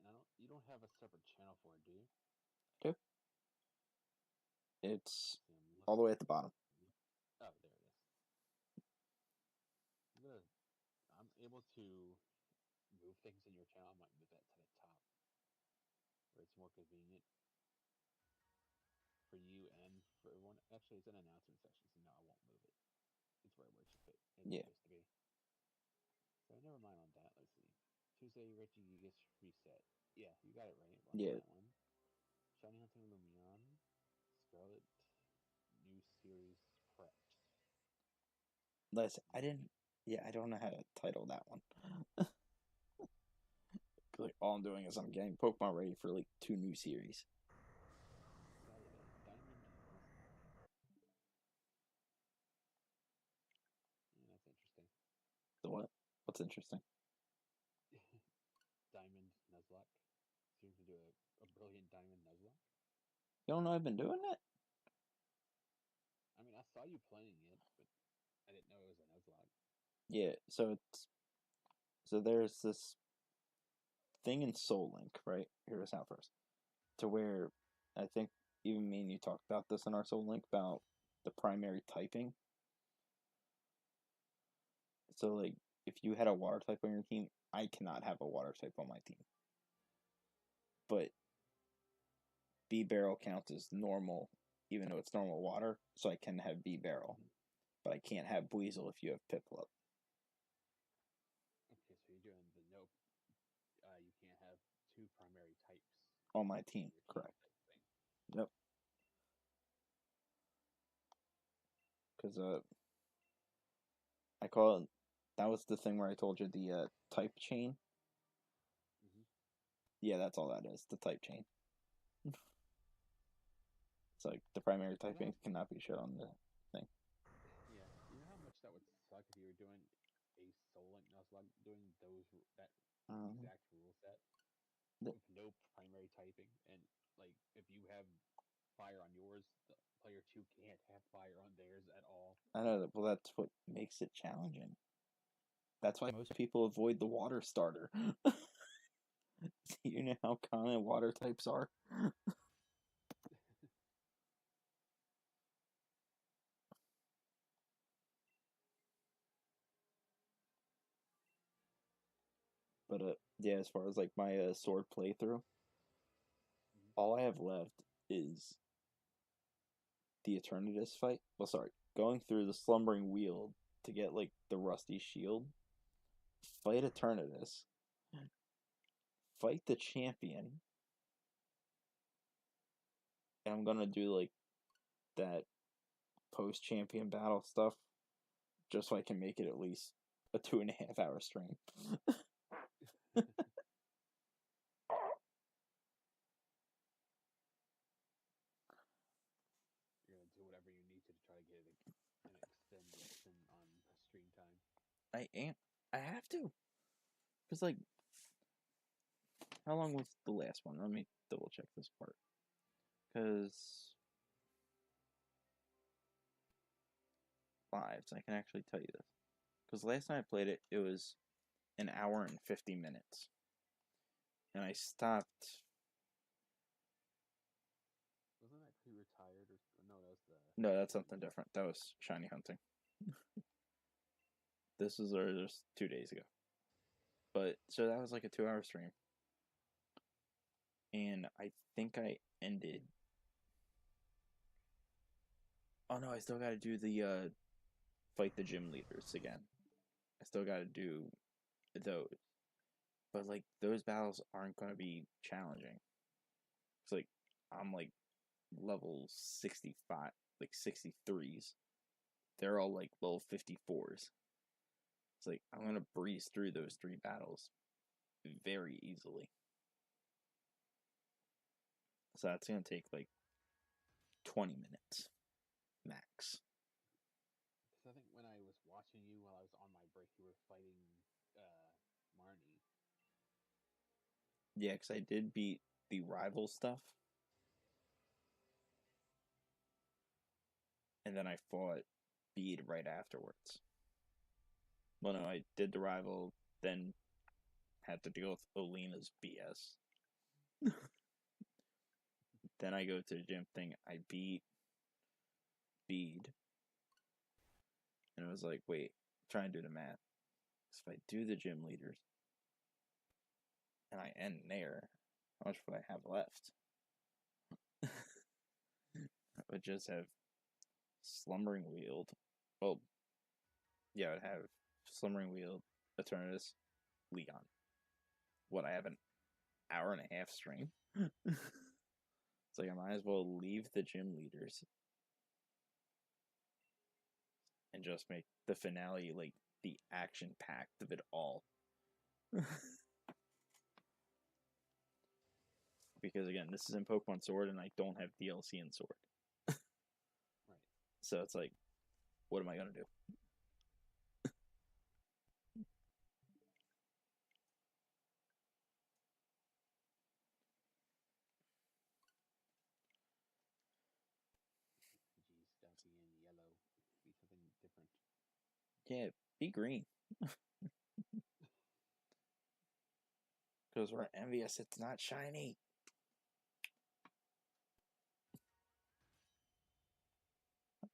Speaker 2: And I don't. You don't have a separate channel for it, do you?
Speaker 1: Okay, it's
Speaker 2: See,
Speaker 1: all the way at the bottom.
Speaker 2: oh, there it is. I'm gonna. I'm able to move things in your channel. I might move that to the top where it's more convenient for you and for everyone. Actually, it's an announcement section, so no, I won't move it. It's right where it's
Speaker 1: Yeah,
Speaker 2: supposed to be. So never mind on that. Let's see. Tuesday, Regigigas reset. Yeah, you got it right on
Speaker 1: yeah.
Speaker 2: that one. Shiny Hunting Lumion. Scarlet new series prepped.
Speaker 1: Listen, I
Speaker 2: Noted.
Speaker 1: didn't. Yeah, I don't know how to title that one. Like all I'm doing is I'm getting Pokemon ready for like 2 new series.
Speaker 2: Saturday, Diamond Nuzlocke. Yeah, that's interesting.
Speaker 1: The what? What's interesting?
Speaker 2: Diamond Nuzlocke. So you're gonna do a brilliant Diamond Nuzlocke?
Speaker 1: You don't know I've been doing that?
Speaker 2: I mean, I saw you playing it, but I didn't know it was a Nuzlocke.
Speaker 1: Yeah. So there's this thing in Soul Link, right? Hear us out first. To where I think even me and you talked about this in our Soul Link about the primary typing. So like if you had a water type on your team, I cannot have a water type on my team. But B barrel counts as normal, even though it's normal water, so I can have B barrel.
Speaker 2: Mm-hmm.
Speaker 1: But I can't have Weasel if you have Piplup
Speaker 2: Okay, so you're doing the nope. You can't have two primary types
Speaker 1: on my
Speaker 2: on
Speaker 1: team.
Speaker 2: your team
Speaker 1: Correct.
Speaker 2: type thing.
Speaker 1: Yep. Because I call it That was the thing where I told you the type chain.
Speaker 2: Hmm.
Speaker 1: Yeah, that's all that is. The type chain. It's like the primary
Speaker 2: You know how,
Speaker 1: typing cannot be shown on the thing.
Speaker 2: yeah, you know how much that would suck if you were doing a Soul Link Nuzlocke doing that
Speaker 1: Um,
Speaker 2: exact rule set
Speaker 1: th-
Speaker 2: with no primary typing, and like if you have fire on yours, the player two can't have fire on theirs at all.
Speaker 1: I know that. Well, that's what makes it challenging. That's why most people avoid the water starter. You know how common water types are. But yeah, as far as like my sword playthrough,
Speaker 2: Mhm.
Speaker 1: all I have left is the Eternatus fight. Well, sorry, going through the Slumbering Wheel to get like the Rusty Shield, fight Eternatus, fight the champion, and I'm gonna do like that post champion battle stuff just so I can make it at least a 2.5 hour stream.
Speaker 2: You're gonna do whatever you need to try to get an extension on stream time.
Speaker 1: I am. I have to, because like, how long was the last one? Let me double check this part. Because lives, I can actually tell you this. Because last time I played it, it was an hour and 50 minutes, and I stopped.
Speaker 2: Wasn't that he retired or no? That was the
Speaker 1: No, that's
Speaker 2: shiny
Speaker 1: something
Speaker 2: hunt.
Speaker 1: different. That was shiny hunting. This was just 2 days ago. But so that was like a 2 hour stream, and I think I ended. Oh no, I still got to do the fight the gym leaders again. I still got to do those, but like those battles aren't going to be challenging. It's like I'm like level 65, like 63s. They're all like level 54s. It's like I'm gonna breeze through those three battles very easily. So that's gonna take like 20 minutes max.
Speaker 2: Because I think when I was watching you while I was on my break, you were fighting Marnie.
Speaker 1: Yeah, because I did beat the rival stuff, and then I fought Bede right afterwards. Well, no, I did the rival, then had to deal with Olena's BS. Then I go to the gym thing. I beat Bede, and it was like, wait, try and do the math. So if I do the gym leaders and I end there, how much would I have left? I would just have Slumbering Wheeled. Well, yeah, I would have Slumbering Wheeled, Eternatus, Leon. What, I have an hour and a half stream? It's like I might as well leave the gym leaders and just make the finale like the action packed of it all. Because again, this is in Pokemon Sword and I don't have DLC in Sword.
Speaker 2: Right.
Speaker 1: So it's like, what am I gonna do?
Speaker 2: Geez, stop being yellow. Be something different.
Speaker 1: Yeah, be green. Because we're envious it's not shiny.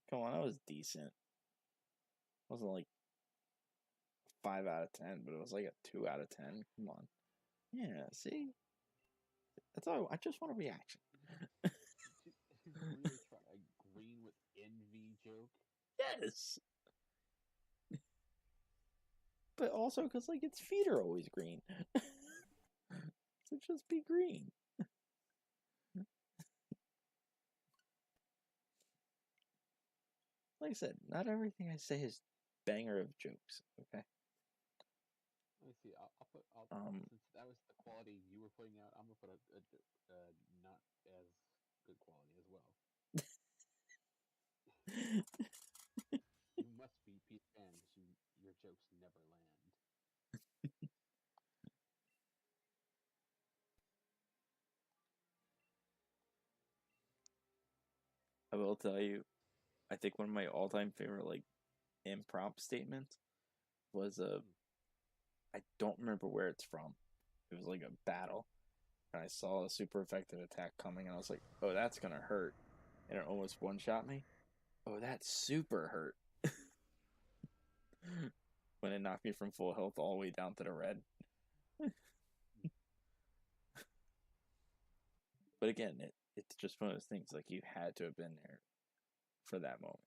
Speaker 1: Come on, that was decent. It wasn't like 5 out of 10, but it was like a 2 out of 10. Come on. Yeah, see? That's all I just want a reaction.
Speaker 2: Did you really try a green with envy joke?
Speaker 1: Yes. But also because like its feet are always green. So just be green. Like I said, not everything I say is banger of jokes, okay?
Speaker 2: See, I'll
Speaker 1: Um,
Speaker 2: since that was the quality you were putting out, I'm gonna put a not as good quality as well. You must be Peter Pan because your jokes never land.
Speaker 1: I will tell you, I think one of my all-time favorite like improv statements was
Speaker 2: Mm.
Speaker 1: I don't remember where it's from. It was like a battle, and I saw a super effective attack coming, and I was like, "Oh, that's gonna hurt," and it almost one-shot me. Oh, that super hurt when it knocked me from full health all the way down to the red. But again, it's just one of those things like you had to have been there for that moment.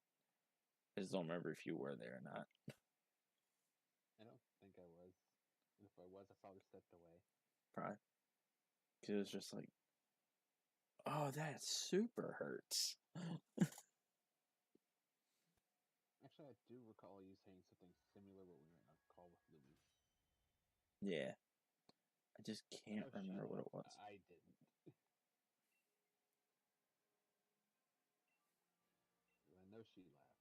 Speaker 1: I just don't remember if you were there or not.
Speaker 2: I don't think I was. And if I was, I probably stepped away.
Speaker 1: Probably because it was just like, oh, that super hurts.
Speaker 2: Actually, I do recall you saying something similar when we were in a call with Louis.
Speaker 1: Yeah, I just
Speaker 2: I
Speaker 1: can't
Speaker 2: know she
Speaker 1: remember what it
Speaker 2: laughed.
Speaker 1: was.
Speaker 2: I didn't. I know she laughed.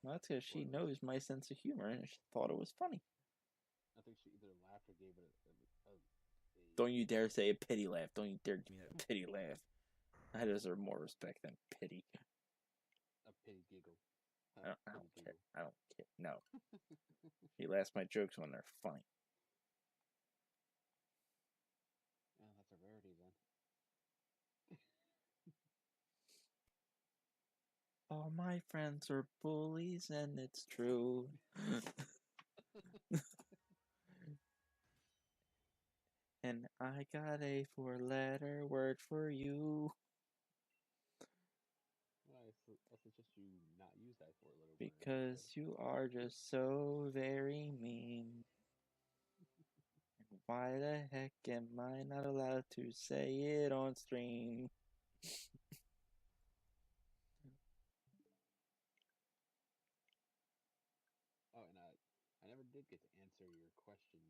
Speaker 1: Well, that's because
Speaker 2: Or
Speaker 1: she
Speaker 2: at least,
Speaker 1: knows my sense of humor and she thought it was funny.
Speaker 2: I think she either laughed or gave it
Speaker 1: Don't you dare say a pity laugh. Don't you dare give me that pity laugh. I deserve more respect than pity.
Speaker 2: a pity giggle.
Speaker 1: I
Speaker 2: Pity
Speaker 1: don't care.
Speaker 2: giggle.
Speaker 1: I don't care. No. She laughs my jokes when they're funny.
Speaker 2: Yeah, that's a rarity then.
Speaker 1: All my friends are bullies and it's true. And I got a four-letter word for you
Speaker 2: Well, I suggest you not use that four-letter word instead.
Speaker 1: because you are just so very mean. And why the heck am I not allowed to say it on stream?
Speaker 2: Oh, and I never did get to answer your question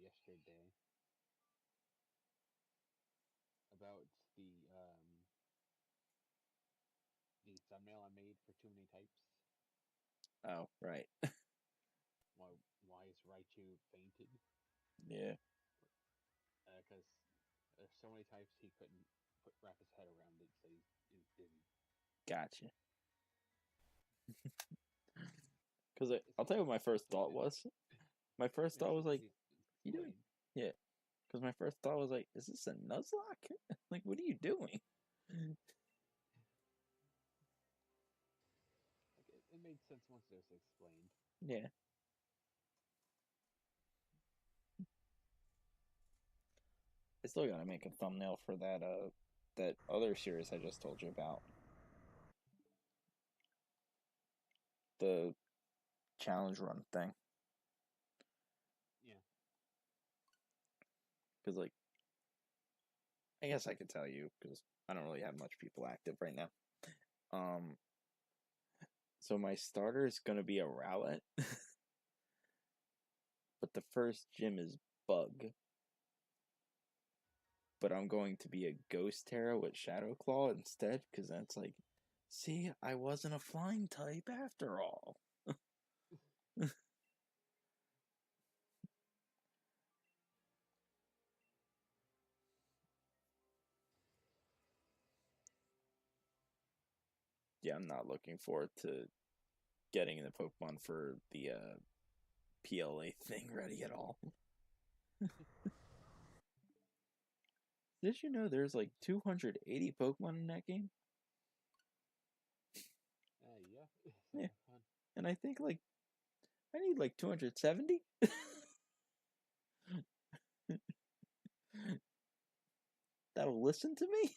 Speaker 2: yesterday about the thumbnail I made for Too Many Types.
Speaker 1: Oh, right.
Speaker 2: Why is Raichu fainted?
Speaker 1: Yeah,
Speaker 2: Because there's so many types he couldn't wrap his head around it, so he's dizzy.
Speaker 1: gotcha. Because
Speaker 2: It's
Speaker 1: I'll tell you what my
Speaker 2: easy
Speaker 1: first thought
Speaker 2: explained.
Speaker 1: was. My first
Speaker 2: It's
Speaker 1: thought
Speaker 2: so
Speaker 1: was like,
Speaker 2: easy
Speaker 1: you doing?
Speaker 2: explained.
Speaker 1: Yeah. Because my first thought was like, is this a Nuzlocke? Like, what are you doing?
Speaker 2: Like it made sense once it was explained.
Speaker 1: Yeah. I still gotta make a thumbnail for that other series I just told you about. The challenge run thing.
Speaker 2: Yeah.
Speaker 1: Because like, I guess I could tell you because I don't really have much people active right now. Um, so my starter is gonna be a Rowlet, but the first gym is Bug. But I'm going to be a Ghost Terra with Shadow Claw instead because that's like, see, I wasn't a flying type after all. Yeah, I'm not looking forward to getting the Pokemon for the PLA thing ready at all. Did you know there's like 280 Pokemon in that game?
Speaker 2: Yeah. Sounds
Speaker 1: Yeah,
Speaker 2: like fun.
Speaker 1: and I think like I need like 270. That'll listen to me.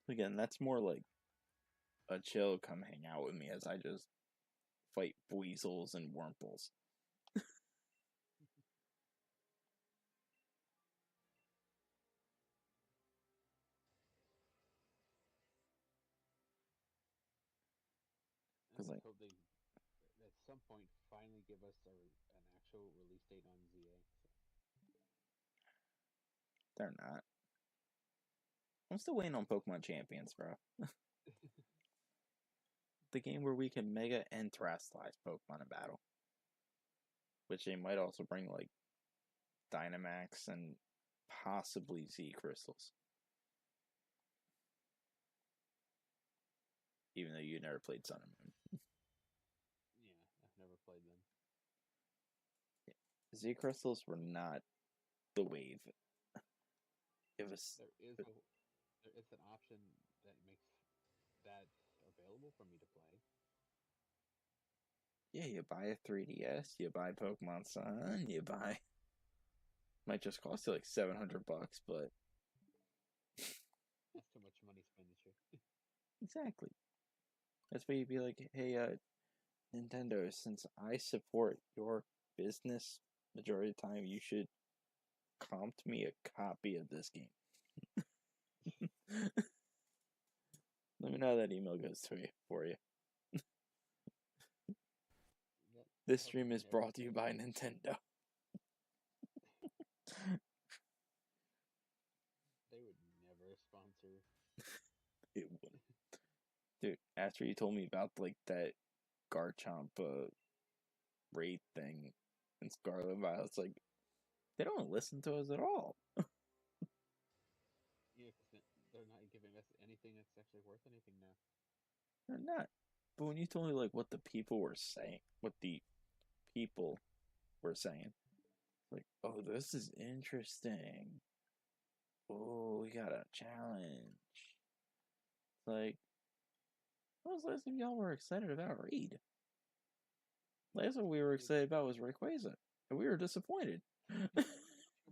Speaker 1: Again, that's more like a chill come hang out with me as I just fight Weasels and Wurmples.
Speaker 2: just
Speaker 1: like,
Speaker 2: hope they at some point finally give us an actual release date on ZA.
Speaker 1: they're not. I'm still waiting on Pokemon Champions, bro. The game where we can Mega and Terastallize Pokemon in battle. Which they might also bring, like, Dynamax and possibly Z Crystals. Even though you never played Sun and Moon.
Speaker 2: Yeah, I've never played them.
Speaker 1: Z Crystals were not the wave. It was.
Speaker 2: There is an option that makes that available for me to play.
Speaker 1: Yeah, you buy a 3DS, you buy Pokemon Sun, you buy. Might just cost you like $700, but.
Speaker 2: That's too much money expenditure.
Speaker 1: Exactly. That's why you'd be like, hey, Nintendo, since I support your business majority of the time, you should comp me a copy of this game. Let me know how that email goes to you for you. This stream is brought to you by Nintendo.
Speaker 2: They would never sponsor.
Speaker 1: It would. Dude, after you told me about like that Garchomp raid thing in Scarlet Violet, it's like they don't listen to us at all.
Speaker 2: Yeah, because they're not giving us anything that's actually worth anything now.
Speaker 1: They're not. But when you told me like what the people were saying, like, oh, this is interesting. Oh, we got a challenge. It's like, when was the last time y'all were excited about a raid? Last one we were excited about was Rayquaza, and we were disappointed.
Speaker 2: Too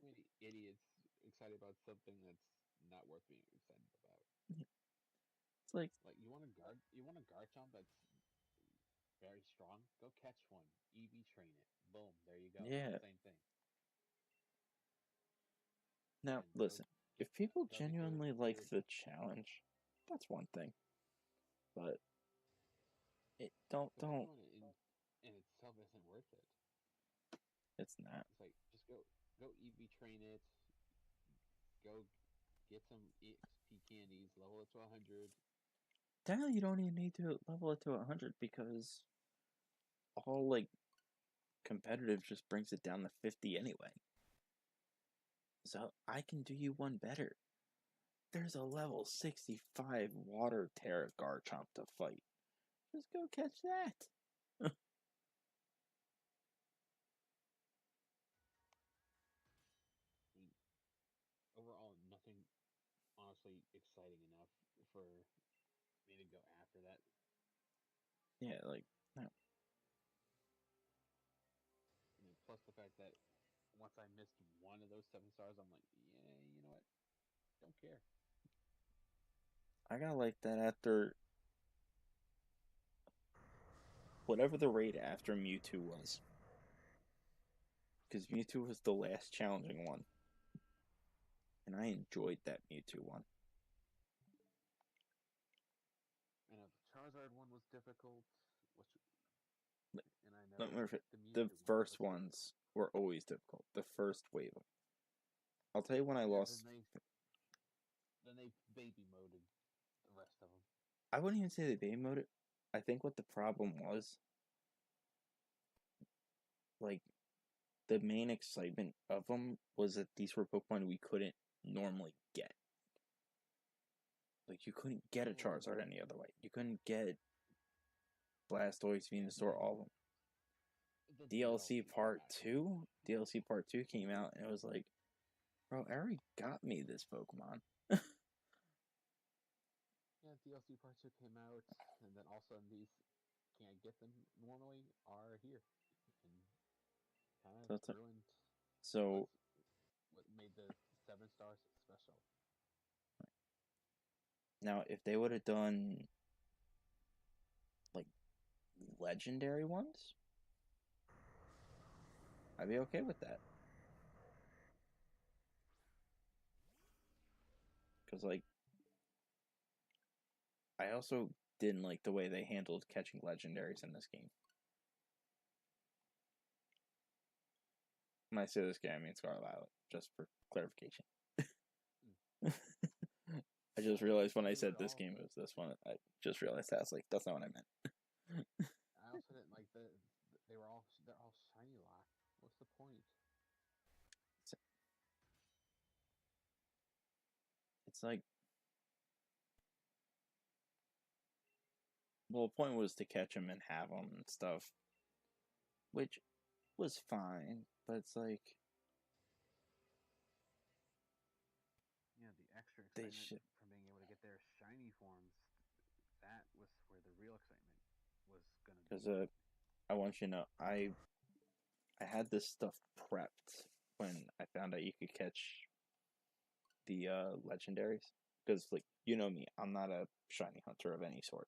Speaker 2: many idiots excited about something that's not worth being excited about.
Speaker 1: It's like
Speaker 2: you want a Garchomp that's very strong. Go catch one. EV train it. Boom. There you go.
Speaker 1: yeah.
Speaker 2: Same thing.
Speaker 1: Now,
Speaker 2: And
Speaker 1: listen, if people
Speaker 2: go get
Speaker 1: genuinely like the challenge, that's one thing. But it
Speaker 2: the Pokemon in itself isn't worth it.
Speaker 1: It's not.
Speaker 2: It's like just go EV train it. Go get some EXP candies. Level it to 100.
Speaker 1: Now you don't even need to level it to 100 because all like competitive just brings it down to 50 anyway. So I can do you one better. There's a level 65 Water Terra Garchomp to fight. Just go catch that.
Speaker 2: I mean, overall, nothing honestly exciting enough for me to go after that.
Speaker 1: Yeah, like, no.
Speaker 2: And plus the fact that once I missed one of those 7 stars, I'm like, yeah, you know what? Don't care.
Speaker 1: I got like that after whatever the raid after Mewtwo was. Because Mewtwo was the last challenging one. And I enjoyed that Mewtwo one.
Speaker 2: And if Charizard one was difficult, which and I
Speaker 1: Let
Speaker 2: know
Speaker 1: me repeat,
Speaker 2: the
Speaker 1: the
Speaker 2: Mewtwo one
Speaker 1: first
Speaker 2: was difficult.
Speaker 1: ones were always difficult. The first wave. I'll tell you when I
Speaker 2: Yeah,
Speaker 1: lost.
Speaker 2: then they baby moded the rest of them.
Speaker 1: I wouldn't even say they baby moded. I think what the problem was, like, the main excitement of them was that these were Pokemon we couldn't normally get. Like, you couldn't get a Charizard any other way. You couldn't get Blastoise, Venusaur, all of them.
Speaker 2: The
Speaker 1: DLC Part
Speaker 2: back
Speaker 1: 2? DLC Part 2 came out, and it was like, bro, I already got me this Pokemon.
Speaker 2: Yeah, DLC Part 2 came out, and then also these can't get them normally are here. And kind of ruined
Speaker 1: So,
Speaker 2: what made the 7 stars special.
Speaker 1: now, if they would have done, like, legendary ones, I'd be okay with that. Because, like, I also didn't like the way they handled catching legendaries in this game. When I say this game, I mean Scarlet Violet, just for clarification. I just realized when I
Speaker 2: They
Speaker 1: said
Speaker 2: were
Speaker 1: this
Speaker 2: all.
Speaker 1: game, it was this one. I just realized that. I was like, that's not what I meant.
Speaker 2: I also didn't like they were all. They're all shiny locked. What's the point?
Speaker 1: It's like, well, the point was to catch them and have them and stuff, which was fine, but it's like,
Speaker 2: Yeah, the extra
Speaker 1: they
Speaker 2: excitement
Speaker 1: should.
Speaker 2: from being able to get their shiny forms. That was where the real excitement was gonna
Speaker 1: Because
Speaker 2: be.
Speaker 1: I want you to know, I had this stuff prepped when I found out you could catch the legendaries. Because, like, you know me, I'm not a shiny hunter of any sort.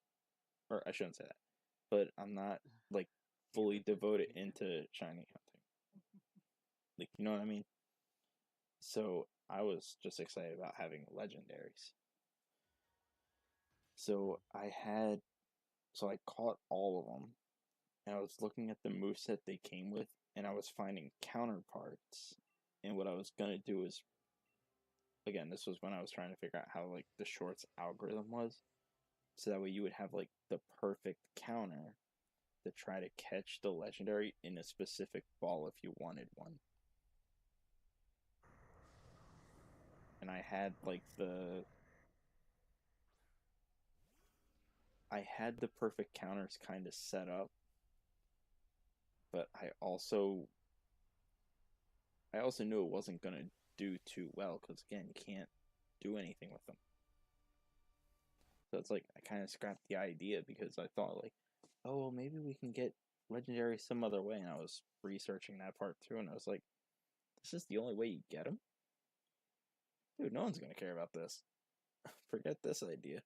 Speaker 1: Or I shouldn't say that. But I'm not, like, fully
Speaker 2: Realistic
Speaker 1: devoted
Speaker 2: behavior.
Speaker 1: into shiny hunting. Like, you know what I mean? So I was just excited about having legendaries. So I caught all of them, and I was looking at the moveset they came with, and I was finding counterparts. And what I was gonna do is, again, this was when I was trying to figure out how like the shorts algorithm was, so that way you would have like the perfect counter to try to catch the legendary in a specific ball if you wanted one. And I had the perfect counters kind of set up, but I also knew it wasn't gonna do too well because again, you can't do anything with them. So it's like I kind of scrapped the idea because I thought like, oh well, maybe we can get legendary some other way, and I was researching that part too, and I was like, this is the only way you get them, dude. No one's gonna care about this. Forget this idea.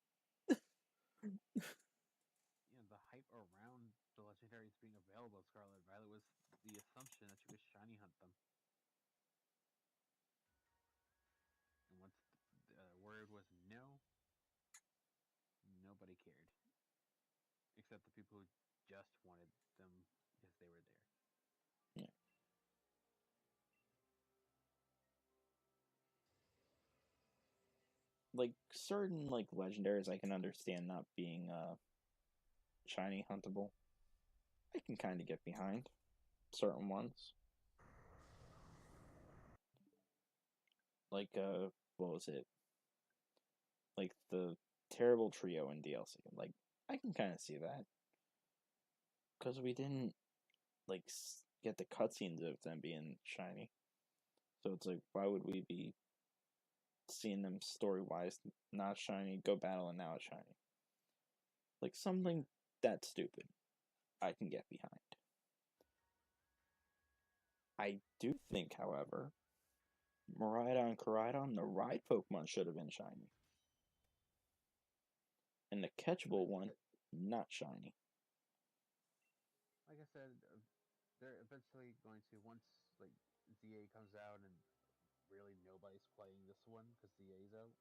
Speaker 2: Yeah, the hype around the legendaries being available in Scarlet Violet was the assumption that you could shiny hunt them. And once the word was no, nobody cared. Except the people who just wanted them because they were there.
Speaker 1: Yeah. Like certain like legendaries, I can understand not being shiny huntable. I can kind of get behind certain ones, like what was it? Like the terrible trio in DLC. Like I can kind of see that because we didn't like get the cutscenes of them being shiny. So it's like, why would we be seeing them story wise not shiny, go battle and now it's shiny? Like something that stupid, I can get behind. I do think, however, Miraidon Koraidon, the ride Pokemon should have been shiny. And the catchable
Speaker 2: Like I
Speaker 1: one,
Speaker 2: said,
Speaker 1: not shiny.
Speaker 2: they're eventually going to once like ZA comes out and really nobody's playing this one because ZA's out.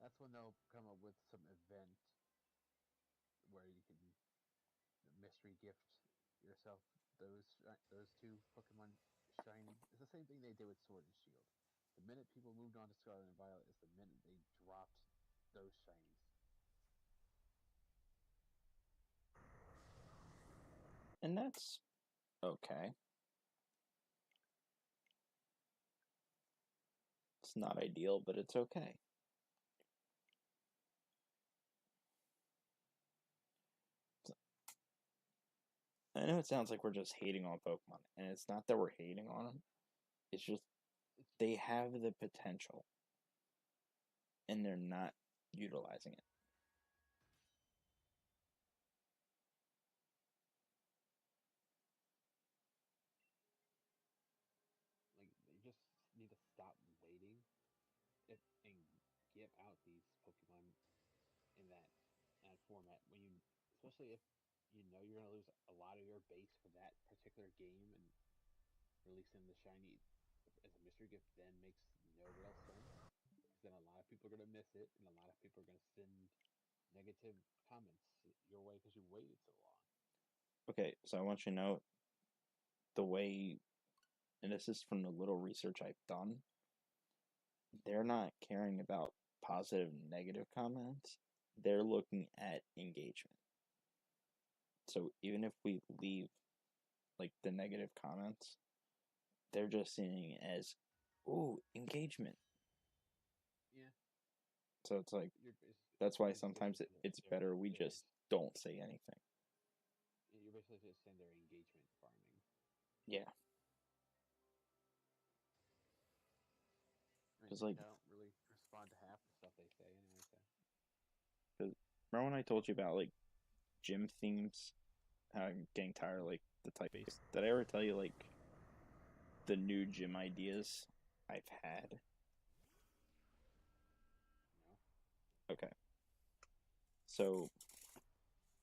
Speaker 2: That's when they'll come up with some event where you can mystery gift yourself those two Pokemon shiny. It's the same thing they did with Sword and Shield. The minute people moved on to Scarlet and Violet is the minute they dropped those shinies.
Speaker 1: And that's okay. It's not ideal, but it's okay. I know it sounds like we're just hating on Pokemon, and it's not that we're hating on them. It's just
Speaker 2: It's
Speaker 1: they have the potential, and they're not utilizing it.
Speaker 2: like they just need to stop waiting and give out these Pokemon in that format when you, especially if you know you're gonna lose a lot of your base for that particular game, and releasing the shiny as a mystery gift then makes no real sense because then a lot of people are gonna miss it and a lot of people are gonna send negative comments your way because you waited so long.
Speaker 1: Okay, so I want you to know the way, and this is from the little research I've done, they're not caring about positive and negative comments. They're looking at engagement. So even if we leave like the negative comments, they're just seeing it as, ooh, engagement.
Speaker 2: Yeah,
Speaker 1: So it's like,
Speaker 2: you're
Speaker 1: that's why
Speaker 2: basically
Speaker 1: sometimes
Speaker 2: just
Speaker 1: it's better we just don't say anything.
Speaker 2: you're basically just saying they're engagement farming.
Speaker 1: Yeah.
Speaker 2: I mean,
Speaker 1: Because, like,
Speaker 2: I don't really respond to half the stuff they say anyway. So
Speaker 1: cause remember when I told you about, like, gym themes? How I'm getting tired of, like, the type based. Did I ever tell you, like, the new gym ideas I've had?
Speaker 2: no,
Speaker 1: Okay. So,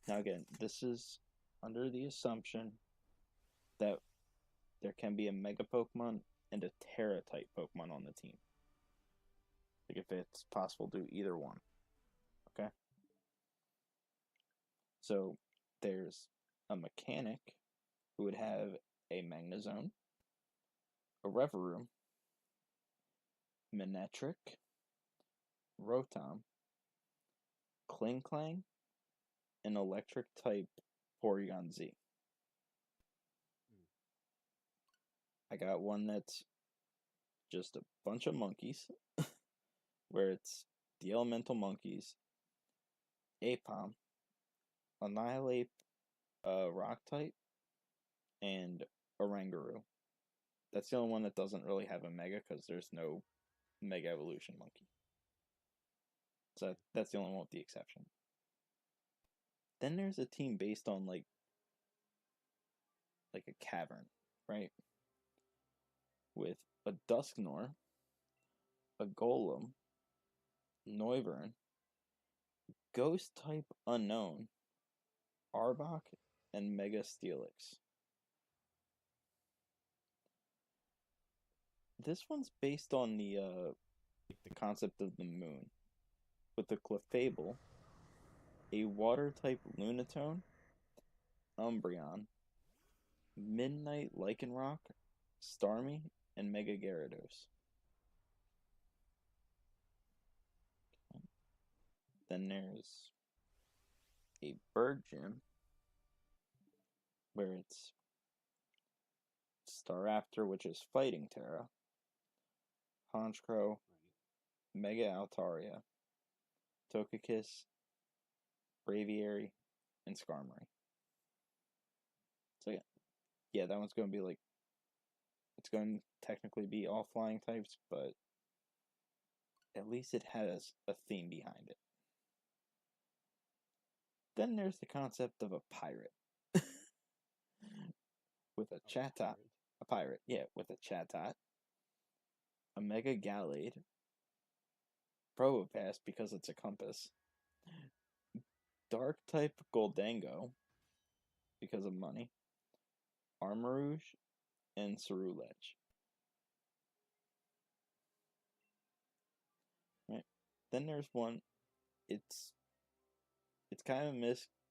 Speaker 1: now again, this is under the assumption that there can be a Mega Pokemon and a Terra type Pokemon on the team. Like, if it's possible to do either one. Okay? So, there's a mechanic who would have a Magnezone, a Reverum, Manectric, Rotom, Kling, and electric type Porygon Z.
Speaker 2: hmm.
Speaker 1: I got one that's just a bunch of monkeys, where it's the elemental monkeys, Apom, Annihilate, Rock type, and Oranguru. That's the only one that doesn't really have a Mega because there's no Mega Evolution monkey. So
Speaker 2: Yeah.
Speaker 1: that's the only one with the exception. Then there's a team based on like a cavern, right? With a Dusknoir, a Golem, Noivern, Ghost type Unknown, Arbok, and Mega Steelix. This one's based on the concept of the moon, with a Clefable, a water type Lunatone, Umbreon, Midnight Lycanroc, Starmie, and Mega Gyarados. Then there's a bird gym where it's Staraptor, which is fighting Terra, Honchkrow,
Speaker 2: Right.
Speaker 1: Mega Altaria, Togekiss, Braviary, and Skarmory. So yeah, that one's going to be like, it's going to technically be all flying types, but at least it has a theme behind it. Then there's the concept of a pirate with a
Speaker 2: A
Speaker 1: Chatot,
Speaker 2: pirate.
Speaker 1: a pirate, yeah, with a Chatot, a Mega Gallade, Probopass because it's a compass, Dark type Goldango because of money, Armarouge, and Cerulege. Right. Then there's one. It's it's kind of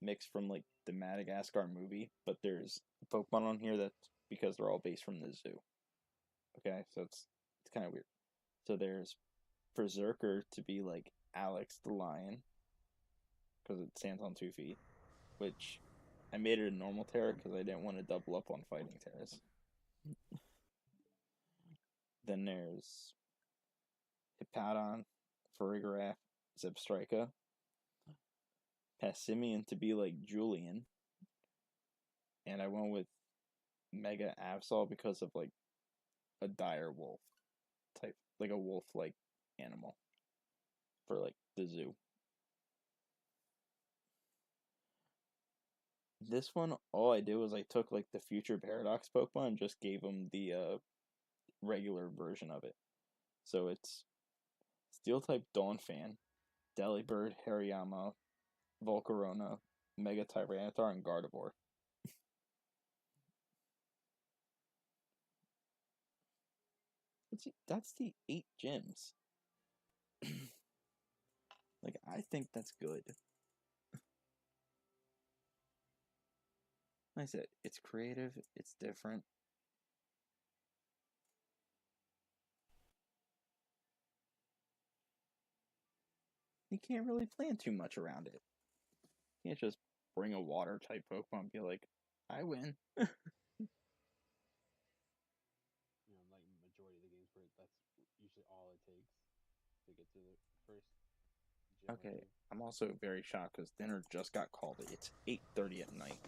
Speaker 1: mixed from like the Madagascar movie, but there's Pokemon on here that's because they're all based from the zoo. Okay, so it's kind of weird. So there's Berserker to be like Alex the lion because it stands on 2 feet, which I made it a normal Terra because I didn't want to double up on fighting Terras. Then there's Hippowdon, Farigiraf, Zebstrika, Passimian to be like Julian, and I went with Mega Absol because of like a dire wolf type, like a wolf like animal for like the zoo. This one, all I did was I took like the future Paradox Pokemon and just gave them the regular version of it. So it's Steel type Dawnfan, Delibird, Hariyama, Volcarona, Mega Tyranitar, and Gardevoir. That's the 8 gyms. Like, I think that's good. like I said, it's creative, it's different. You can't really plan too much around it. You can't just bring a water type Pokemon and be like, I win.
Speaker 2: Like majority of the games where that's usually all it takes to get to the first gym or
Speaker 1: Okay,
Speaker 2: two.
Speaker 1: I'm also very shocked because dinner just got called. It's 8:30 at night.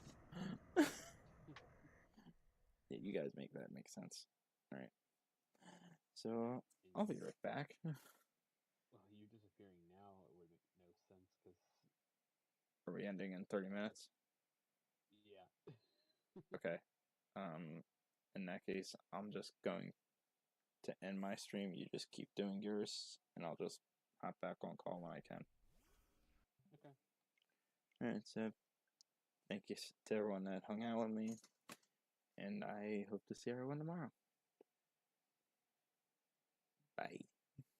Speaker 1: Yeah, you guys make that make sense. All right. So I'll be right back.
Speaker 2: Well, you disappearing now, it would make no sense because
Speaker 1: Are we ending in 30 minutes?
Speaker 2: yeah.
Speaker 1: Okay. Um, in that case, I'm just going to end my stream. You just keep doing yours, and I'll just hop back on call when I can.
Speaker 2: Okay.
Speaker 1: All right. So thank you to everyone that hung out with me, and I hope to see everyone tomorrow.